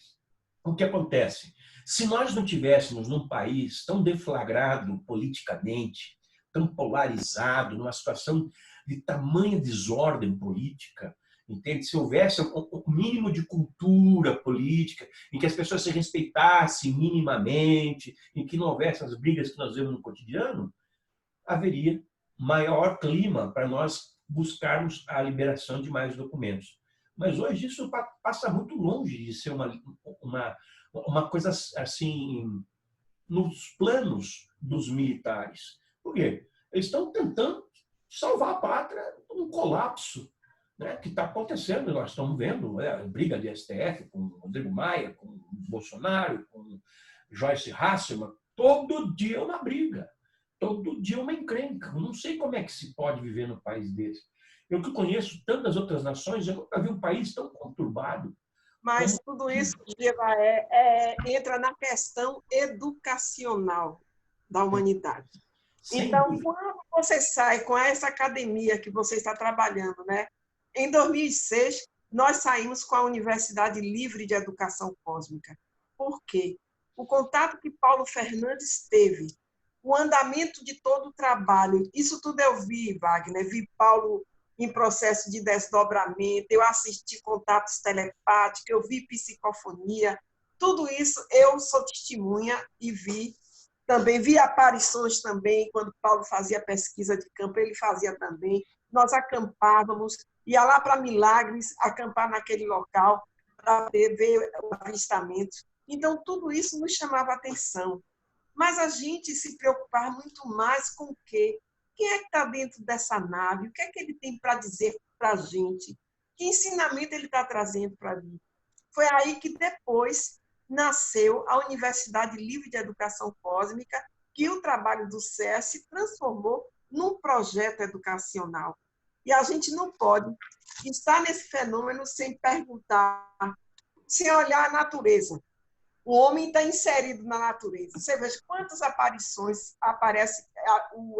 o que acontece? Se nós não tivéssemos num país tão deflagrado politicamente, tão polarizado, numa situação de tamanha desordem política, entende? Se houvesse um mínimo de cultura política, em que as pessoas se respeitassem minimamente, em que não houvesse as brigas que nós vemos no cotidiano, haveria maior clima para nós buscarmos a liberação de mais documentos. Mas hoje isso passa muito longe de ser uma coisa assim nos planos dos militares. Por quê? Eles estão tentando salvar a pátria de um colapso, né, que está acontecendo. Nós estamos vendo a briga de STF com Rodrigo Maia, com Bolsonaro, com Joyce Hasselmann, todo dia uma briga, todo dia uma encrenca. Eu não sei como é que se pode viver num país desse. Eu que conheço tantas outras nações, eu nunca vi um país tão conturbado. Mas tudo isso entra na questão educacional da humanidade. Então, quando você sai com essa academia que você está trabalhando, né? Em 2006, nós saímos com a Universidade Livre de Educação Cósmica. Por quê? O contato que Paulo Fernandes teve, o andamento de todo o trabalho, isso tudo eu vi, Wagner, vi Paulo em processo de desdobramento, eu assisti contatos telepáticos, eu vi psicofonia, tudo isso eu sou testemunha e vi. Também vi aparições também, quando Paulo fazia pesquisa de campo, ele fazia também. Nós acampávamos, ia lá para Milagres, acampar naquele local, para ver o avistamento. Então, tudo isso nos chamava atenção. Mas a gente se preocupava muito mais com o quê? Quem é que está dentro dessa nave? O que é que ele tem para dizer para a gente? Que ensinamento ele está trazendo para mim? Foi aí que depois nasceu a Universidade Livre de Educação Cósmica, que o trabalho do CEA se transformou num projeto educacional. E a gente não pode estar nesse fenômeno sem perguntar, sem olhar a natureza. O homem está inserido na natureza. Você veja quantas aparições aparecem.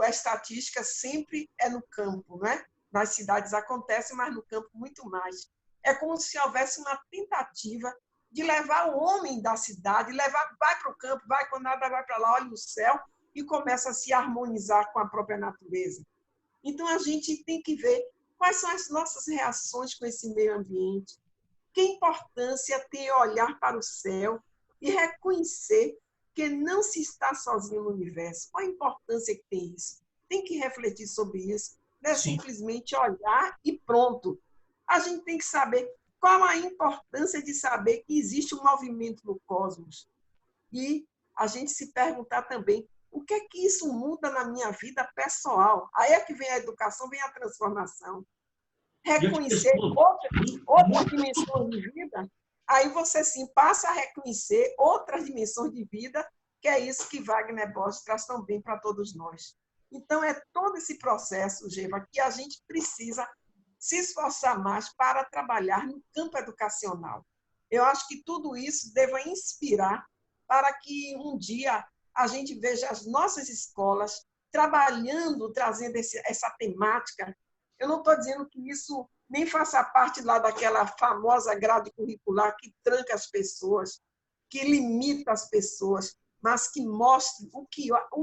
A estatística sempre é no campo, né? Nas cidades acontece, mas no campo muito mais. É como se houvesse uma tentativa de levar o homem da cidade, vai para o campo, quando nada vai para lá, olha o céu e começa a se harmonizar com a própria natureza. Então, a gente tem que ver quais são as nossas reações com esse meio ambiente, que importância tem olhar para o céu e reconhecer que não se está sozinho no universo. Qual a importância que tem isso? Tem que refletir sobre isso. Não é simplesmente olhar e pronto. A gente tem que saber qual a importância de saber que existe um movimento no cosmos. E a gente se perguntar também o que é que isso muda na minha vida pessoal. Aí é que vem a educação, vem a transformação. Reconhecer outras dimensões de vida, aí você sim passa a reconhecer outras dimensões de vida, que é isso que Wagner Borges traz tão bem para todos nós. Então, é todo esse processo, Geva, que a gente precisa se esforçar mais para trabalhar no campo educacional. Eu acho que tudo isso deva inspirar para que um dia a gente veja as nossas escolas trabalhando, trazendo essa temática. Eu não estou dizendo que isso nem faça parte lá daquela famosa grade curricular que tranca as pessoas, que limita as pessoas, mas que mostre o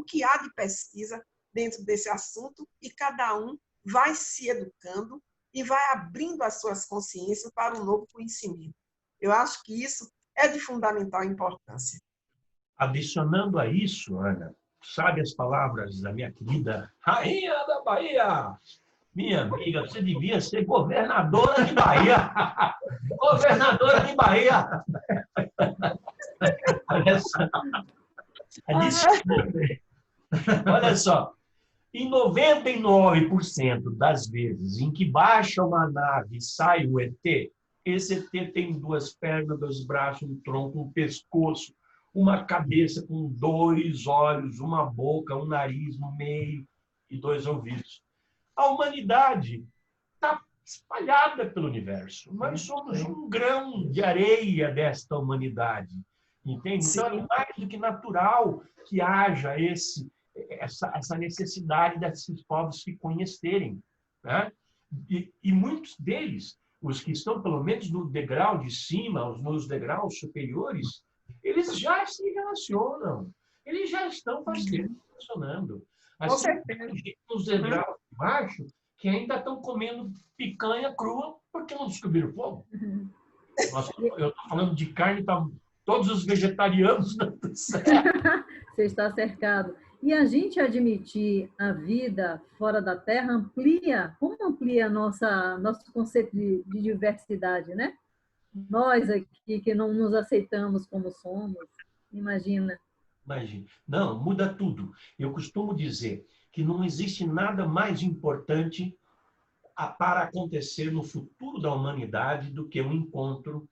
que há de pesquisa dentro desse assunto e cada um vai se educando e vai abrindo as suas consciências para um novo conhecimento. Eu acho que isso é de fundamental importância. Adicionando a isso, Ana, sabe as palavras da minha querida Rainha da Bahia? Minha amiga, você devia ser governadora de Bahia. Governadora de Bahia. Olha só. Olha só. Em 99% das vezes em que baixa uma nave e sai o ET, esse ET tem 2 pernas, 2 braços, um tronco, um pescoço, uma cabeça com 2 olhos, uma boca, um nariz no meio e 2 ouvidos. A humanidade está espalhada pelo universo. Nós somos um grão de areia desta humanidade. Entende? Então, é mais do que natural que haja essa necessidade desses povos se conhecerem. Né? E muitos deles, os que estão pelo menos no degrau de cima, nos degraus superiores, eles já se relacionam. Eles já estão faz tempo relacionando. Assim, nos degraus de baixo, que ainda estão comendo picanha crua porque não descobriram fogo. Eu estou falando de carne para todos os vegetarianos. Você está cercado. E a gente admitir a vida fora da Terra como amplia nosso conceito de diversidade, né? Nós aqui que não nos aceitamos como somos, imagina. Imagina. Não, muda tudo. Eu costumo dizer que não existe nada mais importante para acontecer no futuro da humanidade do que um encontro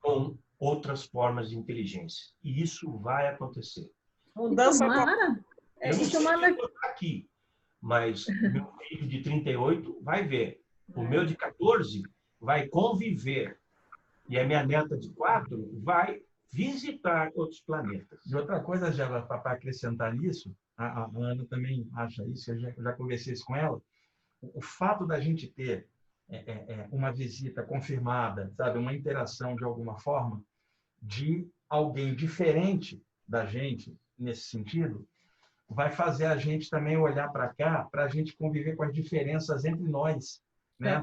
com outras formas de inteligência. E isso vai acontecer. Mudança. Eu não sei se eu vou estar aqui, mas meu filho de 38 vai ver. O meu de 14 vai conviver. E a minha neta de 4 vai visitar outros planetas. E outra coisa, Gela, para acrescentar nisso, a Ana também acha isso, eu já conversei isso com ela, o fato da gente ter uma visita confirmada, sabe, uma interação de alguma forma, de alguém diferente da gente, nesse sentido, vai fazer a gente também olhar para cá, para a gente conviver com as diferenças entre nós. Né?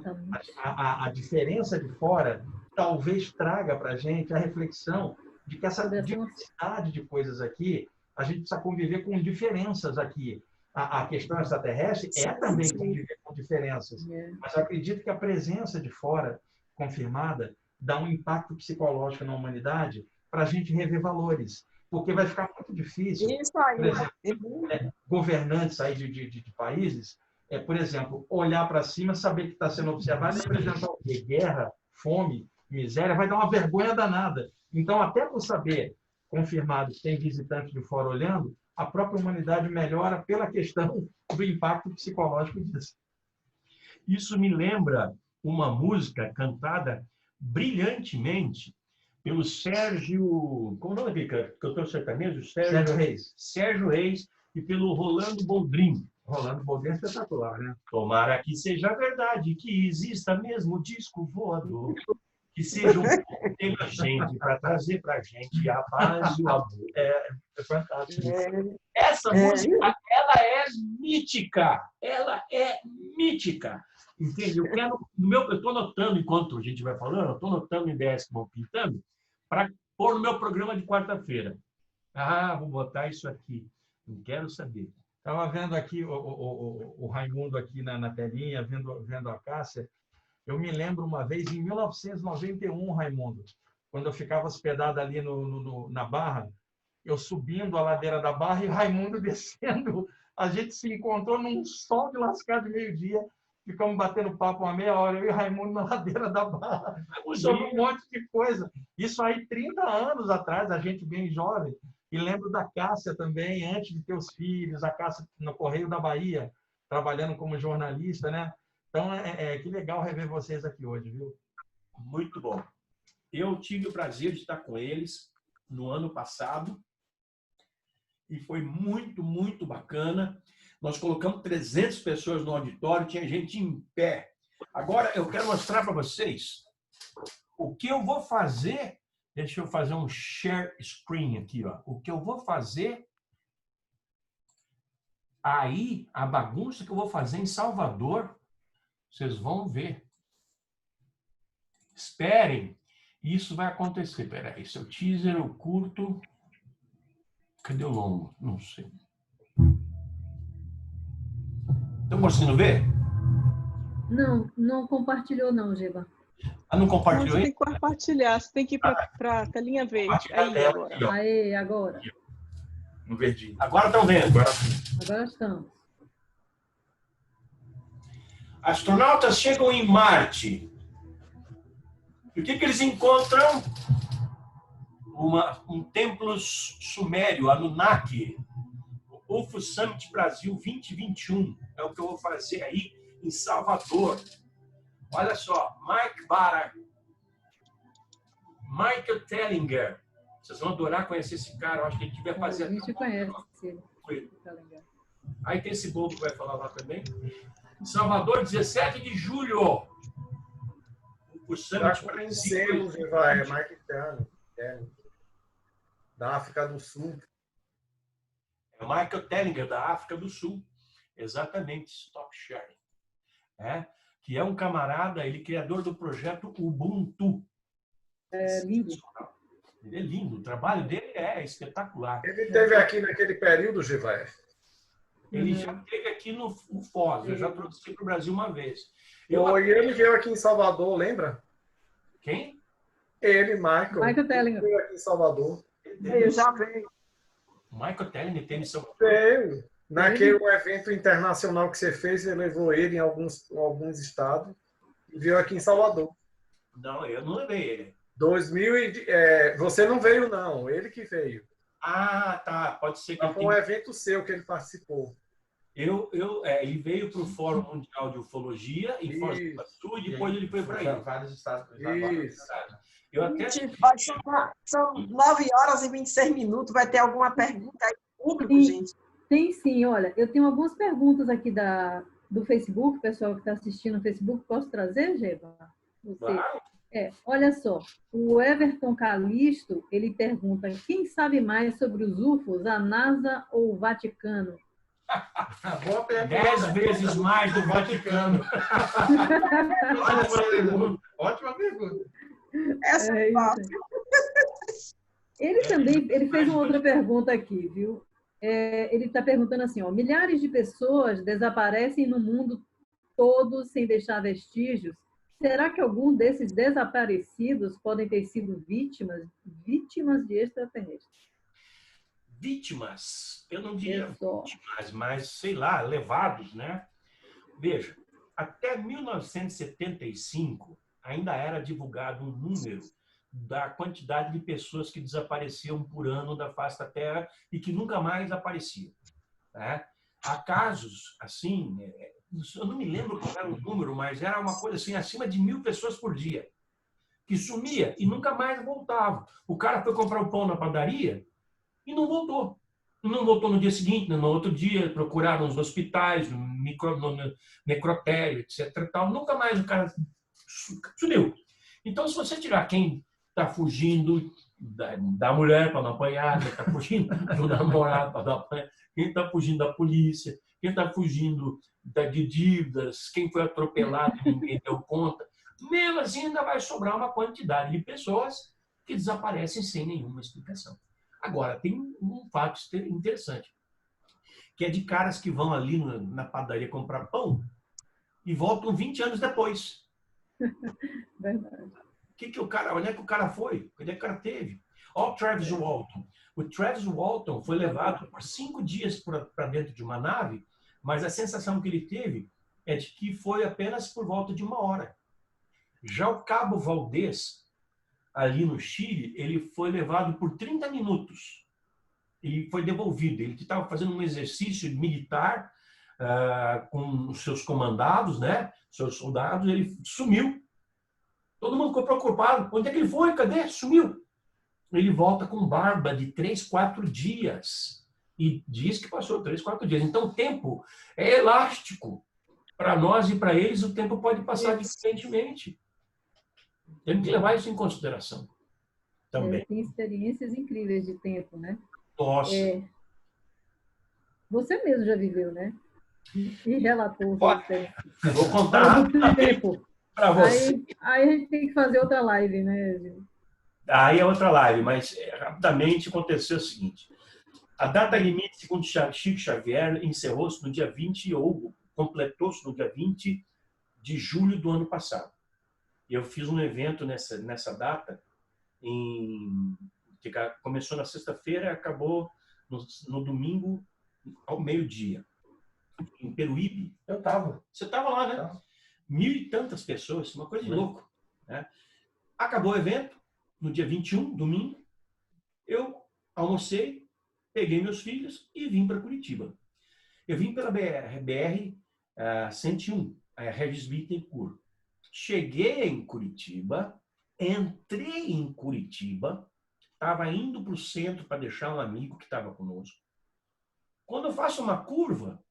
A diferença de fora talvez traga para a gente a reflexão de que essa diversidade de coisas aqui, a gente precisa conviver com diferenças aqui. A questão extraterrestre é também conviver com diferenças, mas eu acredito que a presença de fora, confirmada, dá um impacto psicológico na humanidade para a gente rever valores, porque vai ficar muito difícil, por exemplo, governantes aí de países, por exemplo, olhar para cima, saber que está sendo observado e apresentar o quê? Guerra, fome, miséria, vai dar uma vergonha danada. Então, até por saber, confirmado, que tem visitantes de fora olhando, a própria humanidade melhora pela questão do impacto psicológico disso. Isso me lembra uma música cantada brilhantemente pelo Sérgio... Como é o nome dele? Cantor sertanejo? Sérgio Reis. Sérgio Reis e pelo Rolando Boldrin. Rolando Boldrin é espetacular, né? Tomara que seja verdade, que exista mesmo disco voador, que seja um inteligente para trazer para a gente a paz e o amor. É fantástico. Essa música, ela é mítica. Ela é mítica. Entende? Eu estou anotando, enquanto a gente vai falando, eu estou anotando ideias que vão pintando para pôr no meu programa de quarta-feira. Vou botar isso aqui. Não quero saber. Estava vendo aqui o Raimundo aqui na telinha, vendo a Cássia. Eu me lembro uma vez, em 1991, Raimundo, quando eu ficava hospedado ali na Barra, eu subindo a ladeira da Barra e Raimundo descendo. A gente se encontrou num sol de lascar de meio-dia, ficamos batendo papo uma meia hora, eu e Raimundo na ladeira da Barra, sobre um monte de coisa. Isso aí, 30 anos atrás, a gente bem jovem. E lembro da Cássia também, antes de ter os filhos, a Cássia no Correio da Bahia, trabalhando como jornalista, né? Então, que legal rever vocês aqui hoje, viu? Muito bom. Eu tive o prazer de estar com eles no ano passado e foi muito, muito bacana. Nós colocamos 300 pessoas no auditório, tinha gente em pé. Agora, eu quero mostrar para vocês o que eu vou fazer. Deixa eu fazer um share screen aqui, ó. O que eu vou fazer aí, a bagunça que eu vou fazer em Salvador, vocês vão ver. Esperem, isso vai acontecer. Peraí, esse é o teaser, eu curto. Cadê o longo? Não sei. Estão conseguindo ver? Não, não compartilhou não, Giba. Ah, não compartilhou? Não, você tem que compartilhar, você tem que ir para a telinha verde. Aí, agora. Aí, agora. No verdinho. Agora estão vendo. Agora estamos. Astronautas chegam em Marte. E o que eles encontram? Um templo sumério, Anunnaki. O UFO Summit Brasil 2021. É o que eu vou fazer aí em Salvador. Olha só, Mike Barra, Michael Tellinger. Vocês vão adorar conhecer esse cara. Eu acho que a gente vai fazer... A gente conhece ele. Aí tem esse bobo que vai falar lá também. Salvador, 17 de julho. O Summit Brasil. Vai, Mike Tellinger, da África do Sul. É Michael Tellinger, da África do Sul. Exatamente, Stop Sharing. Que é um camarada, ele é criador do projeto Ubuntu. É lindo. Ele é lindo, o trabalho dele é espetacular. Ele esteve aqui naquele período, Givaé? Ele já esteve aqui no Foz, eu já trouxe para o Brasil uma vez. E ele veio aqui em Salvador, lembra? Quem? Ele, Michael. Michael Tellinger. Veio aqui em Salvador. Eu já veio. Michael Tellinger tem São Paulo. Veio. Naquele evento internacional que você fez, você levou ele em alguns estados e veio aqui em Salvador. Não, eu não levei ele. Você não veio, não. Ele que veio. Ah, tá. Pode ser que foi um evento seu que ele participou. Ele veio para o Fórum Mundial de Ufologia em Foz do Iguaçu e depois ele foi para aí. Vários estados. Isso. Eu até... São 9h26. Vai ter alguma pergunta aí público, gente? Tem sim, olha, eu tenho algumas perguntas aqui do Facebook, pessoal que está assistindo no Facebook, posso trazer, Geba? Claro. Olha só, o Everton Calisto, ele pergunta, quem sabe mais sobre os UFOs, a NASA ou o Vaticano? Boa pergunta. 10 vezes mais do Vaticano. Ótima pergunta. Essa é fácil. Ele fez uma outra pergunta aqui, viu? Ele está perguntando assim, ó, milhares de pessoas desaparecem no mundo todo sem deixar vestígios. Será que algum desses desaparecidos podem ter sido vítimas de extraterrestres? Vítimas? Eu não diria vítimas, mas, sei lá, levados, né? Veja, até 1975 ainda era divulgado um número da quantidade de pessoas que desapareciam por ano da face da Terra e que nunca mais apareciam. Né? Há casos, assim, eu não me lembro qual era o número, mas era uma coisa assim, acima de 1.000 pessoas por dia, que sumia e nunca mais voltava. O cara foi comprar o pão na padaria e não voltou. Não voltou no dia seguinte, no outro dia, procuraram nos hospitais, no necrotério, etc. Tal. Nunca mais o cara sumiu. Então, se você tirar quem está fugindo da mulher para não apanhar, quem está fugindo do namorado para não apanhar, quem está fugindo da polícia, quem está fugindo de dívidas, quem foi atropelado e ninguém deu conta, mesmo assim ainda vai sobrar uma quantidade de pessoas que desaparecem sem nenhuma explicação. Agora, tem um fato interessante, que é de caras que vão ali na padaria comprar pão e voltam 20 anos depois. Verdade. Onde é que o cara foi? Onde é que o cara teve? Olha o Travis Walton. O Travis Walton foi levado por 5 dias para dentro de uma nave, mas a sensação que ele teve é de que foi apenas por volta de 1 hora. Já o Cabo Valdez, ali no Chile, ele foi levado por 30 minutos. e foi devolvido. Ele estava fazendo um exercício militar com os seus comandados, né? Seus soldados, ele sumiu. Todo mundo ficou preocupado. Onde é que ele foi? Cadê? Sumiu. Ele volta com barba de 3, 4 dias. E diz que passou 3, 4 dias. Então, o tempo é elástico. Para nós e para eles, o tempo pode passar diferentemente. Temos que levar isso em consideração também. Tem experiências incríveis de tempo, né? Nossa. Você mesmo já viveu, né? E relatou. Vou contar para você. Aí a gente tem que fazer outra live, né? Aí é outra live, mas rapidamente aconteceu o seguinte. A data limite, segundo Chico Xavier, encerrou-se no dia 20, ou completou-se no dia 20 de julho do ano passado. Eu fiz um evento nessa data, que começou na sexta-feira e acabou no domingo ao meio-dia, em Peruíbe. Eu estava. Você estava lá, né? Tava. 1000 e tantas pessoas, uma coisa de louco. Né? Acabou o evento, no dia 21, domingo, eu almocei, peguei meus filhos e vim para Curitiba. Eu vim pela BR-101, a Regis Bittencourt. Cheguei em Curitiba, entrei em Curitiba, estava indo para o centro para deixar um amigo que estava conosco. Quando eu faço uma curva,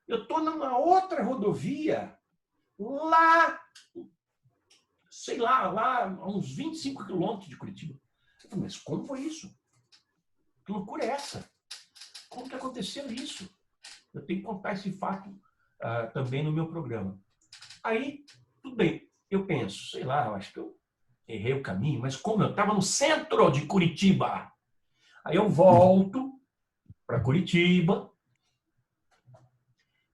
eu estou numa outra rodovia, lá, sei lá, a uns 25 quilômetros de Curitiba. Eu falei, mas como foi isso? Que loucura é essa? Como que aconteceu isso? Eu tenho que contar esse fato também no meu programa. Aí, tudo bem, eu penso, sei lá, eu acho que eu errei o caminho, mas como eu estava no centro de Curitiba, aí eu volto para Curitiba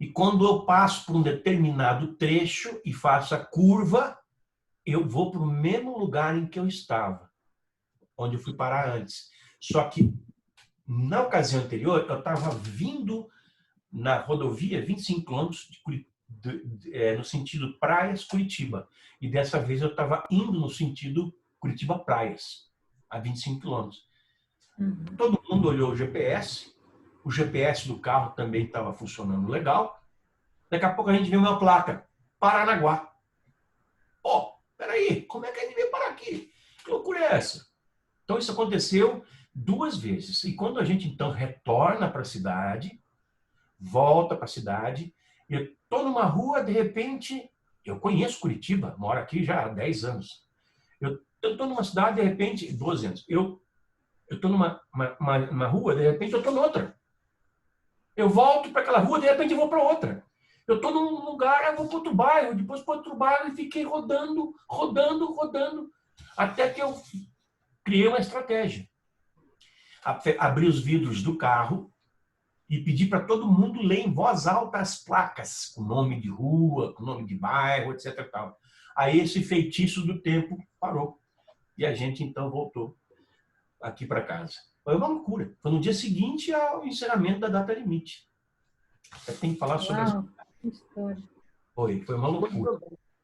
e quando eu passo por um determinado trecho e faço a curva, eu vou para o mesmo lugar em que eu estava, onde eu fui parar antes. Só que, na ocasião anterior, eu estava vindo na rodovia 25 quilômetros no sentido Praias-Curitiba. E dessa vez eu estava indo no sentido Curitiba-Praias, a 25 quilômetros. Todo mundo olhou o GPS do carro também estava funcionando legal. Daqui a pouco a gente viu uma placa, Paranaguá. Peraí, como é que a gente veio parar aqui? Que loucura é essa? Então isso aconteceu 2 vezes. E quando a gente então retorna para a cidade, volta para a cidade, eu estou numa rua, de repente, eu conheço Curitiba, moro aqui já há 10 anos. Eu estou numa cidade, de repente, 12 anos. Eu estou numa rua, de repente eu estou noutra. Eu volto para aquela rua, de repente eu vou para outra. Eu estou num lugar, eu vou para outro bairro, depois para outro bairro e fiquei rodando, até que eu criei uma estratégia. Abri os vidros do carro e pedi para todo mundo ler em voz alta as placas, com nome de rua, com nome de bairro, etc. E tal. Aí esse feitiço do tempo parou. E a gente então voltou aqui para casa. Foi uma loucura. Foi no dia seguinte ao encerramento da data limite. Você tem que falar sobre isso. Que história. Foi uma loucura.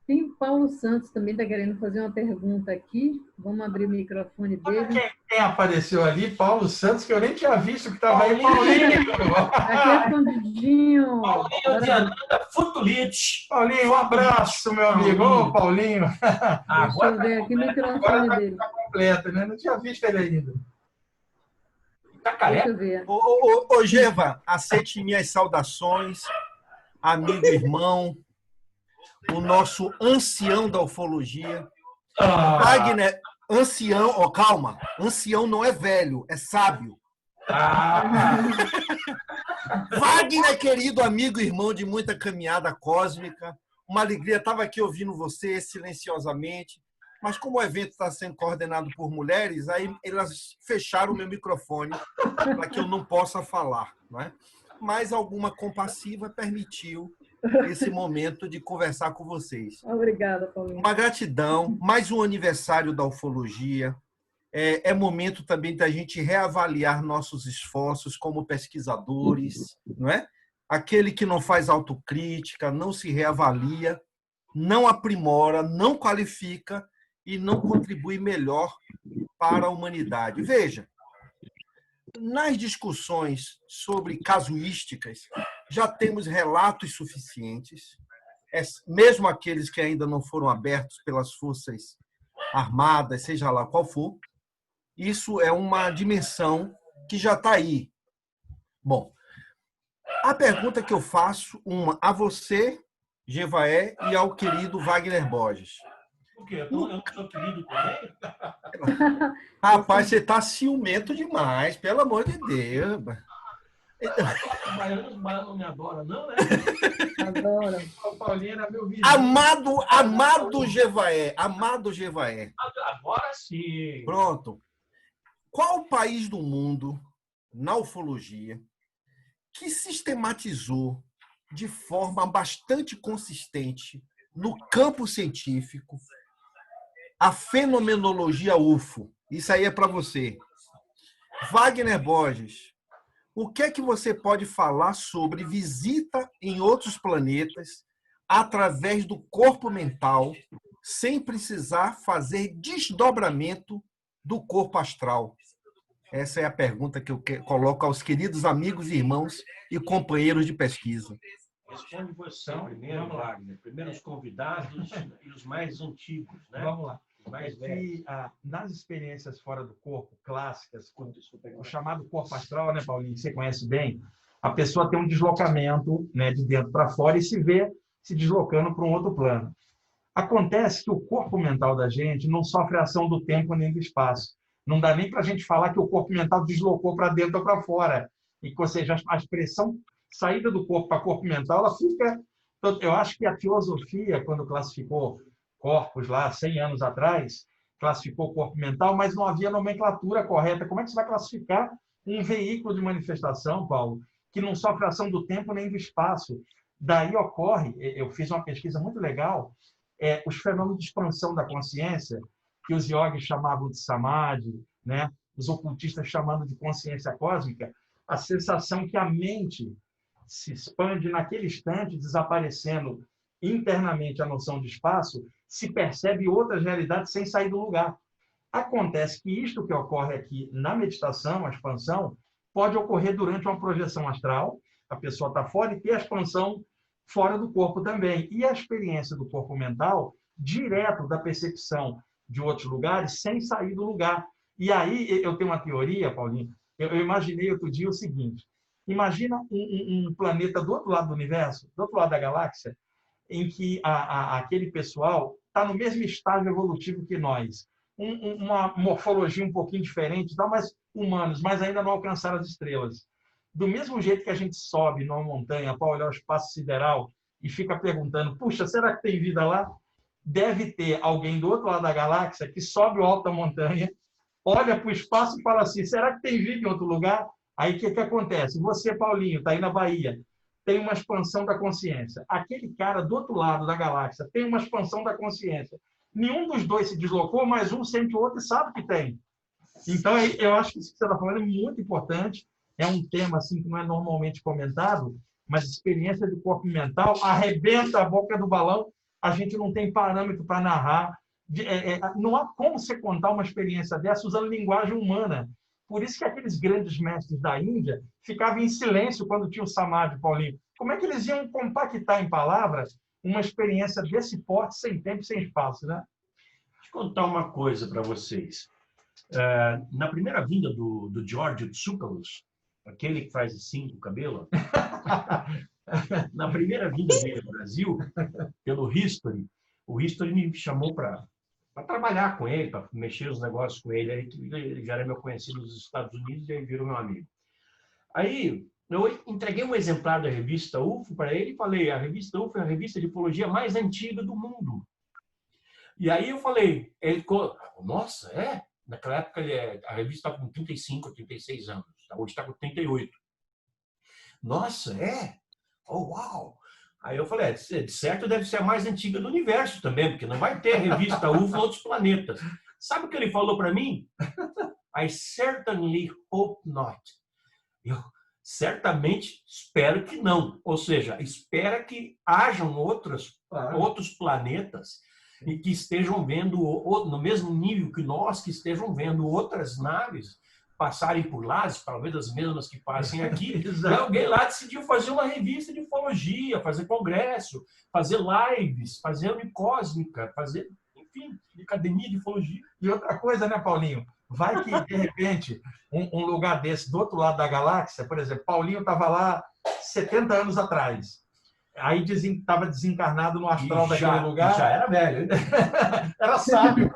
Tem o Paulo Santos também está querendo fazer uma pergunta aqui. Vamos abrir o microfone dele. Quem apareceu ali? Paulo Santos, que eu nem tinha visto que estava aí. Paulinho! Aqui escondidinho. Paulinho de Ananda Futulite. Paulinho, um abraço, meu amigo. Ô, Paulinho. Deixa eu ver aqui o microfone dele. Está completo, né? Não tinha visto ele ainda. Tá careca? Deixa eu ver. Ô, Geva, aceite minhas saudações, amigo, irmão, o nosso ancião da ufologia. Wagner, ancião, calma, ancião não é velho, é sábio. Wagner, querido amigo, irmão de muita caminhada cósmica, uma alegria, estava aqui ouvindo você silenciosamente, mas como o evento está sendo coordenado por mulheres, aí elas fecharam o meu microfone para que eu não possa falar, não é? Mas alguma compassiva permitiu esse momento de conversar com vocês. Obrigada, Paulinho. Uma gratidão, mais um aniversário da ufologia. É momento também da gente reavaliar nossos esforços como pesquisadores, não é? Aquele que não faz autocrítica, não se reavalia, não aprimora, não qualifica e não contribui melhor para a humanidade. Veja, nas discussões sobre casuísticas, já temos relatos suficientes, mesmo aqueles que ainda não foram abertos pelas forças armadas, seja lá qual for. Isso é uma dimensão que já está aí. Bom, a pergunta que eu faço, uma a você, Jevaé, e ao querido Wagner Borges. Por quê? Eu não sou querido também? Rapaz, você está ciumento demais, pelo amor de Deus. Os baianos não me adoram, não, né? Adoro. O Paulinho era meu vizinho. Amado Jevaé. Agora sim. Pronto. Qual o país do mundo, na ufologia, que sistematizou de forma bastante consistente, no campo científico, a fenomenologia UFO? Isso aí é para você. Wagner Borges, o que é que você pode falar sobre visita em outros planetas através do corpo mental, sem precisar fazer desdobramento do corpo astral? Essa é a pergunta que eu coloco aos queridos amigos, irmãos e companheiros de pesquisa. Responde você primeiro, Wagner. Primeiro os convidados e os mais antigos, né? Vamos lá. Os mais velhos. Nas experiências fora do corpo, clássicas, o chamado corpo astral, né, Paulinho, que você conhece bem, a pessoa tem um deslocamento, né, de dentro para fora e se vê se deslocando para um outro plano. Acontece que o corpo mental da gente não sofre ação do tempo nem do espaço. Não dá nem para a gente falar que o corpo mental deslocou para dentro ou para fora. Ou seja, a expressão saída do corpo para corpo mental, ela fica... Eu acho que a filosofia, quando classificou corpos lá 100 anos atrás, classificou o corpo mental, mas não havia nomenclatura correta. Como é que você vai classificar um veículo de manifestação, Paulo, que não sofre ação do tempo nem do espaço? Daí ocorre, eu fiz uma pesquisa muito legal, os fenômenos de expansão da consciência, que os yogis chamavam de samadhi, né? Os ocultistas chamando de consciência cósmica, a sensação que a mente se expande naquele instante, desaparecendo internamente a noção de espaço, se percebe outras realidades sem sair do lugar. Acontece que isto que ocorre aqui na meditação, a expansão, pode ocorrer durante uma projeção astral, a pessoa está fora e ter a expansão fora do corpo também. E a experiência do corpo mental, direto da percepção de outros lugares, sem sair do lugar. E aí eu tenho uma teoria, Paulinho, eu imaginei outro dia o seguinte: imagina um planeta do outro lado do universo, do outro lado da galáxia, em que aquele pessoal está no mesmo estágio evolutivo que nós. Uma morfologia um pouquinho diferente, dá mais humanos, mas ainda não alcançaram as estrelas. Do mesmo jeito que a gente sobe numa montanha para olhar o espaço sideral e fica perguntando, puxa, será que tem vida lá? Deve ter alguém do outro lado da galáxia que sobe o alto da montanha, olha para o espaço e fala assim, será que tem vida em outro lugar? Aí o que acontece? Você, Paulinho, está aí na Bahia, tem uma expansão da consciência. Aquele cara do outro lado da galáxia tem uma expansão da consciência. Nenhum dos dois se deslocou, mas um sente o outro e sabe que tem. Então, eu acho que isso que você está falando é muito importante. É um tema assim, que não é normalmente comentado, mas experiência de corpo mental arrebenta a boca do balão. A gente não tem parâmetro para narrar. Não há como você contar uma experiência dessa usando linguagem humana. Por isso que aqueles grandes mestres da Índia ficavam em silêncio quando tinha o Samadhi, Paulinho. Como é que eles iam compactar em palavras uma experiência desse porte, sem tempo e sem espaço, né? Deixa eu contar uma coisa para vocês. Na primeira vinda do George Tsoukalos, aquele que faz assim com o cabelo, na primeira vinda dele ao Brasil, pelo History, o History me chamou para trabalhar com ele, para mexer os negócios com ele. Aí ele já era meu conhecido nos Estados Unidos e aí virou meu amigo. Aí eu entreguei um exemplar da revista UFO para ele e falei, a revista UFO é a revista de ufologia mais antiga do mundo. E aí eu falei, ele ficou, nossa, é? Naquela época a revista estava com 35, 36 anos, hoje está com 38. Nossa, é? Oh, uau! Aí eu falei, de certo deve ser a mais antiga do universo também, porque não vai ter revista UFO em outros planetas. Sabe o que ele falou para mim? I certainly hope not. Eu certamente espero que não. Ou seja, espera que hajam outros planetas e que estejam vendo no mesmo nível que nós, que estejam vendo outras naves passarem por lá, talvez as mesmas que passem aqui, e alguém lá decidiu fazer uma revista de ufologia, fazer congresso, fazer lives, fazer unicósmica, fazer, enfim, academia de ufologia. E outra coisa, né, Paulinho? Vai que, de repente, um lugar desse, do outro lado da galáxia, por exemplo, Paulinho estava lá 70 anos atrás. Aí estava desencarnado no astral daquele lugar. Já era velho, hein? Era sábio.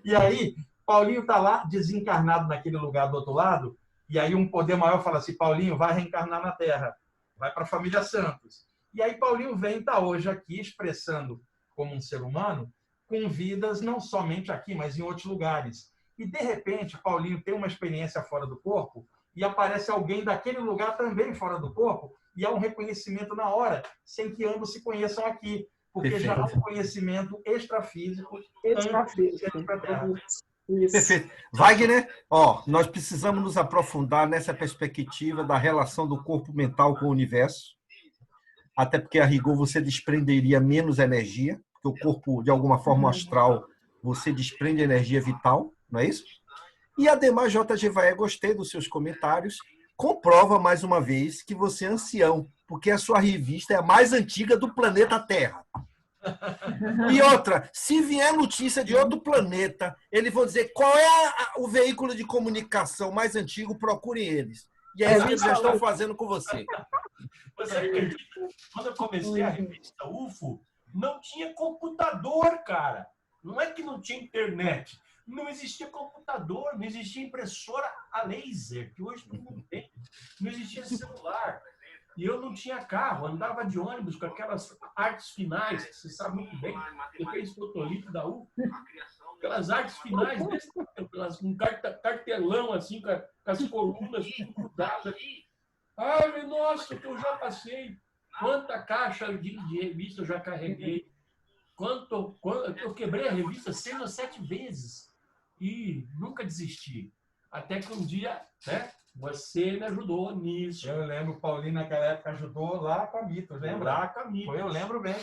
E aí, Paulinho está lá, desencarnado naquele lugar do outro lado, e aí um poder maior fala assim, Paulinho, vai reencarnar na Terra, vai para a família Santos. E aí Paulinho vem, está hoje aqui, expressando como um ser humano, com vidas não somente aqui, mas em outros lugares. E, de repente, Paulinho tem uma experiência fora do corpo, e aparece alguém daquele lugar também fora do corpo, e há um reconhecimento na hora, sem que ambos se conheçam aqui, porque Perfeito. já há um conhecimento extrafísico para a Terra. Isso. Perfeito. Wagner, nós precisamos nos aprofundar nessa perspectiva da relação do corpo mental com o universo, até porque, a rigor, você desprenderia menos energia, porque o corpo, de alguma forma, astral, você desprende energia vital, não é isso? E, ademais, J.G. Vaé, gostei dos seus comentários, comprova, mais uma vez, que você é ancião, porque a sua revista é a mais antiga do planeta Terra. E outra, se vier notícia de outro planeta, eles vão dizer qual é o veículo de comunicação mais antigo, procurem eles. E aí eles já estão fazendo com você. Você acredita? Quando eu comecei a revista UFO, não tinha computador, cara. Não é que não tinha internet. Não existia computador, não existia impressora a laser, que hoje todo mundo tem. Não existia celular. E eu não tinha carro, andava de ônibus com aquelas artes finais, que você sabe muito bem, eu fiz fotolito da UFO, aquelas artes finais, um cartelão assim, com as colunas grudadas aqui. Ai, nossa, que eu já passei. Quanta caixa de revista eu já carreguei. Eu quebrei a revista 6 ou 7 vezes. E nunca desisti. Até que um dia, né? Você me ajudou nisso. Eu lembro, o Paulinho, naquela época, ajudou lá com a Mitos, lembra? Lá com a Mitos. Eu lembro bem.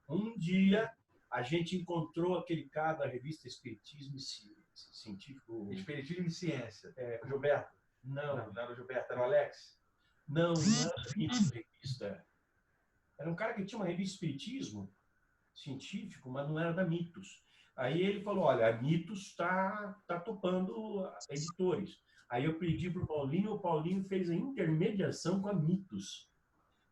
Um dia, a gente encontrou aquele cara da revista Espiritismo Científico. Espiritismo e Ciência. Gilberto? Não era o Gilberto, era o Alex? Não era Mitos revista. Era um cara que tinha uma revista Espiritismo Científico, mas não era da Mitos. Aí ele falou, olha, a Mitos está topando editores. Aí eu pedi para o Paulinho fez a intermediação com a Mitos.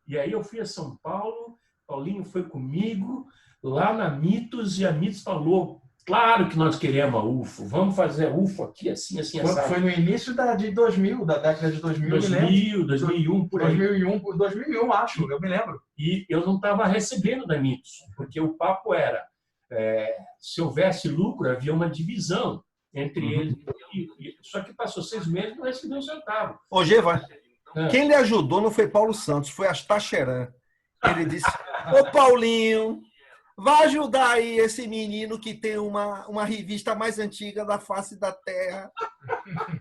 E aí eu fui a São Paulo, Paulinho foi comigo, lá na Mitos, e a Mitos falou, claro que nós queremos a UFO, vamos fazer a UFO aqui, assim, assim, assim. Foi no início de 2000, da década de 2000, 2001, por aí. 2001, acho, eu me lembro. E eu não estava recebendo da Mitos, porque o papo era, se houvesse lucro, havia uma divisão entre eles. Só que passou 6 meses e não recebeu um centavo. Ô, Geva, quem lhe ajudou não foi Paulo Santos, foi Astacheran. Ele disse, ô Paulinho, vai ajudar aí esse menino que tem uma revista mais antiga da face da Terra.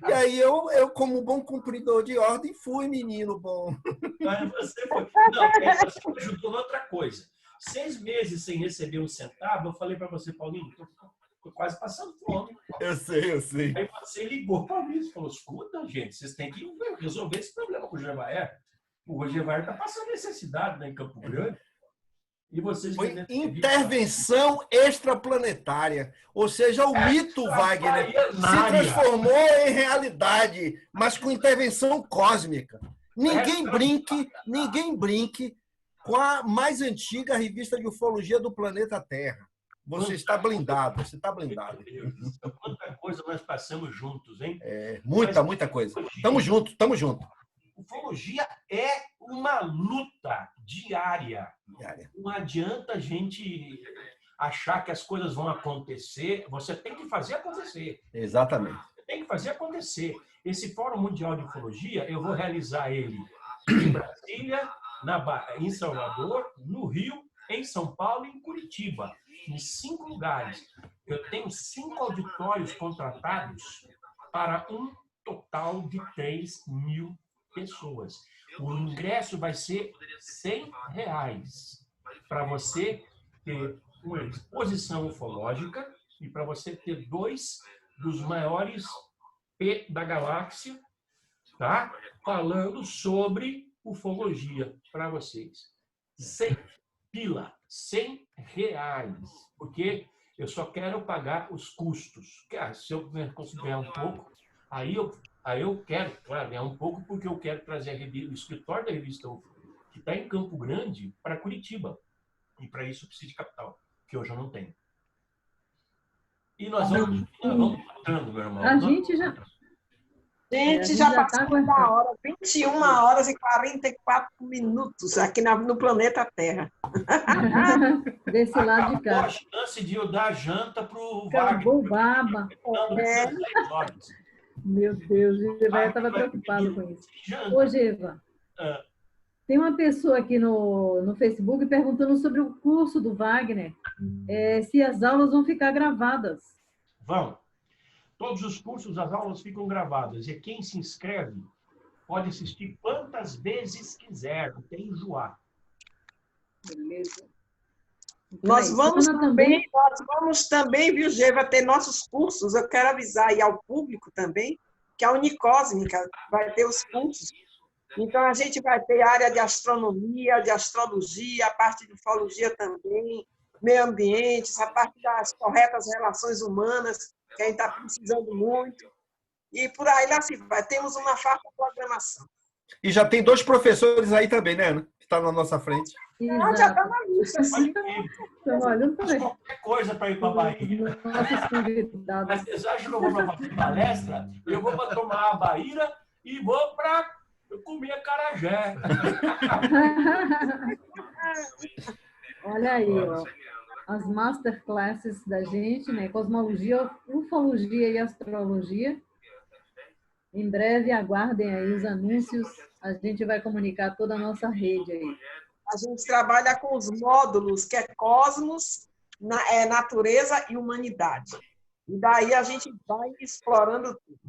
E aí eu como bom cumpridor de ordem, fui, menino bom. Mas você foi... Não, você me ajudou noutra coisa. 6 meses sem receber um centavo, eu falei para você, Paulinho, estou quase passando fome. Eu sei. Aí você ligou para mim e falou, escuta, gente, vocês têm que resolver esse problema com o Roger Vaé. O Roger Vaé está passando necessidade, né, em Campo Grande. E vocês foi intervenção extraplanetária. Ou seja, o mito, Wagner, se transformou em realidade, mas com intervenção cósmica. Ninguém brinque com a mais antiga revista de ufologia do planeta Terra. Você está blindado. Quanta coisa nós passamos juntos, hein? Muita coisa. Tamo junto. Ufologia é uma luta diária. Não adianta a gente achar que as coisas vão acontecer. Você tem que fazer acontecer. Exatamente. Você tem que fazer acontecer. Esse Fórum Mundial de Ufologia, eu vou realizar ele em Brasília, em Salvador, no Rio, em São Paulo e em Curitiba. Em 5 lugares. Eu tenho 5 auditórios contratados para um total de 3.000 pessoas. O ingresso vai ser R$100 para você ter uma exposição ufológica e para você ter 2 dos maiores P da galáxia, tá? Falando sobre ufologia para vocês. 100 pila, 100 reais, porque eu só quero pagar os custos. Se eu consigo ganhar um pouco, aí eu quero, claro, ganhar um pouco, porque eu quero trazer o escritório da revista UFO, que está em Campo Grande, para Curitiba. E para isso eu preciso de capital, que hoje eu não tenho. E nós vamos matando, meu irmão. A gente já... Gente, já passou da hora, 21 horas e 44 minutos aqui no planeta Terra. Desse lado de cá. A chance de eu dar janta para o Acabou baba. Wagner. Meu Deus, o Geva estava preocupado com isso. Ô, Geva, tem uma pessoa aqui no Facebook perguntando sobre o curso do Wagner, se as aulas vão ficar gravadas. Vão. Todos os cursos, as aulas ficam gravadas. E quem se inscreve pode assistir quantas vezes quiser, até enjoar. Beleza. Nós vamos também, viu, Geva, ter nossos cursos. Eu quero avisar aí ao público também que a Unicósmica vai ter os cursos. Então, a gente vai ter área de astronomia, de astrologia, a parte de ufologia também, meio ambiente, a parte das corretas relações humanas, que a gente está precisando muito. E por aí lá se vai. Temos uma farta programação. E já tem 2 professores aí também, né, Ana? Que está na nossa frente. Já está na lista. Estamos olhando também. Qualquer coisa para ir para a Bahia. Nossos convidados. Mas vocês acham que eu vou para uma palestra? Eu vou para tomar a Bahia e vou para comer acarajé. Olha aí, ó. As masterclasses da gente, né? Cosmologia, ufologia e astrologia. Em breve, aguardem aí os anúncios. A gente vai comunicar toda a nossa rede aí. A gente trabalha com os módulos, que é cosmos, natureza e humanidade. E daí a gente vai explorando tudo.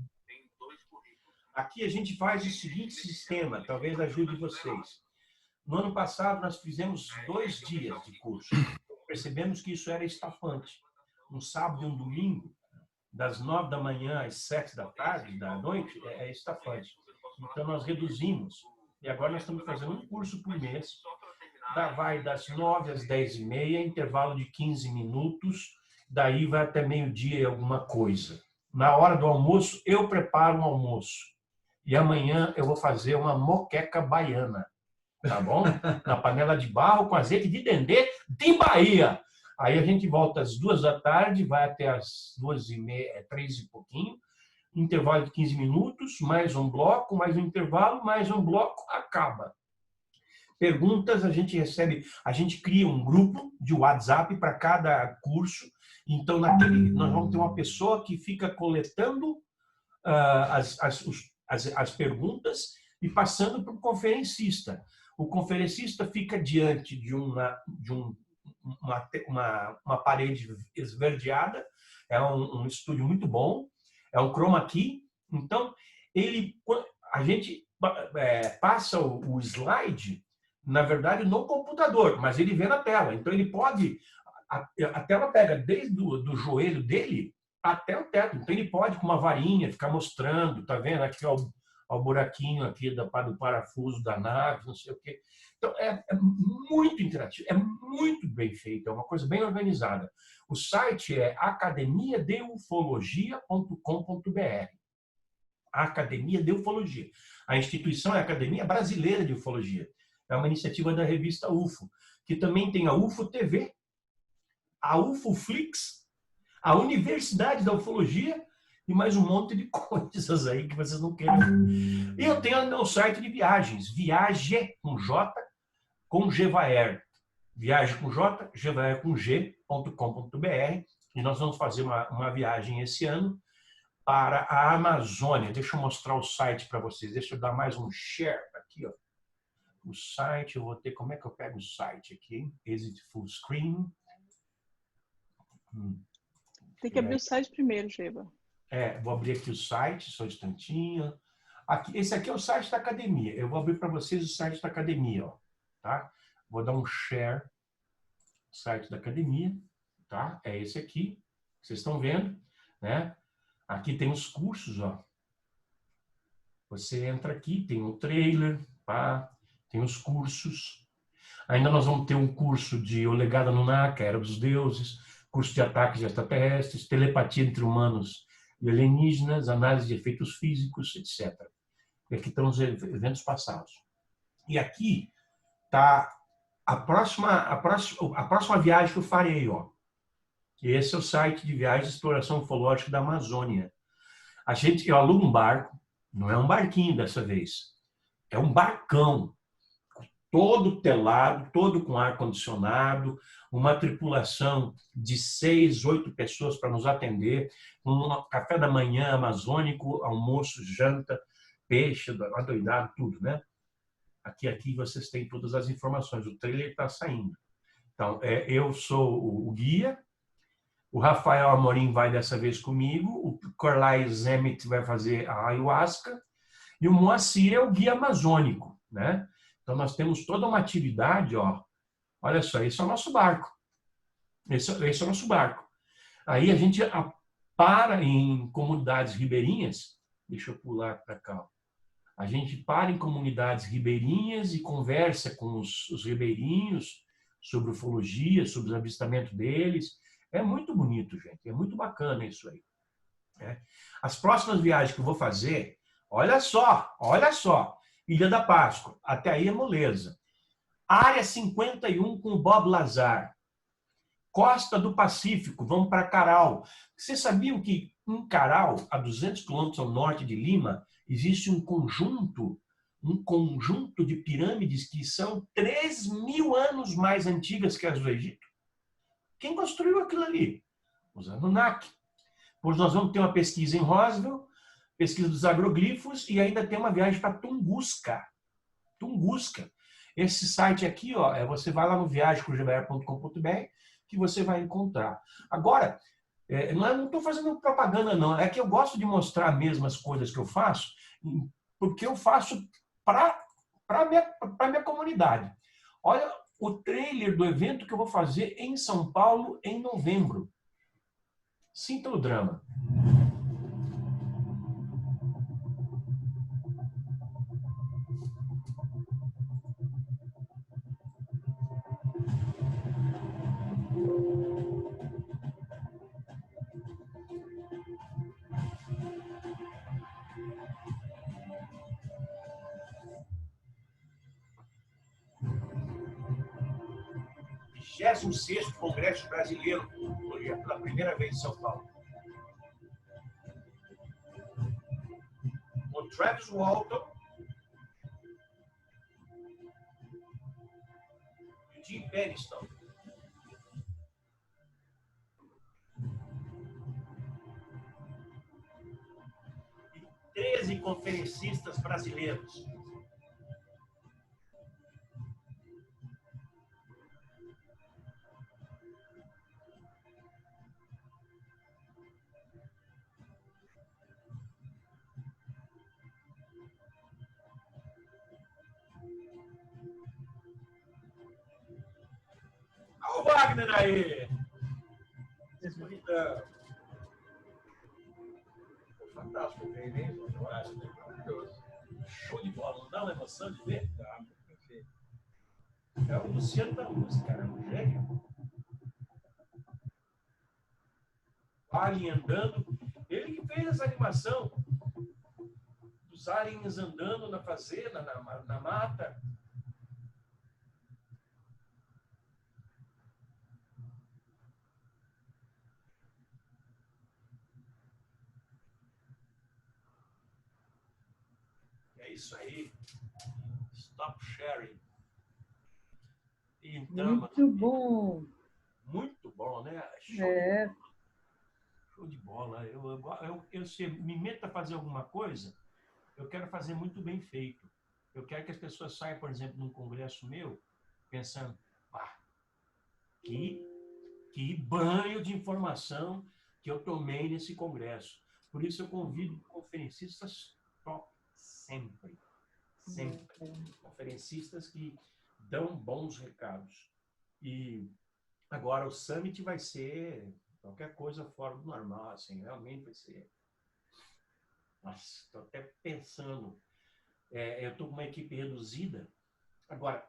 Aqui a gente faz o seguinte sistema, talvez ajude vocês. No ano passado, nós fizemos 2 dias de curso. Percebemos que isso era estafante. Um sábado e um domingo, das 9 da manhã às 7 da tarde, da noite, é estafante. Então, nós reduzimos. E agora nós estamos fazendo um curso por mês. Vai das 9 às 10h30, intervalo de 15 minutos. Daí vai até meio-dia e alguma coisa. Na hora do almoço, eu preparo um almoço. E amanhã eu vou fazer uma moqueca baiana. Tá bom? Na panela de barro com azeite de dendê de Bahia. Aí a gente volta às 2 da tarde, vai até às 2h30, 3 e pouquinho. Intervalo de 15 minutos, mais um bloco, mais um intervalo, mais um bloco, acaba. Perguntas a gente recebe, a gente cria um grupo de WhatsApp para cada curso. Então, nós vamos ter uma pessoa que fica coletando as perguntas e passando para o conferencista. O conferencista fica diante de uma parede esverdeada, é um estúdio muito bom, é um chroma key. Então, a gente passa o slide, na verdade, no computador, mas ele vê na tela. Então, ele pode... A tela pega desde do joelho dele até o teto. Então, ele pode, com uma varinha, ficar mostrando, tá vendo? Aqui, ó, o buraquinho aqui do parafuso da nave, não sei o quê. Então, é muito interativo, é muito bem feito, é uma coisa bem organizada. O site é academiadeufologia.com.br. Academia de Ufologia. A instituição é a Academia Brasileira de Ufologia. É uma iniciativa da revista UFO, que também tem a UFO TV, a UFOFlix, a Universidade da Ufologia e mais um monte de coisas aí que vocês não querem. E eu tenho o meu site de viagens, Viaje com J, com Gevaer. Viaje com J, Gevaer com G.com.br. E nós vamos fazer uma viagem esse ano para a Amazônia. Deixa eu mostrar o site para vocês. Deixa eu dar mais um share aqui, ó. O site, eu vou ter... Como é que eu pego o site aqui? Exit full screen. Tem que abrir o site primeiro, Geva. Vou abrir aqui o site, só um instantinho. Esse aqui é o site da academia. Eu vou abrir para vocês o site da academia, ó, tá? Vou dar um share no site da academia, tá? É esse aqui, vocês estão vendo, né? Aqui tem os cursos, ó. Você entra aqui, tem um trailer, pá, tem os cursos. Ainda nós vamos ter um curso de O Legado Anunnaki, Era dos Deuses, curso de ataques extraterrestres, telepatia entre humanos e alienígenas, análise de efeitos físicos, etc. E aqui estão os eventos passados. E aqui está a próxima viagem que eu farei. Ó. Esse é o site de viagem de exploração ufológica da Amazônia. Eu alugo um barco, não é um barquinho dessa vez, é um barcão, todo telado, todo com ar-condicionado, uma tripulação de 6, 8 pessoas para nos atender, um café da manhã amazônico, almoço, janta, peixe, adoidado, tudo, né? Aqui vocês têm todas as informações, o trailer está saindo. Então, eu sou o guia, o Rafael Amorim vai dessa vez comigo, o Corlai Zemit vai fazer a ayahuasca, e o Moacir é o guia amazônico, né? Então, nós temos toda uma atividade, ó. Olha só, esse é o nosso barco. Esse é o nosso barco. Aí a gente para em comunidades ribeirinhas. Deixa eu pular para cá. A gente para em comunidades ribeirinhas e conversa com os ribeirinhos sobre ufologia, sobre os avistamentos deles. É muito bonito, gente. É muito bacana isso aí. As próximas viagens que eu vou fazer, olha só. Ilha da Páscoa, até aí é moleza. Área 51 com Bob Lazar. Costa do Pacífico, vamos para Caral. Vocês sabiam que em Caral, a 200 quilômetros ao norte de Lima, existe um conjunto de pirâmides que são 3.000 anos mais antigas que as do Egito? Quem construiu aquilo ali? Os Anunnaki. Pois nós vamos ter uma pesquisa em Roswell, pesquisa dos agroglifos e ainda tem uma viagem para Tunguska. Esse site aqui, ó, você vai lá no viagem.com.br que você vai encontrar. Agora, não estou fazendo propaganda, não. É que eu gosto de mostrar mesmo as coisas que eu faço, porque eu faço para a minha comunidade. Olha o trailer do evento que eu vou fazer em São Paulo em novembro. Sinta o drama. O 26º Congresso Brasileiro, pela primeira vez em São Paulo. O Travis Walton e o Jim Peniston. E 13 conferencistas brasileiros. O Wagner aí! Escuridão. Fantástico ver, hein? Eu acho maravilhoso. Show de bola, não dá uma emoção de ver? Dá, perfeito. É o Luciano da música, cara, um gênio. O Alien andando, ele que fez essa animação dos aliens andando na fazenda, na mata. É isso aí. Stop sharing. Então, muito bom. Muito bom, né? Show de bola. Se me meto a fazer alguma coisa, eu quero fazer muito bem feito. Eu quero que as pessoas saiam, por exemplo, num congresso meu, pensando, que banho de informação que eu tomei nesse congresso. Por isso eu convido conferencistas top sempre. Conferencistas que dão bons recados. E agora o Summit vai ser qualquer coisa fora do normal, assim, realmente vai ser Nossa, estou até pensando. Eu estou com uma equipe reduzida. Agora,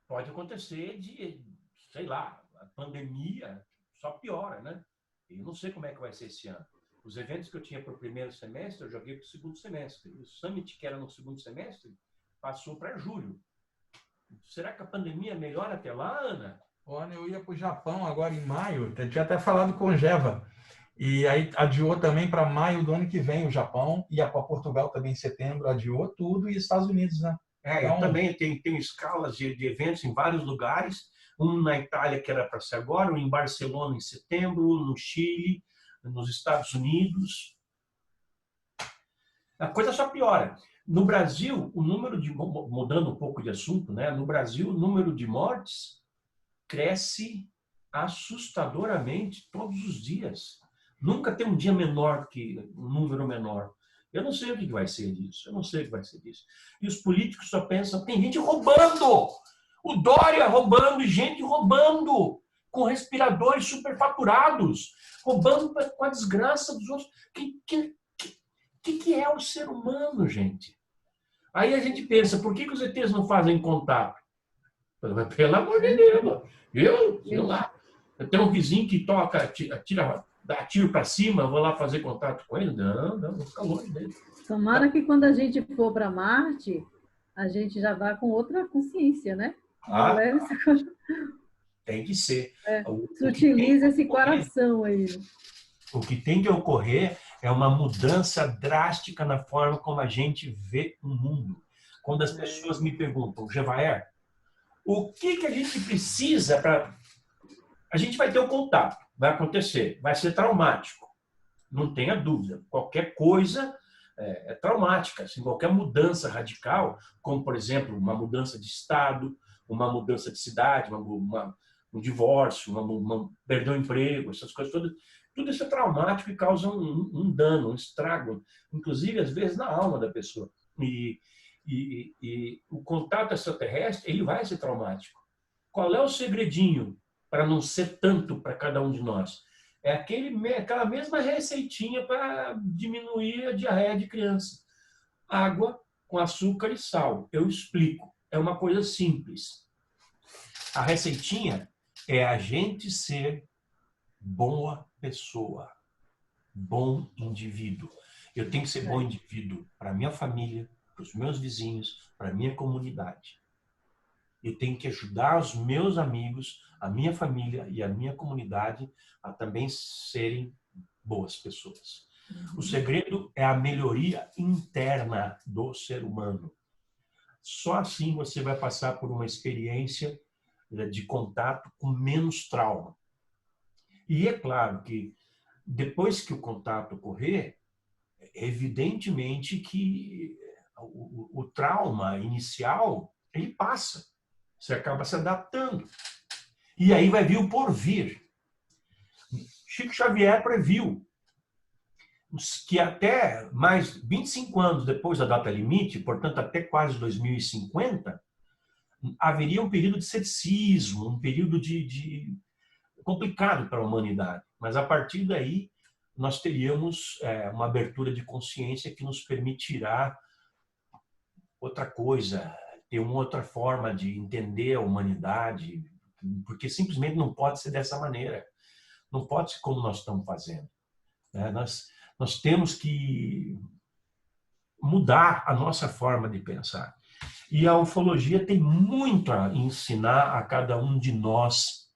pode acontecer de, sei lá, a pandemia só piora, né? Eu não sei como é que vai ser esse ano. Os eventos que eu tinha para o primeiro semestre, eu joguei para o segundo semestre. O Summit, que era no segundo semestre, passou para julho. Será que a pandemia melhora até lá, Ana? Olha, eu ia para o Japão agora em maio, eu tinha até falado com o Geva. E aí adiou também para maio do ano que vem o Japão, ia para Portugal também em setembro, adiou tudo, e Estados Unidos, né? Então, eu também tenho escalas de eventos em vários lugares, um na Itália que era para ser agora, um em Barcelona em setembro, no Chile, nos Estados Unidos. A coisa só piora. No Brasil, o número de, mudando um pouco de assunto, né? No Brasil, o número de mortes cresce assustadoramente todos os dias. Nunca tem um dia menor que um número menor. Eu não sei o que vai ser disso. Eu não sei o que vai ser disso. E os políticos só pensam, tem gente roubando. O Dória roubando, gente roubando, com respiradores superfaturados, roubando com a desgraça dos outros. Que é o ser humano, gente? Aí a gente pensa, por que os ETs não fazem contato? Pelo amor de Deus. Eu lá. Eu tenho um vizinho que toca, dá tiro para cima, eu vou lá fazer contato com ele? Não, vou ficar longe dele. Tomara que quando a gente for para Marte, a gente já vá com outra consciência, né? Tem que ser. Se utiliza esse coração aí. O que tem que ocorrer é uma mudança drástica na forma como a gente vê o mundo. Quando as pessoas me perguntam, Gevaer, o que a gente precisa para... A gente vai ter o contato, vai acontecer, vai ser traumático. Não tenha dúvida. Qualquer coisa é traumática. Assim, qualquer mudança radical, como, por exemplo, uma mudança de estado, uma mudança de cidade, um divórcio, perder o emprego, essas coisas todas, tudo isso é traumático e causa um dano, um estrago, inclusive, às vezes, na alma da pessoa. E o contato extraterrestre, ele vai ser traumático. Qual é o segredinho para não ser tanto para cada um de nós? É aquela mesma receitinha para diminuir a diarreia de criança. Água com açúcar e sal. Eu explico. É uma coisa simples. A receitinha é a gente ser boa pessoa, bom indivíduo. Eu tenho que ser bom indivíduo para minha família, para os meus vizinhos, para a minha comunidade. Eu tenho que ajudar os meus amigos, a minha família e a minha comunidade a também serem boas pessoas. O segredo é a melhoria interna do ser humano. Só assim você vai passar por uma experiência de contato com menos trauma. E é claro que depois que o contato ocorrer, evidentemente que o trauma inicial, ele passa. Você acaba se adaptando. E aí vai vir o porvir. Chico Xavier previu que até mais 25 anos depois da data limite, portanto até quase 2050, haveria um período de ceticismo, um período complicado para a humanidade. Mas a partir daí, nós teríamos uma abertura de consciência que nos permitirá outra coisa, ter uma outra forma de entender a humanidade, porque simplesmente não pode ser dessa maneira. Não pode ser como nós estamos fazendo. Nós temos que mudar a nossa forma de pensar. E a ufologia tem muito a ensinar a cada um de nós.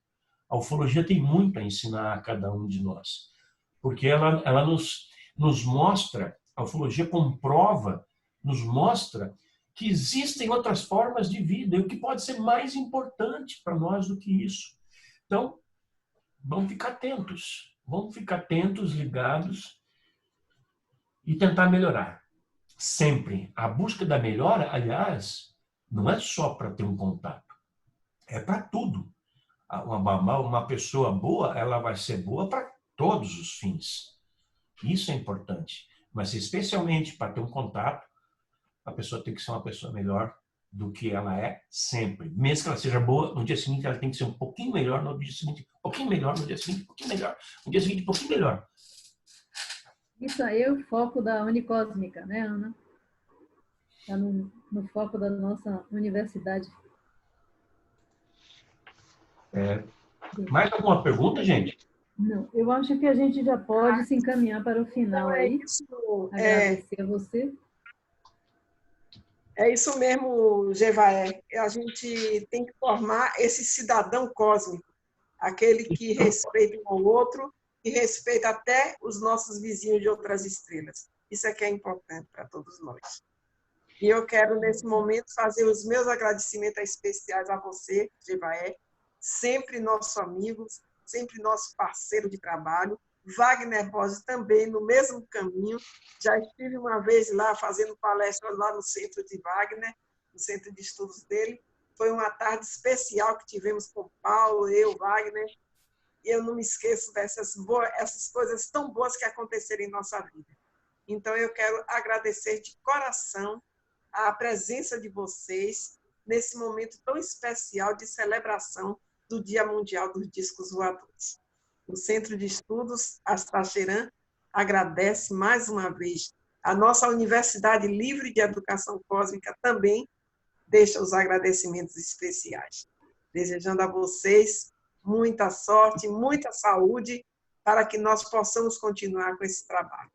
A ufologia tem muito a ensinar a cada um de nós. Porque ela nos mostra, a ufologia comprova, nos mostra que existem outras formas de vida, e o que pode ser mais importante para nós do que isso. Então, vamos ficar atentos, ligados e tentar melhorar. Sempre. A busca da melhora, aliás, não é só para ter um contato, é para tudo. Uma pessoa boa, ela vai ser boa para todos os fins. Isso é importante. Mas especialmente para ter um contato, a pessoa tem que ser uma pessoa melhor do que ela é sempre. Mesmo que ela seja boa, no dia seguinte ela tem que ser um pouquinho melhor, no dia seguinte um pouquinho melhor, no dia seguinte um pouquinho melhor, no dia seguinte um pouquinho melhor. Isso aí é o foco da Unicósmica, né, Ana? Está no foco da nossa universidade. Mais alguma pergunta, gente? Não, eu acho que a gente já pode se encaminhar para o final Então, aí. Agradecer a você. É isso mesmo, Jevaé. A gente tem que formar esse cidadão cósmico, aquele que respeita um ao outro e respeita até os nossos vizinhos de outras estrelas. Isso é que é importante para todos nós. E eu quero, nesse momento, fazer os meus agradecimentos especiais a você, Jevaé, sempre nosso amigo, sempre nosso parceiro de trabalho. Wagner Borges também, no mesmo caminho. Já estive uma vez lá fazendo palestra lá no centro de Wagner, no centro de estudos dele. Foi uma tarde especial que tivemos com Paulo, eu, Wagner. E eu não me esqueço essas coisas tão boas que aconteceram em nossa vida. Então, eu quero agradecer de coração a presença de vocês nesse momento tão especial de celebração do Dia Mundial dos Discos Voadores. O Centro de Estudos Astacheran agradece mais uma vez. A nossa Universidade Livre de Educação Cósmica também deixa os agradecimentos especiais. Desejando a vocês muita sorte, muita saúde, para que nós possamos continuar com esse trabalho.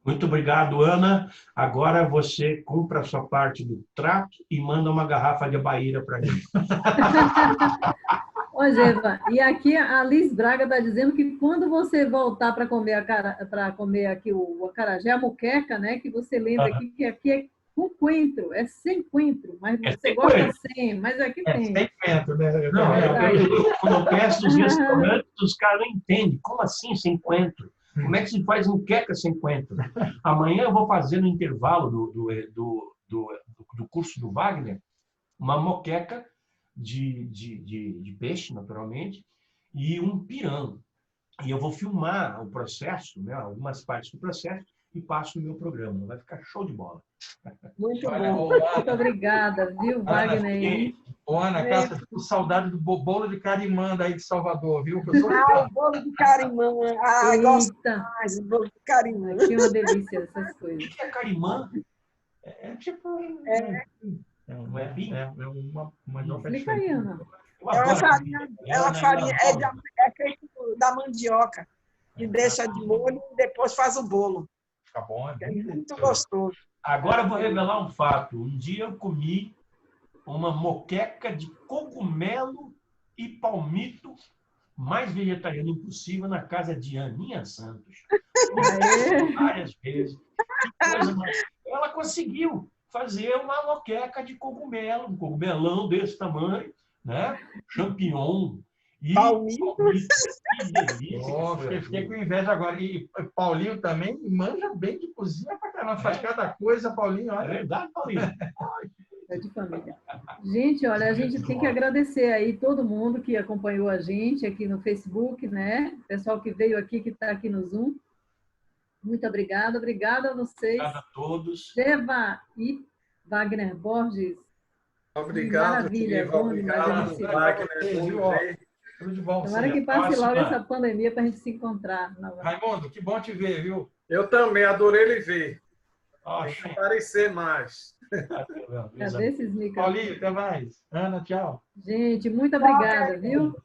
Muito obrigado, Ana. Agora você cumpre a sua parte do trato e manda uma garrafa de abaíra para mim. Ô, Geva, e aqui a Liz Braga está dizendo que quando você voltar para comer aqui o acarajé, a moqueca, né? Que você lembra aqui que aqui é com coentro, é sem coentro, mas você gosta sem, mas aqui tem. Sem coentro, né? Não, quando eu peço nos restaurantes, os caras não entendem. Como assim sem coentro? Como é que se faz moqueca sem coentro? Amanhã eu vou fazer no intervalo do curso do Wagner uma moqueca de peixe, naturalmente, e um pirão. E eu vou filmar o processo, né, algumas partes do processo, e passo no meu programa. Vai ficar show de bola. Muito bom. Muito obrigada, viu, Wagner? Ana, cara, tô com saudade do bolo de carimã aí de Salvador, viu? O bolo de carimã. Gosto mais do bolo de carimã. Aqui é uma delícia essas coisas. O que é carimã? É tipo... Não é pinho? É uma Explica aí, Ana. É uma farinha, é feito da mandioca, que deixa de molho e depois faz o bolo. Fica bom, é muito gostoso. Agora eu vou revelar um fato. Um dia eu comi uma moqueca de cogumelo e palmito mais vegetariano impossível na casa de Aninha Santos. Várias vezes. Ela conseguiu fazer uma moqueca de cogumelo, um cogumelão desse tamanho, né? Champignon. Palmito. Que delícia. Fiquei com inveja agora. E Paulinho também manja bem de cozinha pra caramba. Faz cada coisa, Paulinho. Olha. É verdade, Paulinho. É de família. Gente, olha, a gente tem que agradecer aí todo mundo que acompanhou a gente aqui no Facebook, né? Pessoal que veio aqui, que está aqui no Zoom. Muito obrigada. Obrigada a vocês. Obrigado a todos. Geva e Wagner Borges. Obrigado. Maravilha. Bom demais. Wagner, tudo de bom. Tomara que passe logo essa pandemia para a gente se encontrar. Raimundo, que bom te ver, viu? Eu também, adorei lhe ver. Tem que aparecer mais. Cadê esses microfones? Paulinho, até mais. Ana, tchau. Gente, muito obrigada, viu?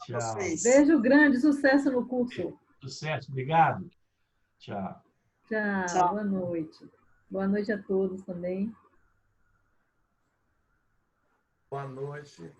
Tchau. Beijo grande, sucesso no curso. Sucesso, obrigado. Tchau. Tchau, boa noite. Boa noite a todos também. Boa noite.